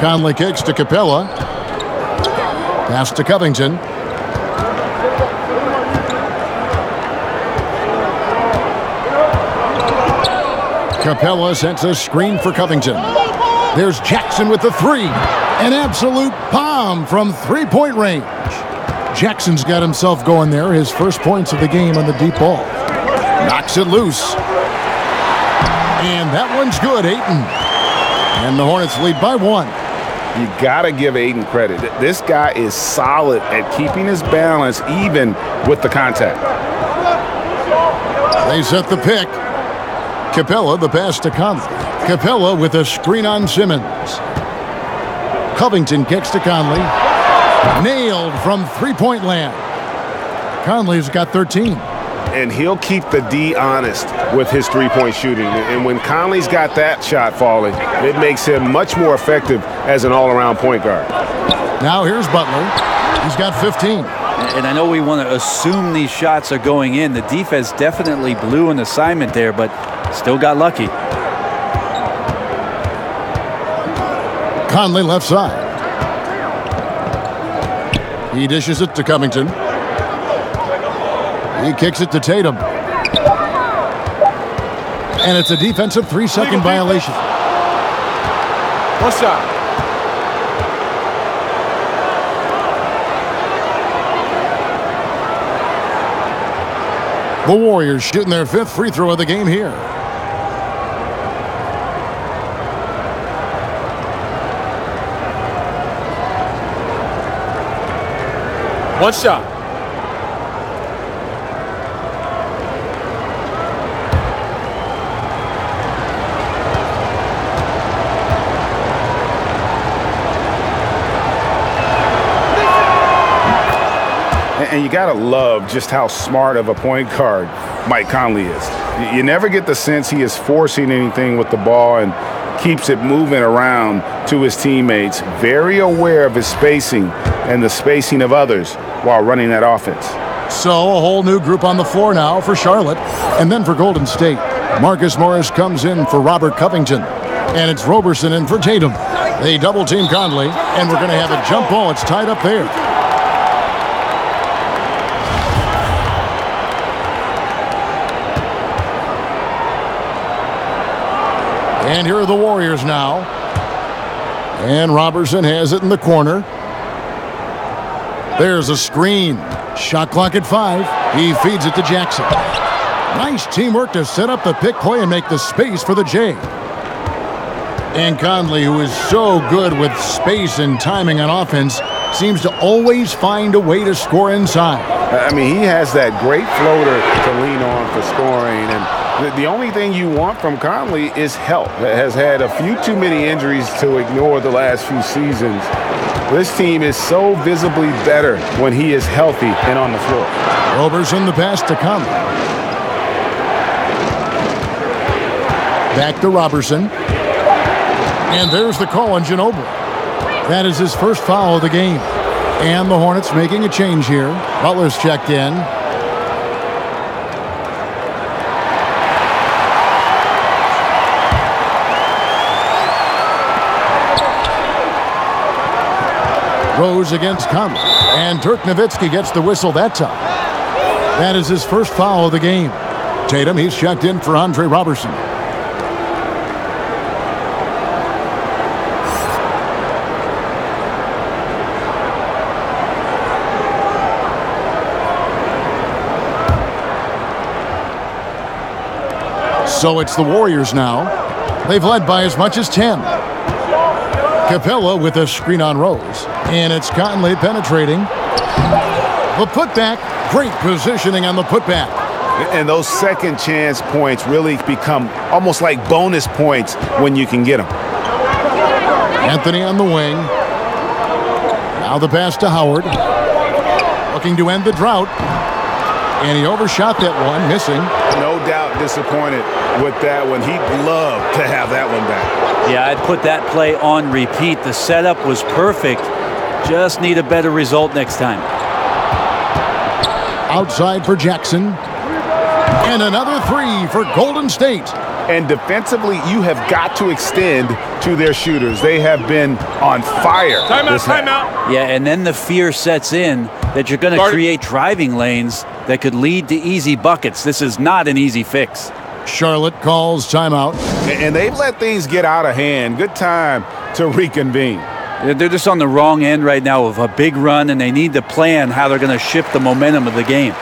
Conley kicks to Capella. Pass to Covington. Capella sets a screen for Covington. There's Jackson with the 3. An absolute bomb from three-point range. Jackson's got himself going there. His first points of the game on the deep ball. Knocks it loose. And that one's good, Ayton. And the Hornets lead by 1. You got to give Ayton credit. This guy is solid at keeping his balance even with the contact. They set the pick. Capella, the pass to Conley. Capella with a screen on Simmons. Covington kicks to Conley. Nailed from three-point land. Conley's got 13. and he'll keep the D honest with his three-point shooting. And when Conley's got that shot falling, it makes him much more effective as an all-around point guard. Now here's Butler. He's got 15. And I know we want to assume these shots are going in. The defense definitely blew an assignment there, but still got lucky. Conley left side. He dishes it to Covington. He kicks it to Tatum. And it's a defensive 3-second violation. One shot. The Warriors shooting their 5th free throw of the game here. One shot. And you got to love just how smart of a point guard Mike Conley is. You never get the sense he is forcing anything with the ball and keeps it moving around to his teammates. Very aware of his spacing and the spacing of others while running that offense. So a whole new group on the floor now for Charlotte and then for Golden State. Marcus Morris comes in for Robert Covington. And it's Roberson in for Tatum. They double team Conley, and we're going to have a jump ball. It's tied up there. And here are the Warriors now. And Robertson has it in the corner. There's a screen. Shot clock at 5. He feeds it to Jackson. Nice teamwork to set up the pick play and make the space for the J. And Conley, who is so good with space and timing on offense, seems to always find a way to score inside. I mean, he has that great floater to lean on for scoring. And the only thing you want from Conley is help. Has had a few too many injuries to ignore the last few seasons. This team is so visibly better when he is healthy and on the floor. Roberson the pass to Conley. Back to Roberson. And there's the call on Ginobili. That is his first foul of the game. And the Hornets making a change here. Butler's checked in. Rose against Conley. And Dirk Nowitzki gets the whistle that time. That is his first foul of the game. Tatum, he's checked in for Andre Robertson. So it's the Warriors now. They've led by as much as 10. Capella with a screen on Rose. And it's Conley penetrating. The putback. Great positioning on the putback. And those second chance points really become almost like bonus points when you can get them. Anthony on the wing. Now the pass to Howard. Looking to end the drought. And he overshot that one, missing. No doubt disappointed with that one. He'd love to have that one back. Yeah, I'd put that play on repeat. The setup was perfect. Just need a better result next time. Outside for Jackson. And another 3 for Golden State. And defensively, you have got to extend to their shooters. They have been on fire. Timeout. Yeah, and then the fear sets in that you're going to create driving lanes that could lead to easy buckets. This is not an easy fix. Charlotte calls timeout. And they've let things get out of hand. Good time to reconvene. They're just on the wrong end right now of a big run, and they need to plan how they're going to shift the momentum of the game.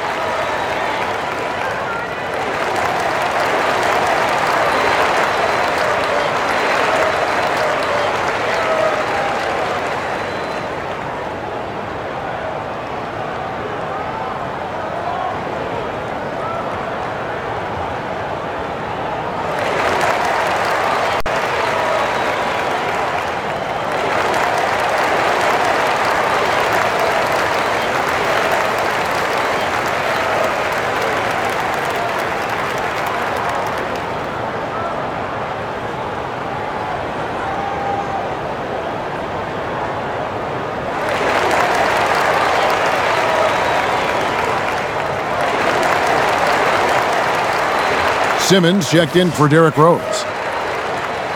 Simmons checked in for Derrick Rose.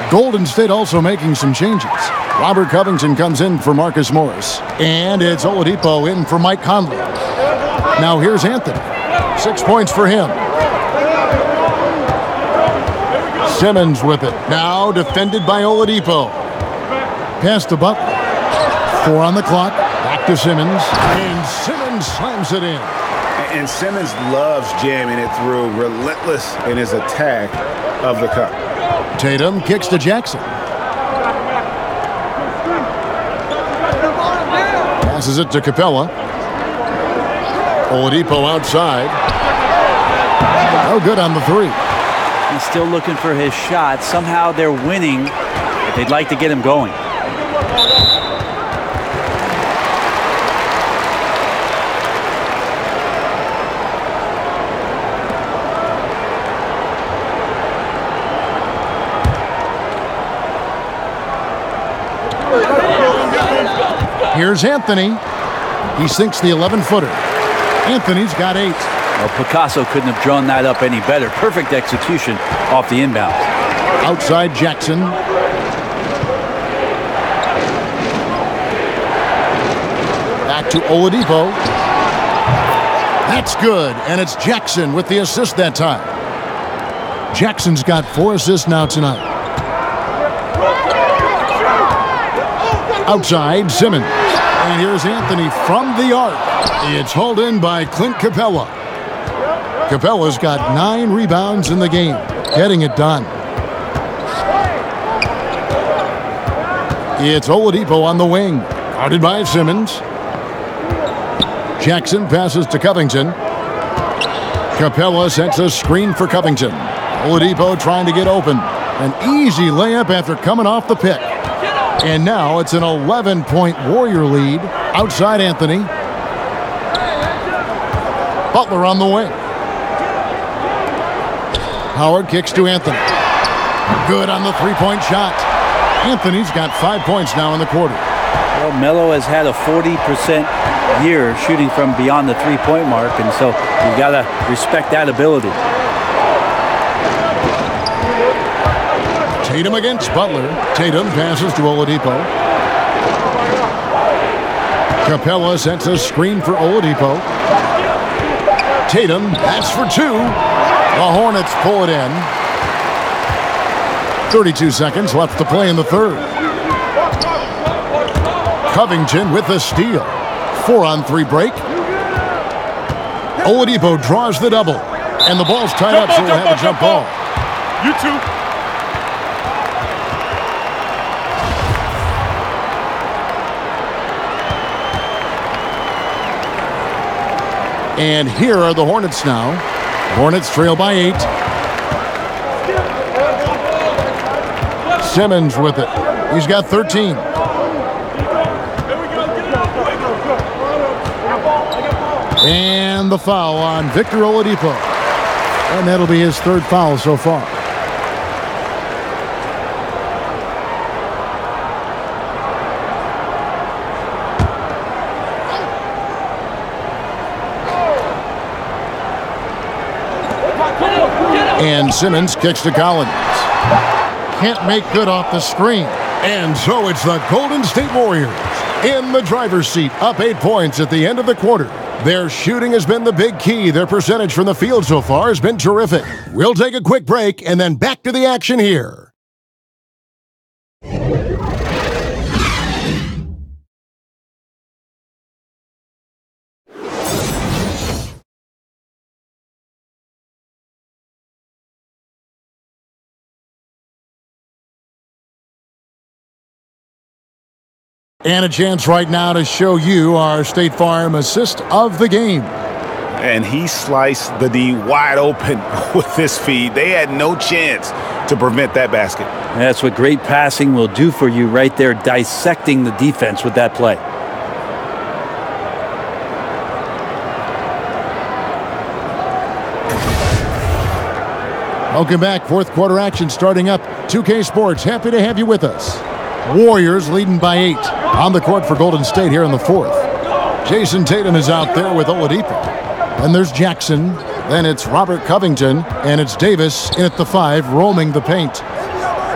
Golden State also making some changes. Robert Covington comes in for Marcus Morris. And it's Oladipo in for Mike Conley. Now here's Anthony. 6 points for him. Simmons with it. Now defended by Oladipo. Pass to Butler. 4 on the clock. Back to Simmons. And Simmons slams it in. And Simmons loves jamming it through, relentless in his attack of the cup. Tatum kicks to Jackson. Passes it to Capella. Oladipo outside. No good on the three. He's still looking for his shot. Somehow they're winning. But they'd like to get him going. Here's Anthony. He sinks the 11-footer. Anthony's got 8. Well, Picasso couldn't have drawn that up any better. Perfect execution off the inbound. Outside Jackson. Back to Oladipo. That's good, and it's Jackson with the assist that time. Jackson's got 4 assists now tonight. Outside, Simmons. And here's Anthony from the arc. It's hauled in by Clint Capella. Capella's got 9 rebounds in the game, getting it done. It's Oladipo on the wing, guarded by Simmons. Jackson passes to Covington. Capella sets a screen for Covington. Oladipo trying to get open. An easy layup after coming off the pick. And now it's an 11-point Warrior lead. Outside Anthony. Butler on the wing. Howard kicks to Anthony. Good on the three-point shot. Anthony's got 5 points now in the quarter. Well, Melo has had a 40% year shooting from beyond the three-point mark, and so you got to respect that ability. Tatum against Butler. Tatum passes to Oladipo. Capella sets a screen for Oladipo. Tatum, that's for 2. The Hornets pull it in. 32 seconds left to play in the third. Covington with the steal. 4-on-3 break. Oladipo draws the double. And the ball's tied up, so we'll have a jump ball. You too. And here are the Hornets now. Hornets trail by 8. Simmons with it. He's got 13. And the foul on Victor Oladipo. And that'll be his 3rd foul so far. And Simmons kicks to Collins. Can't make good off the screen. And so it's the Golden State Warriors in the driver's seat, up 8 points at the end of the quarter. Their shooting has been the big key. Their percentage from the field so far has been terrific. We'll take a quick break and then back to the action here. And a chance right now to show you our State Farm assist of the game. And he sliced the D wide open with his feed. They had no chance to prevent that basket. That's what great passing will do for you right there, dissecting the defense with that play. Welcome back. 4th quarter action starting up. 2K Sports, happy to have you with us. Warriors leading by 8 on the court for Golden State here in the 4th. Jason Tatum is out there with Oladipo. And there's Jackson. Then it's Robert Covington, and it's Davis in at the 5, roaming the paint.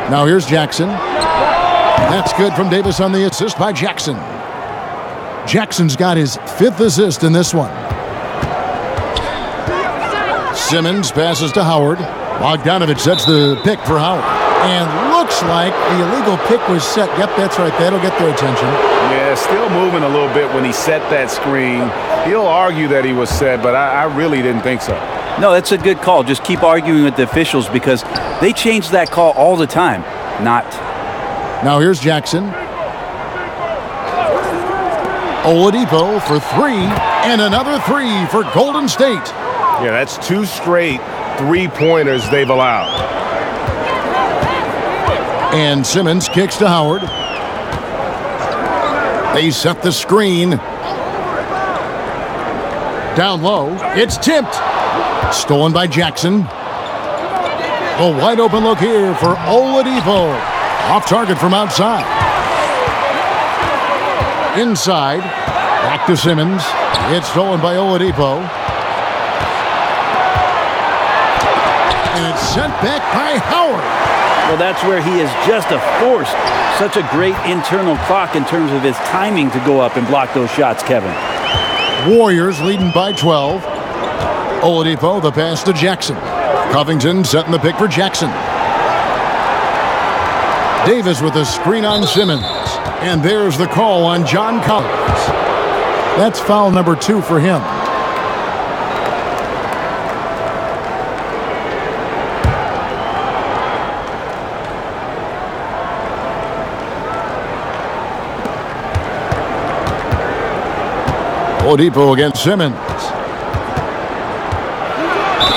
Now here's Jackson. That's good from Davis on the assist by Jackson. Jackson's got his 5th assist in this one. Simmons passes to Howard. Bogdanovich sets the pick for Howard. And looks like the illegal pick was set. Yep, that's right. That'll get their attention. Yeah, still moving a little bit when he set that screen. He'll argue that he was set, but I really didn't think so. No, that's a good call. Just keep arguing with the officials because they change that call all the time. Not. Now here's Jackson. Oladipo for 3, and another 3 for Golden State. Yeah, that's 2 straight 3-pointers they've allowed. And Simmons kicks to Howard. They set the screen. Down low, it's tipped. Stolen by Jackson. A wide open look here for Oladipo. Off target from outside. Inside, back to Simmons. It's stolen by Oladipo. And it's sent back by Howard. Well, that's where he is just a force. Such a great internal clock in terms of his timing to go up and block those shots, Kevin. Warriors leading by 12. Oladipo, the pass to Jackson. Covington setting the pick for Jackson. Davis with a screen on Simmons. And there's the call on John Collins. That's foul number 2 for him. Oladipo against Simmons.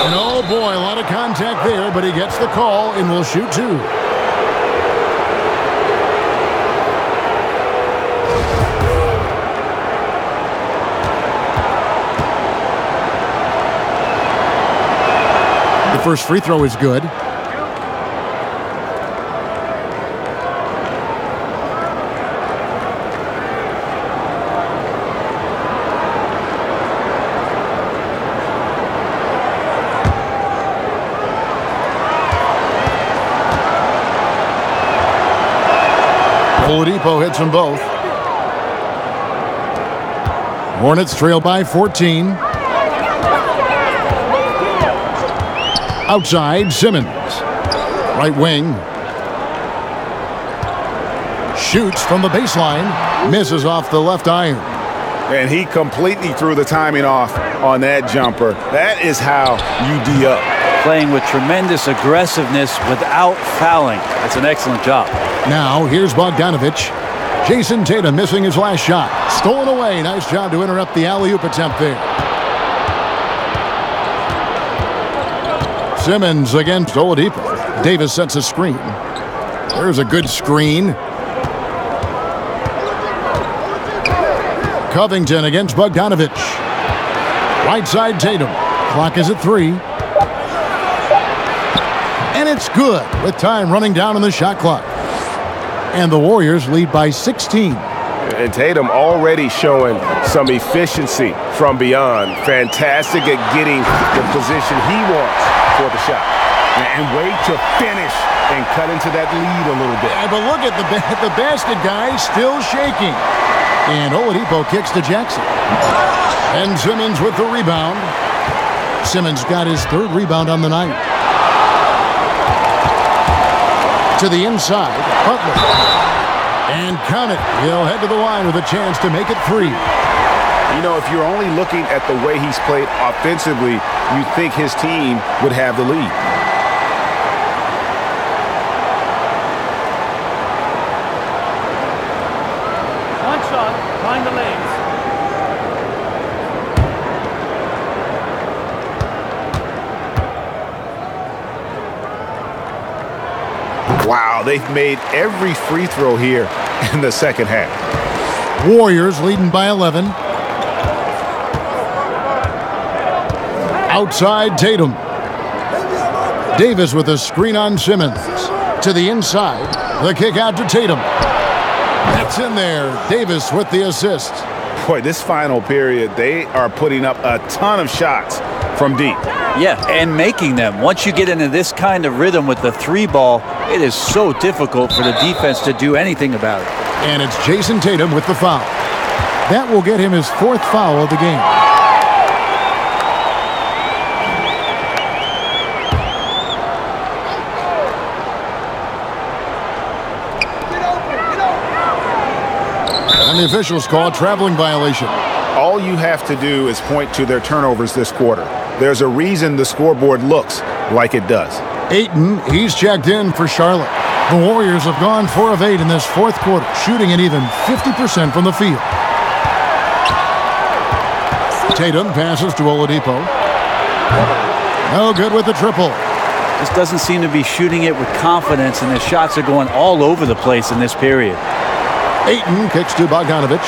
And oh boy, a lot of contact there, but he gets the call and will shoot 2. The first free throw is good. Oladipo hits them both. Hornets trail by 14. Outside, Simmons. Right wing. Shoots from the baseline. Misses off the left iron. And he completely threw the timing off on that jumper. That is how you D-up. Playing with tremendous aggressiveness without fouling. That's an excellent job. Now, here's Bogdanovich. Jason Tatum missing his last shot. Stolen away. Nice job to interrupt the alley-oop attempt there. Simmons against Oladipo. Davis sets a screen. There's a good screen. Covington against Bogdanovich. Right side Tatum. Clock is at 3. And it's good with time running down on the shot clock. And the Warriors lead by 16. And Tatum already showing some efficiency from beyond. Fantastic at getting the position he wants for the shot. And wait to finish and cut into that lead a little bit. Yeah, but look at the basket guy still shaking. And Oladipo kicks to Jackson. And Simmons with the rebound. Simmons got his 3rd rebound on the night. To the inside, Butler. And count it. He'll head to the line with a chance to make it 3. You know, if you're only looking at the way he's played offensively, you think his team would have the lead. One shot, behind the lanes. Wow, they've made every free throw here in the second half. Warriors leading by 11. Outside Tatum. Davis with a screen on Simmons. To the inside. The kick out to Tatum. That's in there. Davis with the assist. Boy, this final period, they are putting up a ton of shots from deep. Yeah, and making them. Once you get into this kind of rhythm with the 3-ball, it is so difficult for the defense to do anything about it. And it's Jason Tatum with the foul. That will get him his 4th foul of the game. And the officials call a traveling violation. All you have to do is point to their turnovers this quarter. There's a reason the scoreboard looks like it does. Ayton, he's checked in for Charlotte. The Warriors have gone 4 of 8 in this 4th quarter, shooting an even 50% from the field. Tatum passes to Oladipo. No good with the triple. Just doesn't seem to be shooting it with confidence, and the shots are going all over the place in this period. Ayton kicks to Bogdanovic.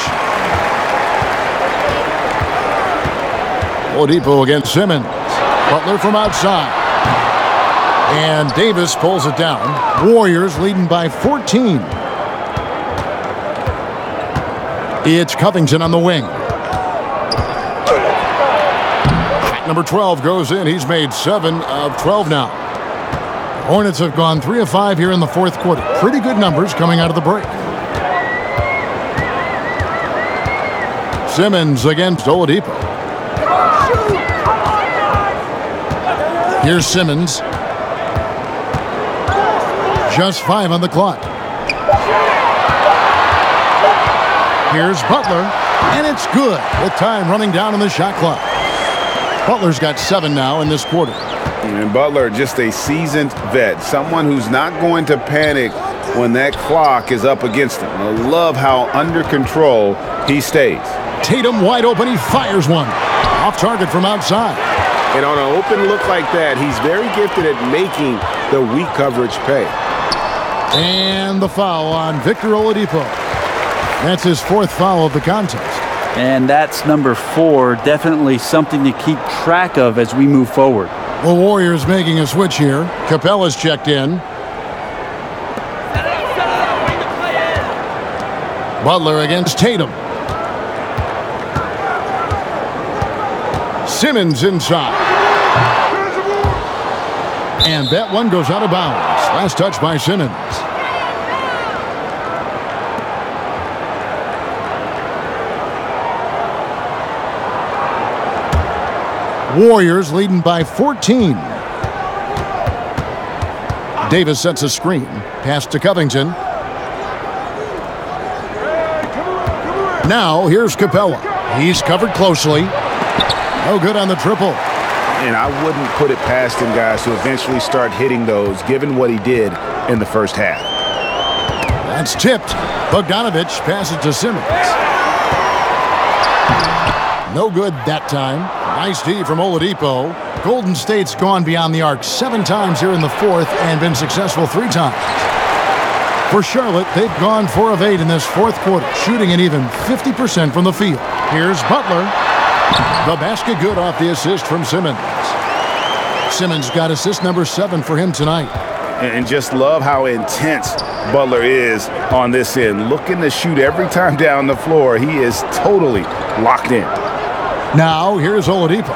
Oladipo against Simmons. Butler from outside. And Davis pulls it down. Warriors leading by 14. It's Covington on the wing. Shot number 12 goes in. He's made 7 of 12 now. Hornets have gone 3 of 5 here in the 4th quarter. Pretty good numbers coming out of the break. Simmons against Oladipo. Here's Simmons. Just 5 on the clock. Here's Butler, and it's good with time running down on the shot clock. Butler's got 7 now in this quarter. And Butler, just a seasoned vet, someone who's not going to panic when that clock is up against him. I love how under control he stays. Tatum wide open, he fires one. Off target from outside. And on an open look like that, he's very gifted at making the weak coverage pay. And the foul on Victor Oladipo. That's his 4th foul of the contest. And that's number 4, definitely something to keep track of as we move forward. The Warriors making a switch here. Capella's checked in. Butler against Tatum. Simmons inside. And that one goes out of bounds. Last touch by Simmons. Warriors leading by 14. Davis sets a screen. Pass to Covington. Now here's Capella. He's covered closely. No good on the triple. And I wouldn't put it past him, guys, to eventually start hitting those, given what he did in the first half. That's tipped. Bogdanovic passes to Simmons. No good that time. Nice D from Oladipo. Golden State's gone beyond the arc 7 times here in the 4th and been successful 3 times. For Charlotte, they've gone 4 of 8 in this 4th quarter, shooting an even 50% from the field. Here's Butler. The basket good off the assist from Simmons. Simmons got assist number 7 for him tonight. And just love how intense Butler is on this end. Looking to shoot every time down the floor. He is totally locked in. Now, here's Oladipo.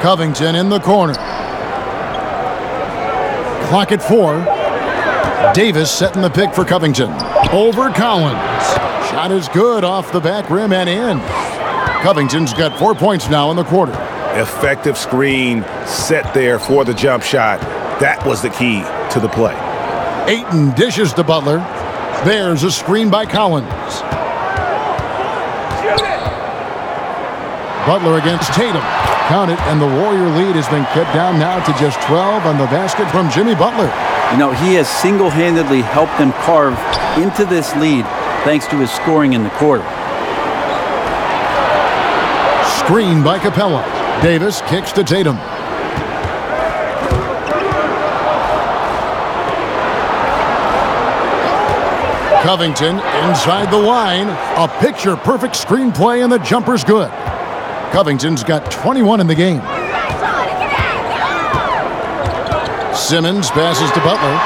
Covington in the corner. Clock at 4. Davis setting the pick for Covington. Over Collins. Shot is good off the back rim and in. Covington's got 4 points now in the quarter. Effective screen set there for the jump shot. That was the key to the play. Ayton dishes to Butler. There's a screen by Collins. Butler against Tatum. Count it, and the Warrior lead has been cut down now to just 12 on the basket from Jimmy Butler. You know, he has single-handedly helped them carve into this lead thanks to his scoring in the quarter. Screen by Capella. Davis kicks to Tatum. Covington inside the line. A picture-perfect screenplay, and the jumper's good. Covington's got 21 in the game. Simmons passes to Butler.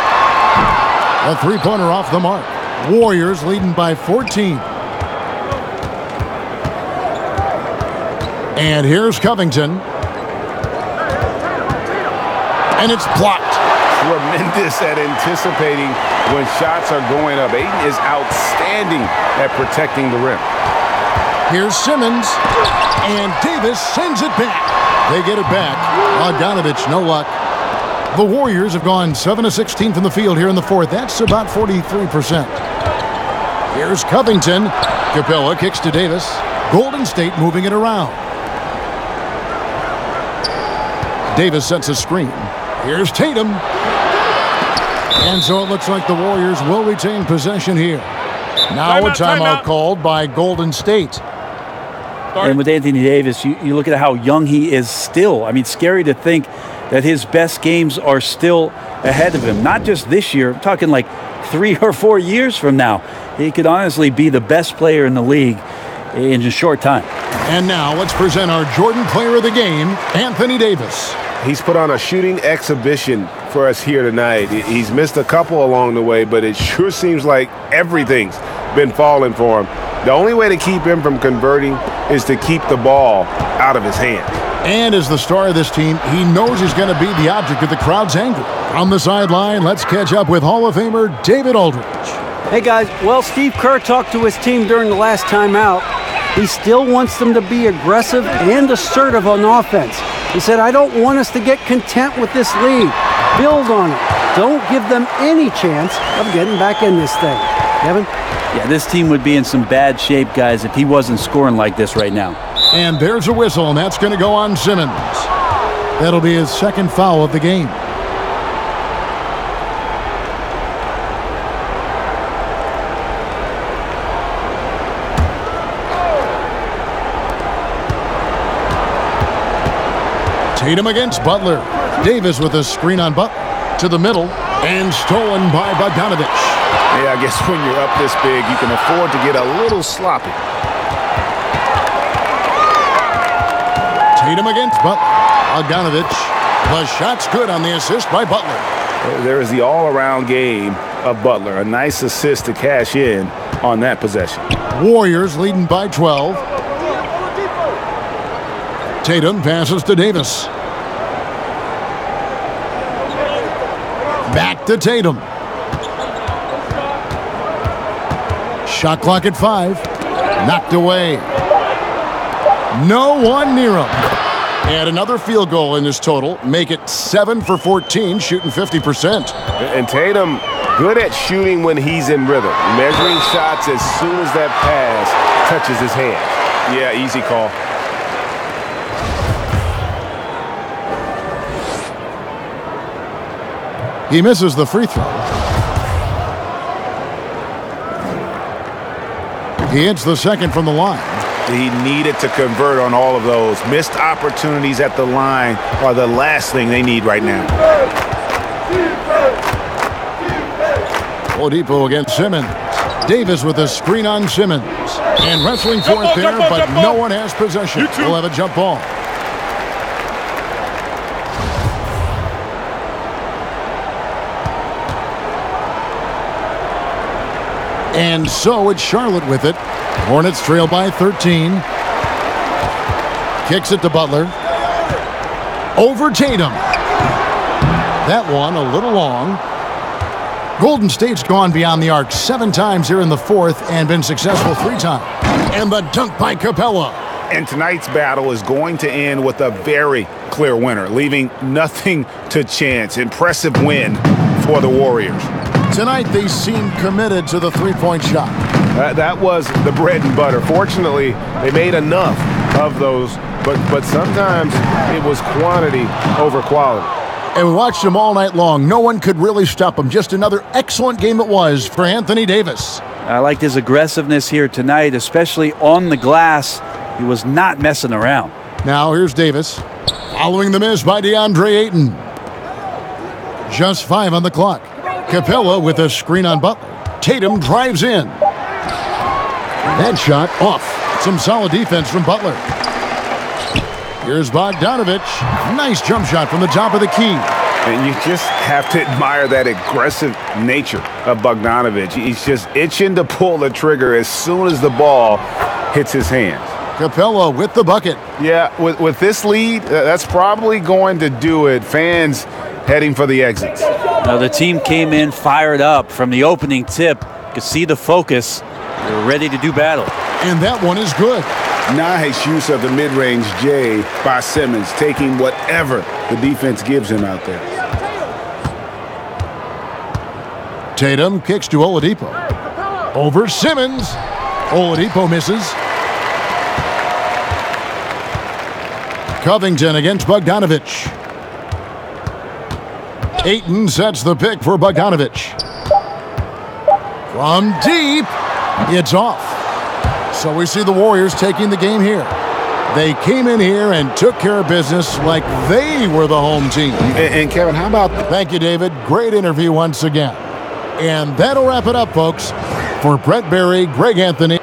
A 3-pointer off the mark. Warriors leading by 14. And here's Covington. And it's blocked. Tremendous at anticipating when shots are going up. Ayton is outstanding at protecting the rim. Here's Simmons. And Davis sends it back. They get it back. Bogdanovich, no luck. The Warriors have gone 7 of 16 from the field here in the fourth. That's about 43%. Here's Covington. Capella kicks to Davis. Golden State moving it around. Davis sets a screen. Here's Tatum. And so it looks like the Warriors will retain possession here. Now a timeout called by Golden State. And with Anthony Davis, you look at how young he is still. I mean, scary to think that his best games are still ahead of him. Not just this year. I'm talking like 3 or 4 years from now. He could honestly be the best player in the league in a short time. And now let's present our Jordan Player of the Game, Anthony Davis. He's put on a shooting exhibition for us here tonight. He's missed a couple along the way, but it sure seems like everything's been falling for him. The only way to keep him from converting is to keep the ball out of his hand. And as the star of this team, he knows he's going to be the object of the crowd's anger. On the sideline, let's catch up with Hall of Famer David Aldridge. Hey, guys. Well, Steve Kerr talked to his team during the last timeout. He still wants them to be aggressive and assertive on offense. He said, I don't want us to get content with this lead. Build on it. Don't give them any chance of getting back in this thing. Kevin? Yeah, this team would be in some bad shape, guys, if he wasn't scoring like this right now. And there's a whistle, and that's going to go on Simmons. That'll be his second foul of the game. Tatum against Butler. Davis with a screen on Butler. To the middle, and stolen by Bogdanovich. Yeah, I guess when you're up this big, you can afford to get a little sloppy. Tatum against Butler. Bogdanovich. The shot's good on the assist by Butler. There is the all-around game of Butler. A nice assist to cash in on that possession. Warriors leading by 12. Tatum passes to Davis. Back to Tatum. Shot clock at 5. Knocked away. No one near him. And another field goal in this total. Make it 7 for 14, shooting 50%. And Tatum, good at shooting when he's in rhythm. Measuring shots as soon as that pass touches his hand. Yeah, easy call. He misses the free throw. He hits the second from the line. He needed to convert on all of those. Missed opportunities at the line are the last thing they need right now. Oladipo against Simmons. Davis with a screen on Simmons. And wrestling for it there, but no one has possession. We'll have a jump ball. And so it's Charlotte with it. Hornets trail by 13. Kicks it to Butler. Over Tatum. That one a little long. Golden State's gone beyond the arc 7 times here in the fourth and been successful 3 times. And the dunk by Capella. And tonight's battle is going to end with a very clear winner, leaving nothing to chance. Impressive win for the Warriors. Tonight, they seem committed to the three-point shot. That was the bread and butter. Fortunately, they made enough of those, but sometimes it was quantity over quality. And we watched them all night long. No one could really stop them. Just another excellent game it was for Anthony Davis. I liked his aggressiveness here tonight, especially on the glass. He was not messing around. Now here's Davis. Following the miss by DeAndre Ayton. Just 5 on the clock. Capella with a screen on Butler. Tatum drives in. That shot off. Some solid defense from Butler. Here's Bogdanovich. Nice jump shot from the top of the key. And you just have to admire that aggressive nature of Bogdanović. He's just itching to pull the trigger as soon as the ball hits his hands. Capella with the bucket. Yeah, with this lead, that's probably going to do it. Fans heading for the exits. Now the team came in fired up from the opening tip. You could see the focus. They're ready to do battle. And that one is good. Nice use of the mid-range J by Simmons, taking whatever the defense gives him out there. Tatum kicks to Oladipo. Over Simmons. Oladipo misses. Covington against Bogdanović. Ayton sets the pick for Bogdanović. From deep, it's off. So we see the Warriors taking the game here. They came in here and took care of business like they were the home team. And Kevin, how about... Thank you, David. Great interview once again. And that'll wrap it up, folks. For Brett Berry, Greg Anthony.